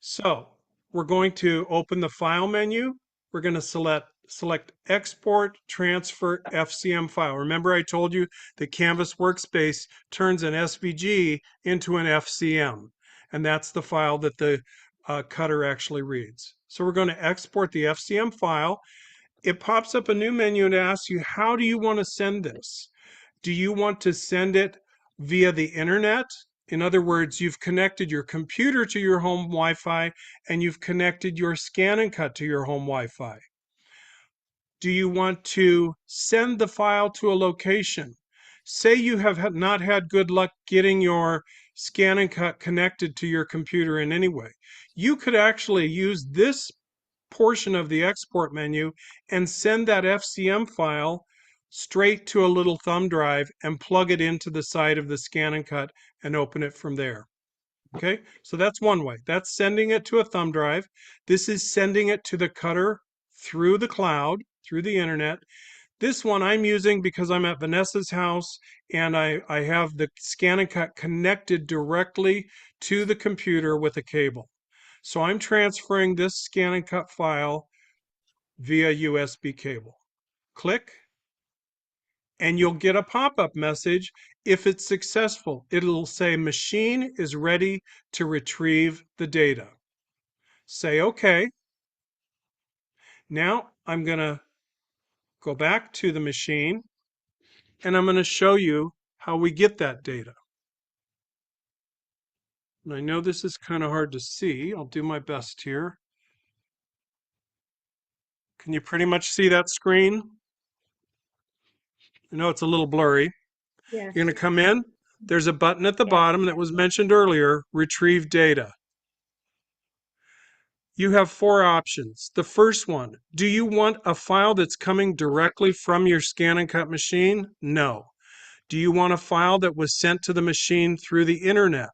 B: So we're going to open the File menu. We're going to select Export, Transfer, FCM file. Remember I told you the Canvas Workspace turns an SVG into an FCM. And that's the file that the cutter actually reads. So we're going to export the FCM file. It pops up a new menu and asks you, how do you want to send this? Do you want to send it via the internet? In other words, you've connected your computer to your home Wi-Fi and you've connected your scan and cut to your home Wi-Fi. Do you want to send the file to a location? Say you have not had good luck getting your scan and cut connected to your computer in any way. You could actually use this portion of the export menu and send that FCM file straight to a little thumb drive and plug it into the side of the scan and cut and open it from there. Okay, so that's one way. That's sending it to a thumb drive. This is sending it to the cutter through the cloud, through the internet. This one I'm using because I'm at Vanessa's house and I have the scan and cut connected directly to the computer with a cable. So I'm transferring this scan and cut file via USB cable. Click, and you'll get a pop-up message. If it's successful, it'll say machine is ready to retrieve the data. Say OK. Now I'm going to go back to the machine and I'm going to show you how we get that data. And I know this is kind of hard to see. I'll do my best here. Can you pretty much see that screen? I know it's a little blurry.
F: Yes.
B: You're going to come in. There's a button at the
F: Yeah.
B: bottom that was mentioned earlier, Retrieve Data. You have four options. The first one, do you want a file that's coming directly from your scan and cut machine? No. Do you want a file that was sent to the machine through the internet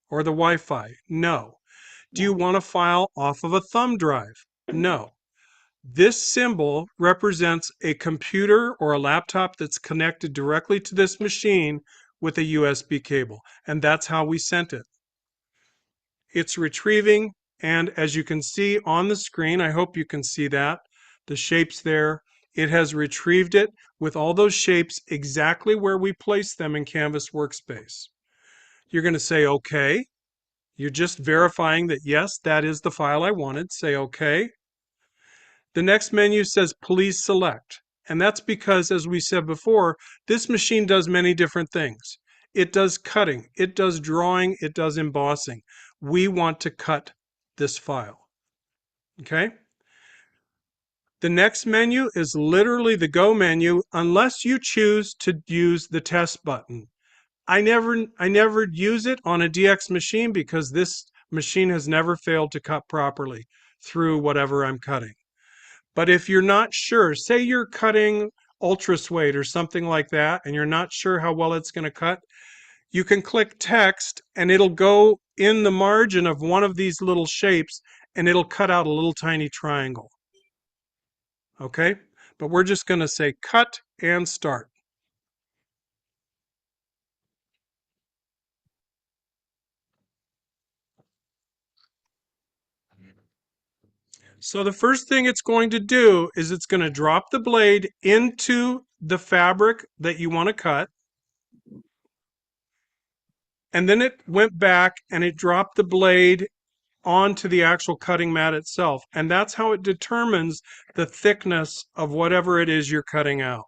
B: or the Wi-Fi? No. Do you want a file off of a thumb drive? No. This symbol represents a computer or a laptop that's connected directly to this machine with a USB cable, and that's how we sent it. It's retrieving, and as you can see on the screen, I hope you can see that, the shapes there, it has retrieved it with all those shapes exactly where we placed them in Canvas Workspace. You're going to say OK. You're just verifying that, yes, that is the file I wanted. Say OK. The next menu says please select. And that's because, as we said before, this machine does many different things. It does cutting, it does drawing, it does embossing. We want to cut this file. Okay? The next menu is literally the go menu unless you choose to use the test button. I never use it on a DX machine because this machine has never failed to cut properly through whatever I'm cutting. But if you're not sure, say you're cutting ultra suede or something like that, and you're not sure how well it's going to cut, you can click text and it'll go in the margin of one of these little shapes and it'll cut out a little tiny triangle. Okay? But we're just going to say cut and start. So the first thing it's going to do is it's going to drop the blade into the fabric that you want to cut. And then it went back and it dropped the blade onto the actual cutting mat itself. And that's how it determines the thickness of whatever it is you're cutting out.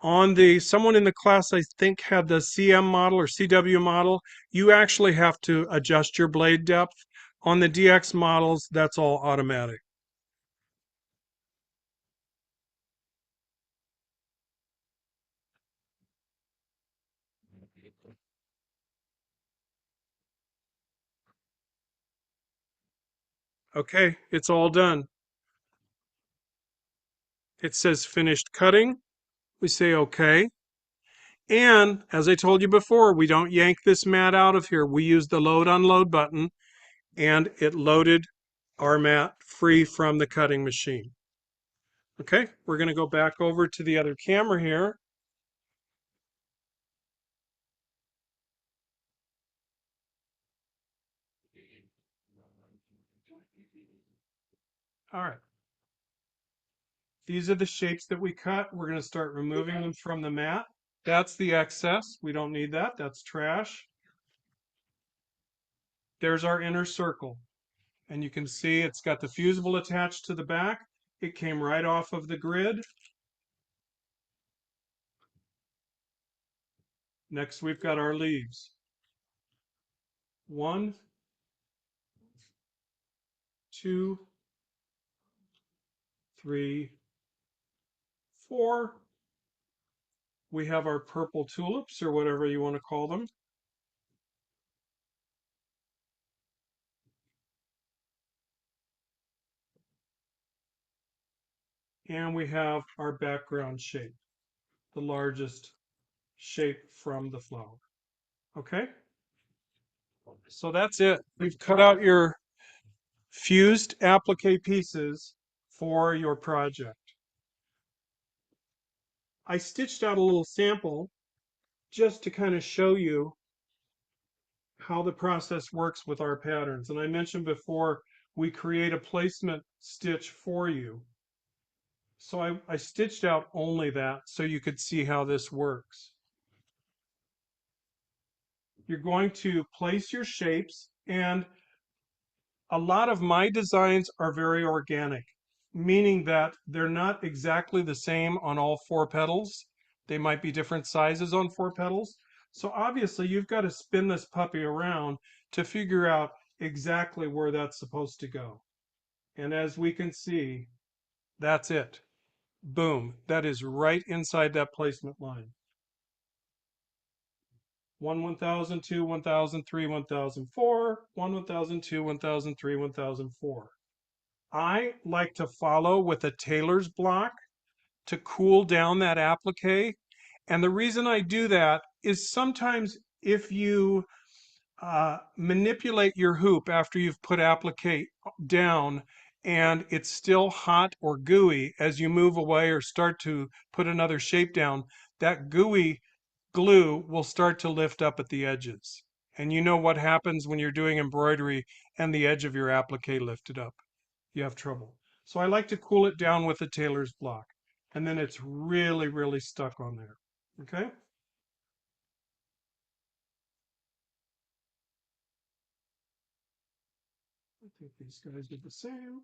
B: Someone in the class I think had the CM model or CW model, you actually have to adjust your blade depth. On the DX models, that's all automatic. Okay, it's all done. It says finished cutting. We say okay. And as I told you before, we don't yank this mat out of here. We use the load unload button and it loaded our mat free from the cutting machine. Okay, we're going to go back over to the other camera here. All right. These are the shapes that we cut. We're going to start removing them from the mat. That's the excess. We don't need that. That's trash. There's our inner circle. And you can see it's got the fusible attached to the back. It came right off of the grid. Next, we've got our leaves. 1, 2, 3, 4, we have our purple tulips, or whatever you want to call them. And we have our background shape, the largest shape from the flower. Okay? So that's it. We've cut out your fused applique pieces for your project. I stitched out a little sample just to kind of show you how the process works with our patterns. And I mentioned before, we create a placement stitch for you. So I stitched out only that so you could see how this works. You're going to place your shapes, and a lot of my designs are very organic, meaning that they're not exactly the same on all 4 petals. They might be different sizes on 4 petals. So obviously you've got to spin this puppy around to figure out exactly where that's supposed to go. And as we can see, that's it. Boom, that is right inside that placement line. 1 1000, 2 1000, 3 1004, 1 1000, 2 1003, 1004. I like to follow with a tailor's block to cool down that applique. And the reason I do that is sometimes if you manipulate your hoop after you've put applique down and it's still hot or gooey as you move away or start to put another shape down, that gooey glue will start to lift up at the edges. And you know what happens when you're doing embroidery and the edge of your applique lifted up. You have trouble. So I like to cool it down with a tailor's block. And then it's really, really stuck on there. Okay? I think these guys are the same.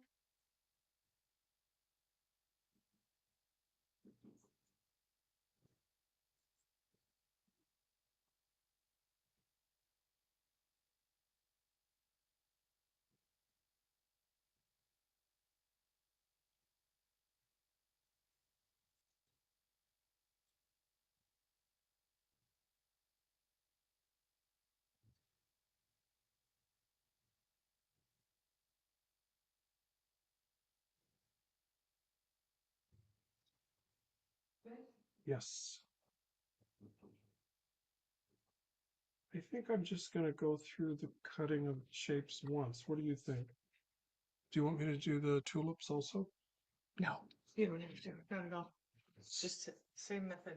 B: Yes. I think I'm just going to go through the cutting of shapes once. What do you think? Do you want me to do the tulips also?
A: No, you don't have to, not at all. It's just the same method.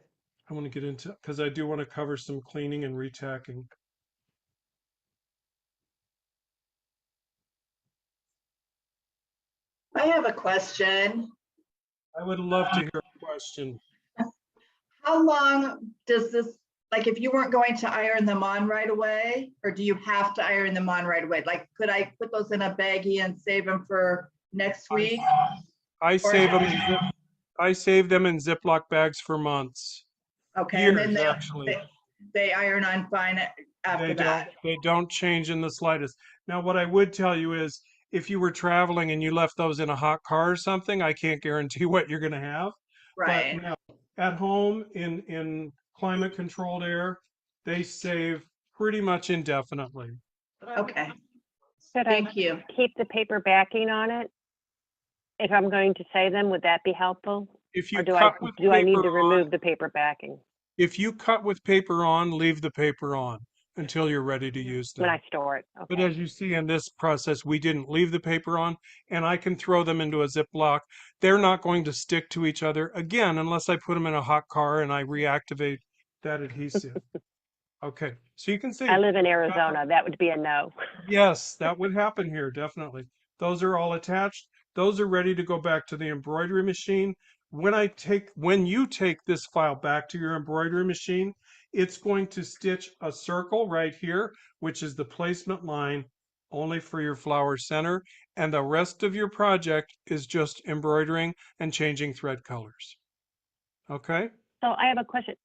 B: I want to get into, because I do want to cover some cleaning and retacking.
K: I have a question.
B: I would love to hear a question.
K: How long does this, like if you weren't going to iron them on right away, or do you have to iron them on right away? Like, could I put those in a baggie and save them for next week?
B: I save them. I save them in Ziploc bags for months.
K: Okay, and then
B: Years, actually.
K: they iron on fine after that.
B: They don't change in the slightest. Now, what I would tell you is if you were traveling and you left those in a hot car or something, I can't guarantee what you're going to have.
K: Right.
B: But no, at home in climate controlled air, they save pretty much indefinitely.
K: Okay,
F: Should I
K: thank you.
F: keep the paper backing on it? If I'm going to say them, would that be helpful?
B: If you
F: Or do
B: cut with
F: I need
B: paper
F: to
B: on,
F: remove the paper backing
B: if you cut with paper on, leave the paper on until you're ready to use them.
F: when I store it?
B: But
F: Okay.
B: as you see in this process, we didn't leave the paper on, and I can throw them into a Ziploc. They're not going to stick to each other again unless I put them in a hot car and I reactivate that adhesive. Okay, so you can see.
F: I live in Arizona. That would be a no.
B: Yes, that would happen here, definitely. Those are all attached. Those are ready to go back to the embroidery machine. When you take this file back to your embroidery machine, it's going to stitch a circle right here, which is the placement line only for your flower center. And the rest of your project is just embroidering and changing thread colors. Okay?
F: So I have a question.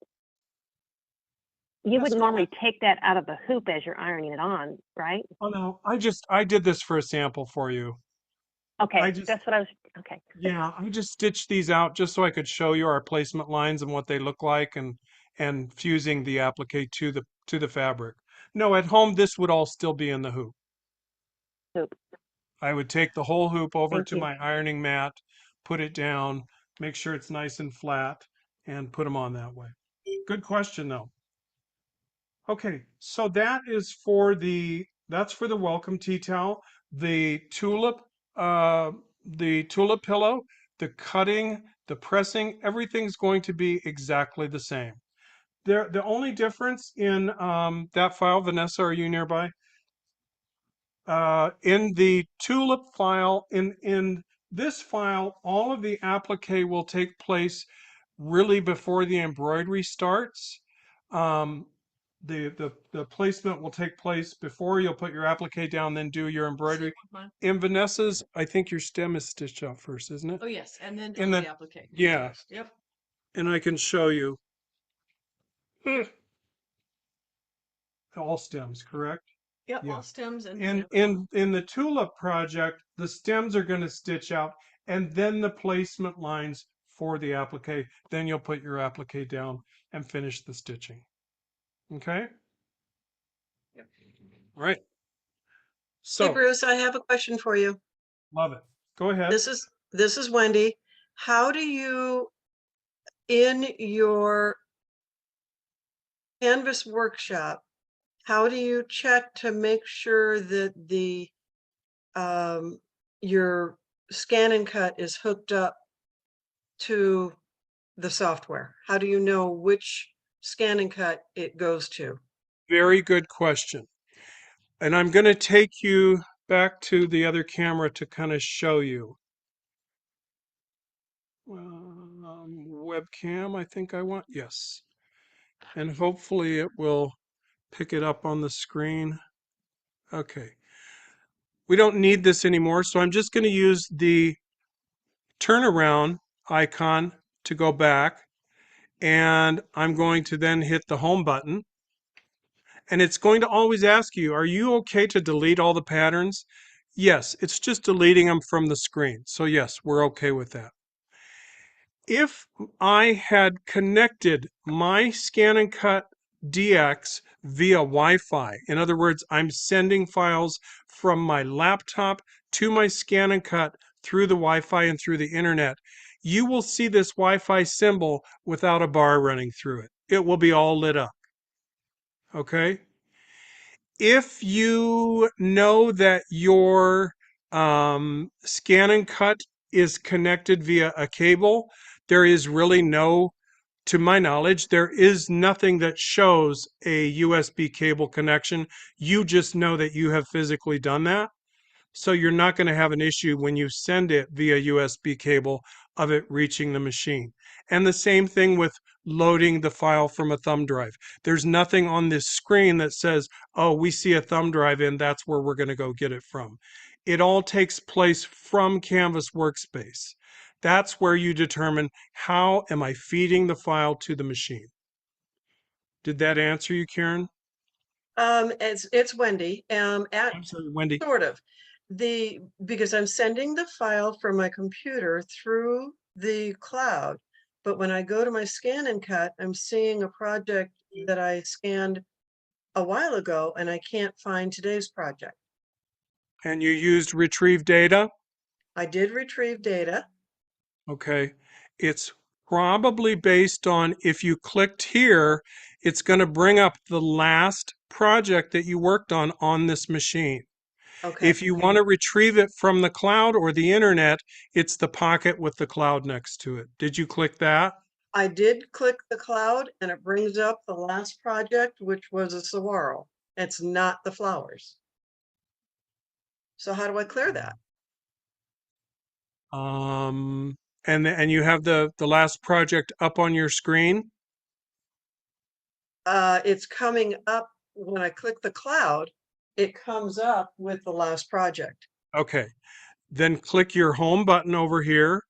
F: You would
B: Yes, go
F: normally
B: ahead.
F: take that out of the hoop as you're ironing it on, right?
B: Oh no, I did this for a sample for you.
F: Okay,
B: I just
F: that's what I was, okay.
B: Yeah, I just stitched these out just so I could show you our placement lines and what they look like. And and fusing the applique to the fabric. No, at home, this would all still be in the hoop.
F: Hoop.
B: I would take the whole hoop over
F: Thank
B: to
F: you.
B: my ironing mat, put it down, make sure it's nice and flat, and put them on that way. Good question, though. Okay, so that's for the welcome tea towel, the uh, tulip pillow, the cutting, the pressing, everything's going to be exactly the same. The only difference in that file, Vanessa, are you nearby? In the tulip file, in this file, all of the applique will take place really before the embroidery starts. Um, the placement will take place before you'll put your applique down, then do your embroidery. In Vanessa's, I think your stem is stitched out first, isn't it?
A: Oh, yes, and then
B: In
A: do
B: the
A: the applique.
B: yeah,
A: Yep,
B: and I can show you all stems, correct?
A: yep,
B: Yeah.
A: all stems and.
B: In the tulip project, the stems are going to stitch out, and then the placement lines for the applique. Then you'll put your applique down and finish the stitching. Okay.
A: Yep.
B: All right.
A: Hey,
B: So
A: Bruce, I have a question for you.
B: love it. Go ahead.
A: This is Wendy. How do you, in your Canvas workshop, how do you check to make sure that the your scan and cut is hooked up to the software? How do you know which scan and cut it goes to?
B: Very good question. And I'm going to take you back to the other camera to kind of show you. Webcam, I think I want. Yes. And hopefully it will pick it up on the screen. Okay. We don't need this anymore, so I'm just going to use the turnaround icon to go back, and I'm going to then hit the home button, and it's going to always ask you, are you okay to delete all the patterns? Yes, it's just deleting them from the screen. So yes, we're okay with that. If I had connected my Scan and Cut DX via Wi-Fi, in other words, I'm sending files from my laptop to my Scan and Cut through the Wi-Fi and through the internet, you will see this Wi-Fi symbol without a bar running through it. It will be all lit up. Okay? If you know that your Scan and Cut is connected via a cable, there is really no, to my knowledge, there is nothing that shows a USB cable connection. You just know that you have physically done that. So you're not going to have an issue when you send it via USB cable of it reaching the machine. And the same thing with loading the file from a thumb drive. There's nothing on this screen that says, oh, we see a thumb drive in, that's where we're going to go get it from. It all takes place from Canvas Workspace. That's where you determine how am I feeding the file to the machine. Did that answer you, Karen?
A: It's Wendy.
B: I'm sorry, Wendy.
A: Sort of. Because I'm sending the file from my computer through the cloud, but when I go to my Scan and Cut, I'm seeing a project that I scanned a while ago, and I can't find today's project.
B: And you used retrieve data?
A: I did retrieve data.
B: Okay. It's probably based on, if you clicked here, it's going to bring up the last project that you worked on this machine.
A: Okay.
B: If you want to retrieve it from the cloud or the internet, it's the pocket with the cloud next to it. Did you click that?
A: I did click the cloud, and it brings up the last project, which was a saguaro. It's not the flowers. So how do I clear that?
B: And you have the last project up on your screen?
A: It's coming up when I click the cloud, it comes up with the last project.
B: Okay. Then click your home button over here,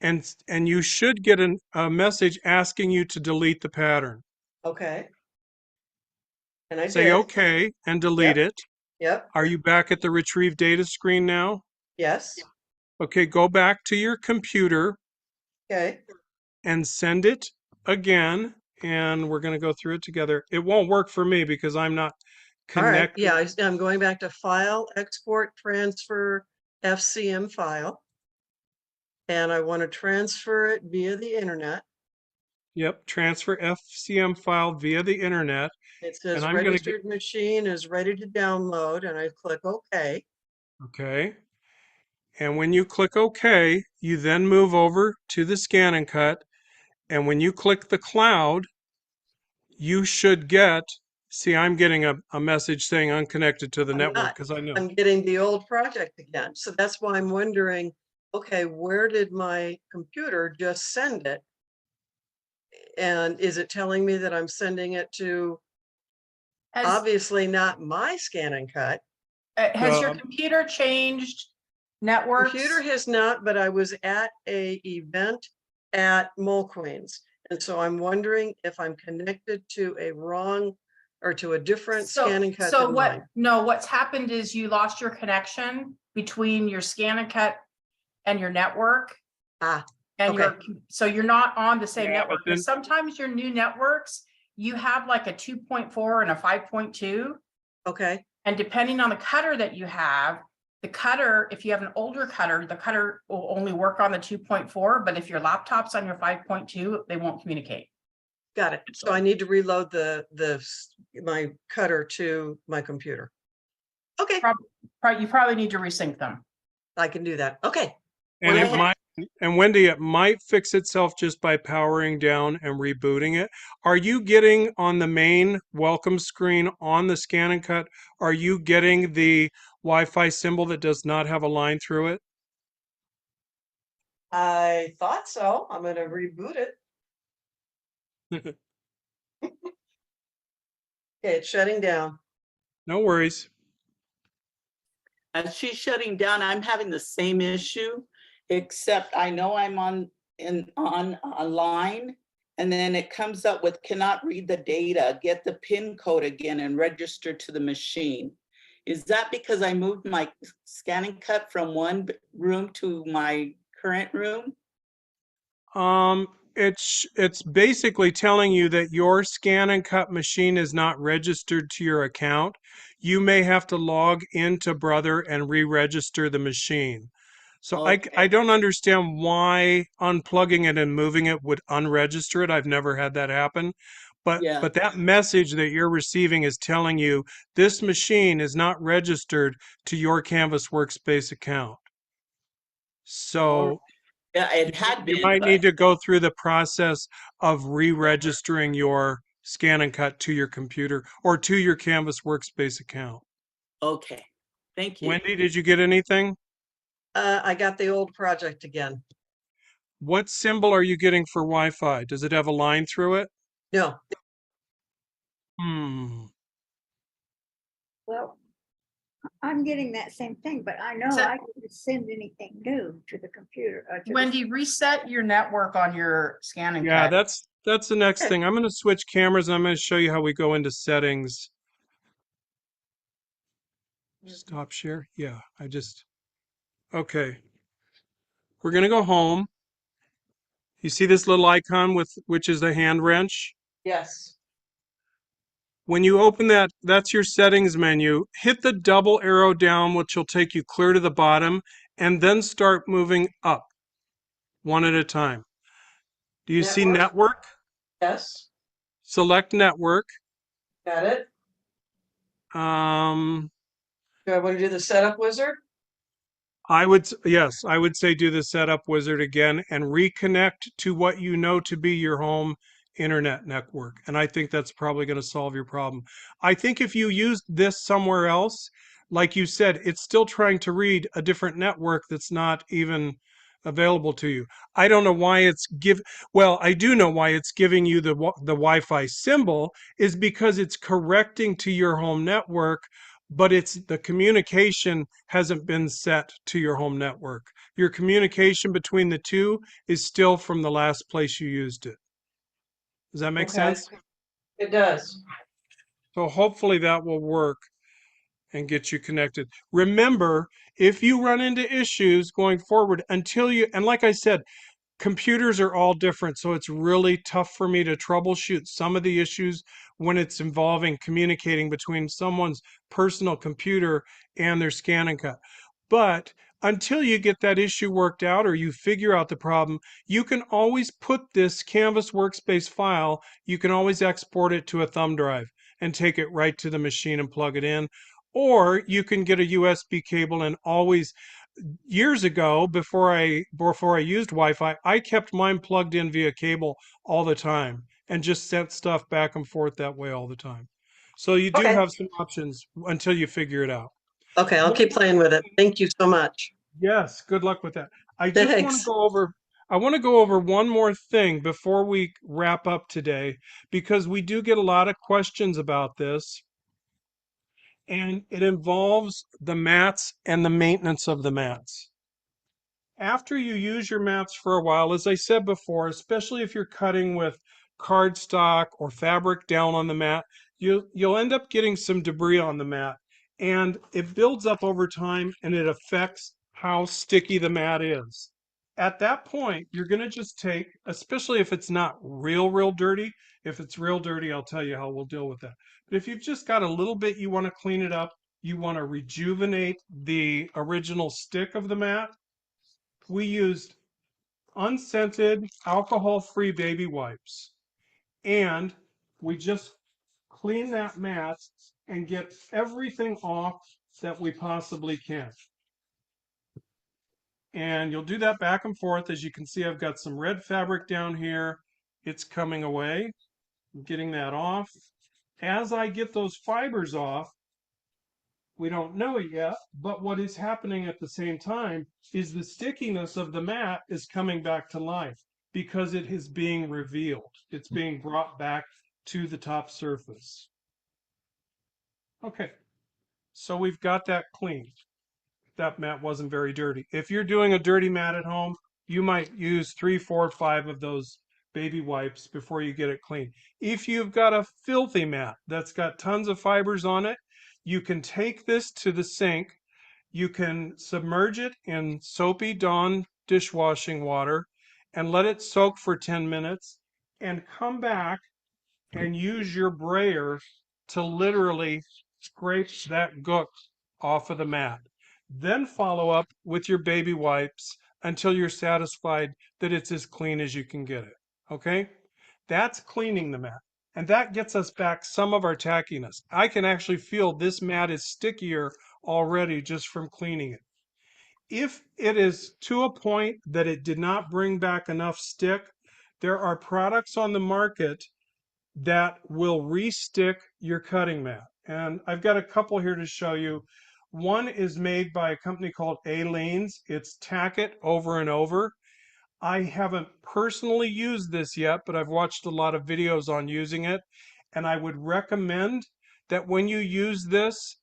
B: and you should get a message asking you to delete the pattern.
A: Okay. And I
B: Say
A: did.
B: okay and delete
A: Yep.
B: it.
A: Yep.
B: Are you back at the retrieve data screen now?
A: Yes.
B: Okay, go back to your computer
A: Okay.
B: and send it again. and we're going to go through it together. It won't work for me because I'm not
A: All right,
B: connected.
A: yeah, I'm going back to File, Export, Transfer, FCM file. And I want to transfer it via the internet.
B: Yep, transfer FCM file via the internet.
A: It
B: And
A: says
B: I'm going to get,
A: registered machine is ready to download, and I click OK.
B: okay. And when you click OK, you then move over to the scan and cut. And when you click the cloud, you should get, see, I'm getting a message saying unconnected to the
A: I'm
B: network
A: not.
B: because I know.
A: I'm getting the old project again. So that's why I'm wondering, okay, where did my computer just send it? And is it telling me that I'm sending it to obviously not my scan and cut?
D: Has your computer changed networks?
A: Computer has not, but I was at a event at Mole Queens. And so I'm wondering if I'm connected to a wrong or to a different scan and cut
D: So
A: than
D: what,
A: mine.
D: no, what's happened is you lost your connection between your scan and cut and your network.
A: Ah,
D: And
A: okay.
D: so you're not on the same
B: Yeah,
D: network.
B: but then-
D: Because sometimes your new networks, you have like a 2.4 and a 5.2.
A: Okay,
D: And depending on the cutter that you have, the cutter, if you have an older cutter, the cutter will only work on the 2.4, but if your laptop's on your 5.2, they won't communicate.
A: got it. So I need to reload my cutter to my computer. Okay,
D: You probably need to resync them.
A: I can do that. Okay.
B: And
A: Well,
B: it might, and Wendy, it might fix itself just by powering down and rebooting it. Are you getting on the main welcome screen on the scan and cut? Are you getting the Wi-Fi symbol that does not have a line through it?
A: I thought so. I'm going to reboot it. Okay, it's shutting down.
B: No worries.
E: As she's shutting down, I'm having the same issue, except I know I'm online, and then it comes up with cannot read the data, get the PIN code again and register to the machine. Is that because I moved my scan and cut from one room to my current room?
B: It's basically telling you that your scan and cut machine is not registered to your account. You may have to log into Brother and re-register the machine. So I
E: Okay.
B: don't understand why unplugging it and moving it would unregister it. I've never had that happen. But
E: Yeah.
B: that message that you're receiving is telling you this machine is not registered to your Canvas Workspace account. So
E: Yeah, it had
B: you
E: been,
B: might
E: but
B: need to go through the process of re-registering your scan and cut to your computer or to your Canvas Workspace account.
E: okay. Thank you.
B: Wendy, did you get anything?
A: I got the old project again.
B: What symbol are you getting for Wi-Fi? Does it have a line through it?
A: No,
J: Well, I'm getting that same thing, but I know
D: So-
J: I didn't send anything new to the computer.
D: Wendy, reset your network on your scan and
B: Yeah,
D: cut.
B: that's the next thing. I'm going to switch cameras and I'm going to show you how we go into settings. Stop share. Yeah, okay. We're going to go home. You see this little icon which is the hand wrench?
A: yes.
B: When you open that, that's your settings menu. Hit the double arrow down, which will take you clear to the bottom, and then start moving up one at a time. Do you see network?
A: Yes,
B: Select network.
A: got it.
B: Um,
A: Do I want to do the setup wizard?
B: yes, I would say do the setup wizard again and reconnect to what you know to be your home internet network. And I think that's probably going to solve your problem. I think if you used this somewhere else, like you said, it's still trying to read a different network that's not even available to you. I don't know why well, I do know why it's giving you the Wi-Fi symbol is because it's correcting to your home network, but the communication hasn't been set to your home network. Your communication between the two is still from the last place you used it. Does that make
A: Okay.
B: sense?
A: It does.
B: So hopefully that will work and get you connected. Remember, if you run into issues going forward and like I said, computers are all different, so it's really tough for me to troubleshoot some of the issues when it's involving communicating between someone's personal computer and their scan and cut. But until you get that issue worked out or you figure out the problem, you can always put this Canvas workspace file, you can always export it to a thumb drive and take it right to the machine and plug it in. Or you can get a USB cable and always, years ago, before I used Wi-Fi, I kept mine plugged in via cable all the time and just sent stuff back and forth that way all the time. So you do
L: Okay.
B: have some options until you figure it out.
L: Okay, I'll keep playing with it. Thank you so much.
B: Yes, good luck with that. I just want to
L: Thanks.
B: go over I want to go over one more thing before we wrap up today, because we do get a lot of questions about this, and it involves the mats and the maintenance of the mats. After you use your mats for a while, as I said before, especially if you're cutting with cardstock or fabric down on the mat, you'll end up getting some debris on the mat, and it builds up over time and it affects how sticky the mat is. At that point, you're going to just take, especially if it's not real dirty. If it's real dirty, I'll tell you how we'll deal with that. But if you've just got a little bit, you want to clean it up, you want to rejuvenate the original stick of the mat, we used unscented, alcohol-free baby wipes. And we just clean that mat and get everything off that we possibly can. And you'll do that back and forth. As you can see, I've got some red fabric down here. It's coming away. I'm getting that off. As I get those fibers off, we don't know it yet, but what is happening at the same time is the stickiness of the mat is coming back to life because it is being revealed. It's being brought back to the top surface. Okay, so we've got that cleaned. That mat wasn't very dirty. If you're doing a dirty mat at home, you might use 3, 4, 5 of those baby wipes before you get it clean. If you've got a filthy mat that's got tons of fibers on it, you can take this to the sink. You can submerge it in soapy Dawn dishwashing water and let it soak for 10 minutes and come back and use your brayer to literally scrape that gook off of the mat. Then follow up with your baby wipes until you're satisfied that it's as clean as you can get it. Okay? That's cleaning the mat. And that gets us back some of our tackiness. I can actually feel this mat is stickier already just from cleaning it. If it is to a point that it did not bring back enough stick, there are products on the market that will re-stick your cutting mat. And I've got a couple here to show you. One is made by a company called Aleene's. It's tack it over and over. I haven't personally used this yet, but I've watched a lot of videos on using it. And I would recommend that when you use this,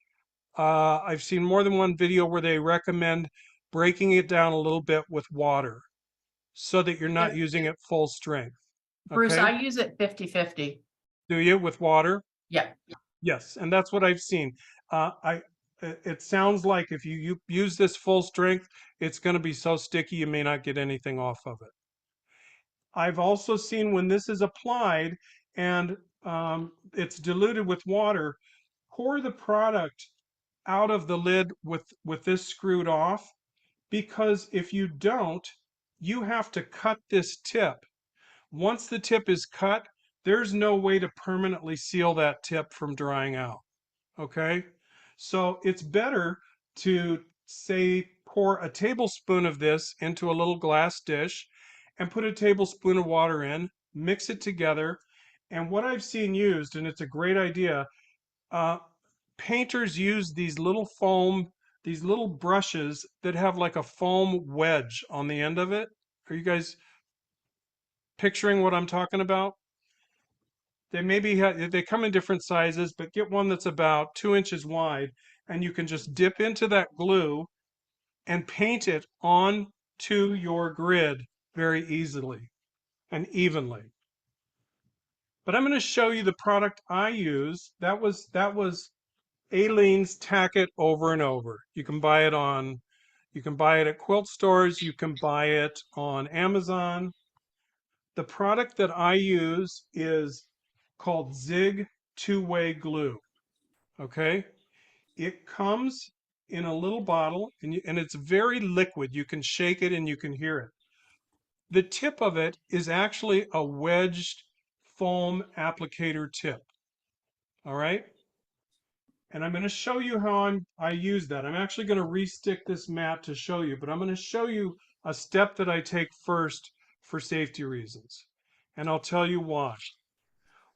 B: I've seen more than one video where they recommend breaking it down a little bit with water so that you're not using it full strength.
D: Bruce,
B: Okay?
D: I use it 50-50.
B: Do you with water?
D: Yeah.
B: Yes, and that's what I've seen. It sounds like if you use this full strength, it's going to be so sticky you may not get anything off of it. I've also seen when this is applied and it's diluted with water, pour the product out of the lid with this screwed off, because if you don't, you have to cut this tip. Once the tip is cut, there's no way to permanently seal that tip from drying out. Okay? So it's better to, say, pour a tablespoon of this into a little glass dish and put a tablespoon of water in, mix it together. And what I've seen used, and it's a great idea, painters use these little brushes that have like a foam wedge on the end of it. Are you guys picturing what I'm talking about? They come in different sizes, but get one that's about 2 inches wide, and you can just dip into that glue and paint it onto your grid very easily and evenly. But I'm going to show you the product I use. That was Aleene's Tack It Over and Over. You can buy it on, You can buy it at quilt stores. You can buy it on Amazon. The product that I use is called Zig two-way glue. Okay? It comes in a little bottle and it's very liquid. You can shake it and you can hear it. The tip of it is actually a wedged foam applicator tip. All right? And I'm going to show you how I use that. I'm actually going to re-stick this mat to show you, but I'm going to show you a step that I take first for safety reasons. And I'll tell you why.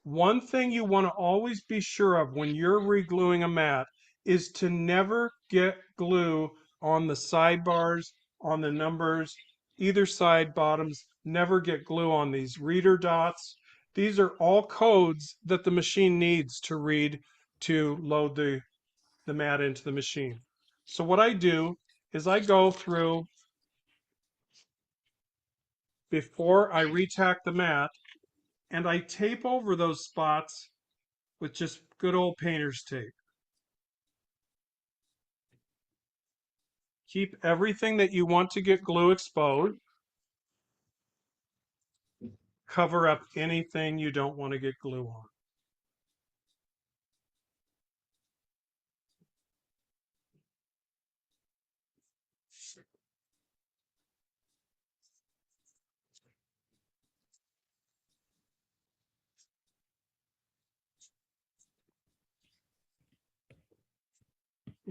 B: One thing you want to always be sure of when you're re-gluing a mat is to never get glue on the sidebars, on the numbers, either side bottoms. Never get glue on these reader dots. These are all codes that the machine needs to read to load the mat into the machine. So what I do is I go through, before I retack the mat, and I tape over those spots with just good old painter's tape. Keep everything that you want to get glue exposed. Cover up anything you don't want to get glue on.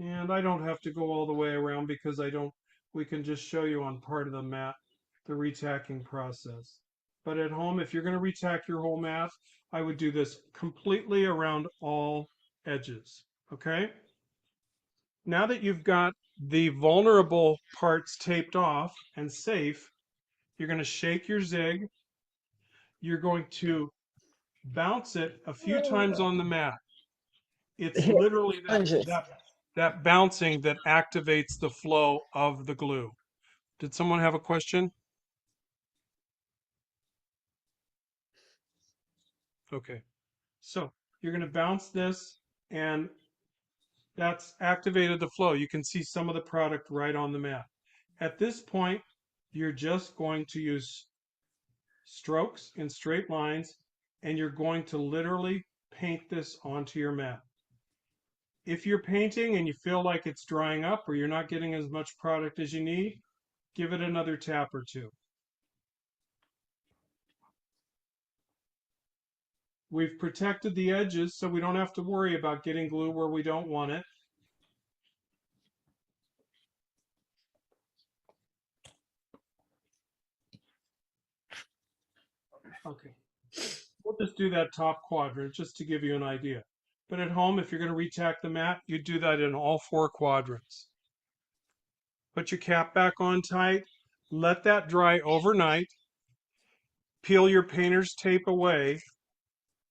B: And I don't have to go all the way around because we can just show you on part of the mat, the retacking process. But at home, if you're going to retack your whole mat, I would do this completely around all edges, okay? Now that you've got the vulnerable parts taped off and safe, you're going to shake your zig. You're going to bounce it a few times on the mat. It's literally that bouncing that activates the flow of the glue. Did someone have a question? Okay. So you're going to bounce this and that's activated the flow. You can see some of the product right on the mat. At this point, you're just going to use strokes in straight lines and you're going to literally paint this onto your mat. If you're painting and you feel like it's drying up or you're not getting as much product as you need, give it another tap or two. We've protected the edges so we don't have to worry about getting glue where we don't want it. Okay. We'll just do that top quadrant just to give you an idea. But at home, if you're going to retack the mat, you do that in all 4 quadrants. Put your cap back on tight. Let that dry overnight. Peel your painter's tape away,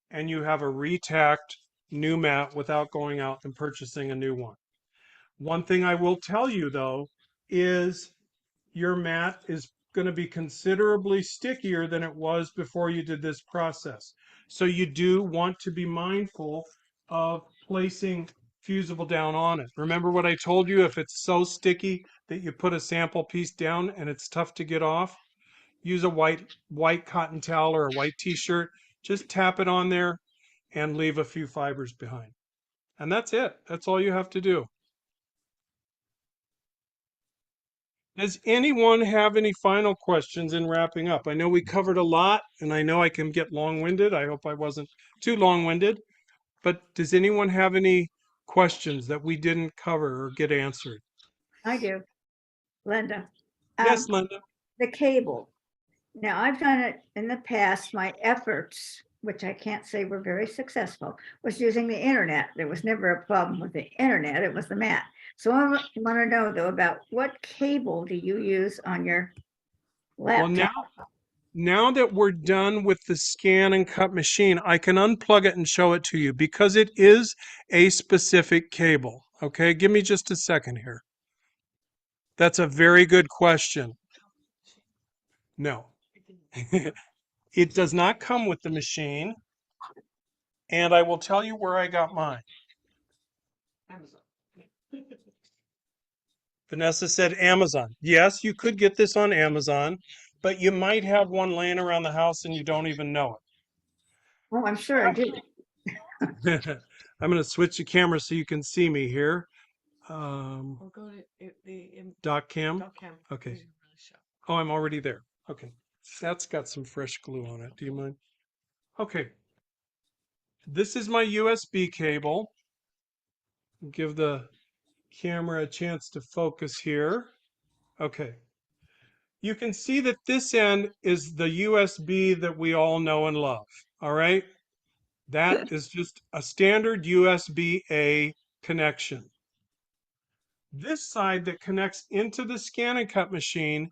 B: and you have a retacked new mat without going out and purchasing a new one. One thing I will tell you, though, is your mat is going to be considerably stickier than it was before you did this process. So you do want to be mindful of placing fusible down on it. Remember what I told you, if it's so sticky that you put a sample piece down and it's tough to get off, use a white cotton towel or a white t-shirt, just tap it on there and leave a few fibers behind. And that's it. That's all you have to do. Does anyone have any final questions in wrapping up? I know we covered a lot and I know I can get long-winded. I hope I wasn't too long-winded. But does anyone have any questions that we didn't cover or get answered?
J: I do. Linda.
B: Yes, Linda.
J: The cable. Now, I've done it in the past. My efforts, which I can't say were very successful, was using the internet. There was never a problem with the internet. It was the mat. So I want to know, though, about what cable do you use on your laptop?
B: Well, now that we're done with the scan and cut machine, I can unplug it and show it to you because it is a specific cable. Okay, give me just a second here. That's a very good question. No. It does not come with the machine. And I will tell you where I got mine. Vanessa said Amazon. Yes, you could get this on Amazon, but you might have one laying around the house and you don't even know
J: Oh, I'm sure I do.
B: it. I'm going to switch the camera so you can see me here.
A: Or go to
B: Doc cam.
A: doc cam.
B: Okay.
A: Doesn't really show.
B: Oh, I'm already there. Okay. That's got some fresh glue on it. Do you mind? Okay. This is my USB cable. Give the camera a chance to focus here. Okay. You can see that this end is the USB that we all know and love. All right. That is just a standard USB-A connection. This side that connects into the scan and cut machine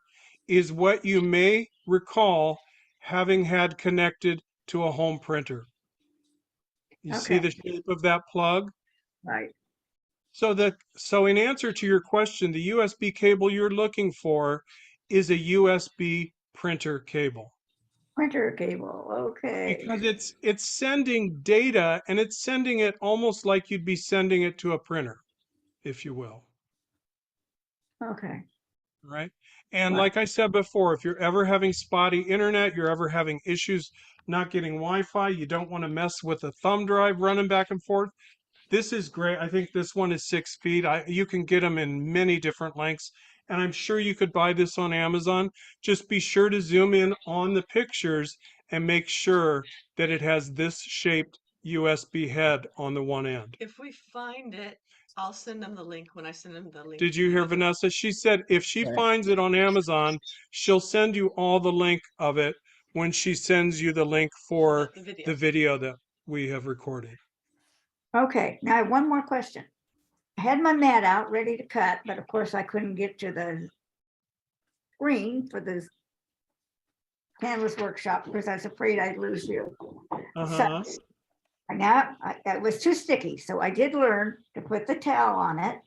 B: is what you may recall having had connected to a home printer. You see
J: Okay.
B: the shape of that plug?
J: Right.
B: So in answer to your question, the USB cable you're looking for is a USB printer cable.
J: Printer cable. Okay.
B: Because it's sending data and it's sending it almost like you'd be sending it to a printer, if you will.
J: Okay.
B: Right? And
J: Right.
B: like I said before, if you're ever having spotty internet, you're ever having issues not getting Wi-Fi, you don't want to mess with a thumb drive running back and forth. This is great. I think this one is 6 feet. You can get them in many different lengths, and I'm sure you could buy this on Amazon. Just be sure to zoom in on the pictures and make sure that it has this shaped USB head on the one end.
A: If we find it, I'll send them the link when I send them the link.
B: Did
A: to
B: you
A: the
B: hear
A: video.
B: Vanessa? She said if she
J: Right.
B: finds it on Amazon, she'll send you all the link of it when she sends you the link for
A: The video.
B: the video that we have recorded.
J: Okay. Now I have one more question. I had my mat out ready to cut, but of course I couldn't get to the screen for this canvas workshop because I was afraid I'd lose you.
B: Uh-huh.
J: So it was too sticky. So I did learn to put the towel on it.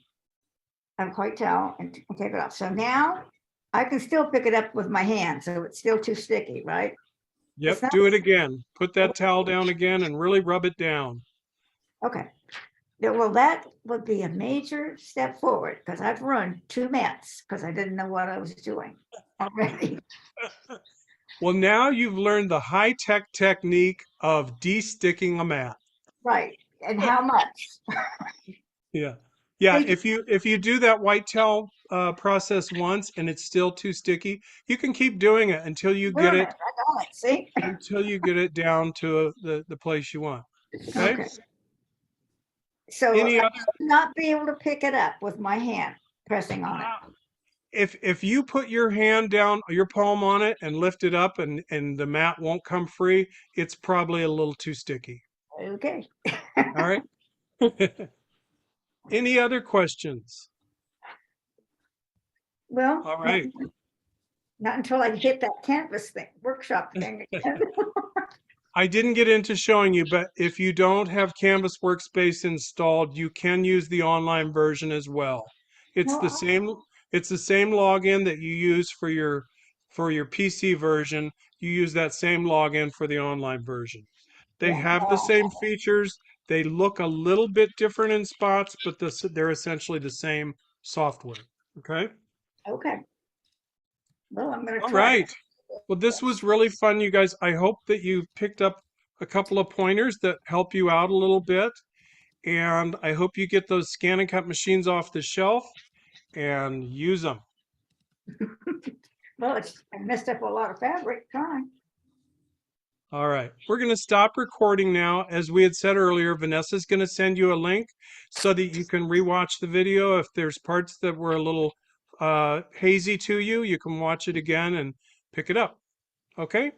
J: White towel and take it off. So now I can still pick it up with my hand. So it's still too sticky, right?
B: Yep,
J: It's not-
B: do it again. Put that towel down again and really rub it down.
J: Okay. Yeah, well, that would be a major step forward because I've run 2 mats because I didn't know what I was doing already.
B: Well, now you've learned the high-tech technique of de-sticking a mat.
J: Right. And how much?
B: Yeah. Yeah,
J: Thank you.
B: if you do that white towel process once and it's still too sticky, you can keep doing it until you get
J: Doing
B: it
J: it. I got it. See?
B: until you get it down to the place you want. Okay?
J: Okay. So
B: Any
J: I
B: other
J: should not be able to pick it up with my hand pressing on it.
B: if you put your hand down, your palm on it and lift it up and the mat won't come free, it's probably a little too sticky.
J: Okay.
B: All right? Any other questions?
J: Well,
B: All right.
J: not until I hit that canvas thing, workshop thing again.
B: I didn't get into showing you, but if you don't have Canvas Workspace installed, you can use the online version as well. It's the same login that you use for your PC version. You use that same login for the online version. They
J: Yeah.
B: have the same features. They look a little bit different in spots, but they're essentially the same software. Okay?
J: Okay. Well, I'm gonna
B: All
J: try.
B: right. Well, this was really fun, you guys. I hope that you picked up a couple of pointers that help you out a little bit. And I hope you get those scan and cut machines off the shelf and use them.
J: Well, I messed up a lot of fabric trying.
B: All right. We're going to stop recording now. As we had said earlier, Vanessa's going to send you a link so that you can rewatch the video. If there's parts that were a little hazy to you, you can watch it again and pick it up. Okay?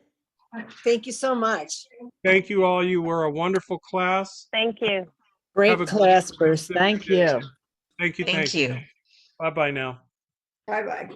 I: Thank you so much.
B: Thank you all. You were a wonderful class.
F: Thank you.
B: Have
M: Great
B: a
M: class,
B: great
M: Bruce.
B: rest of your
M: Thank
B: day.
M: you.
B: Thank you.
L: Thank you.
B: Bye-bye now.
J: Bye-bye.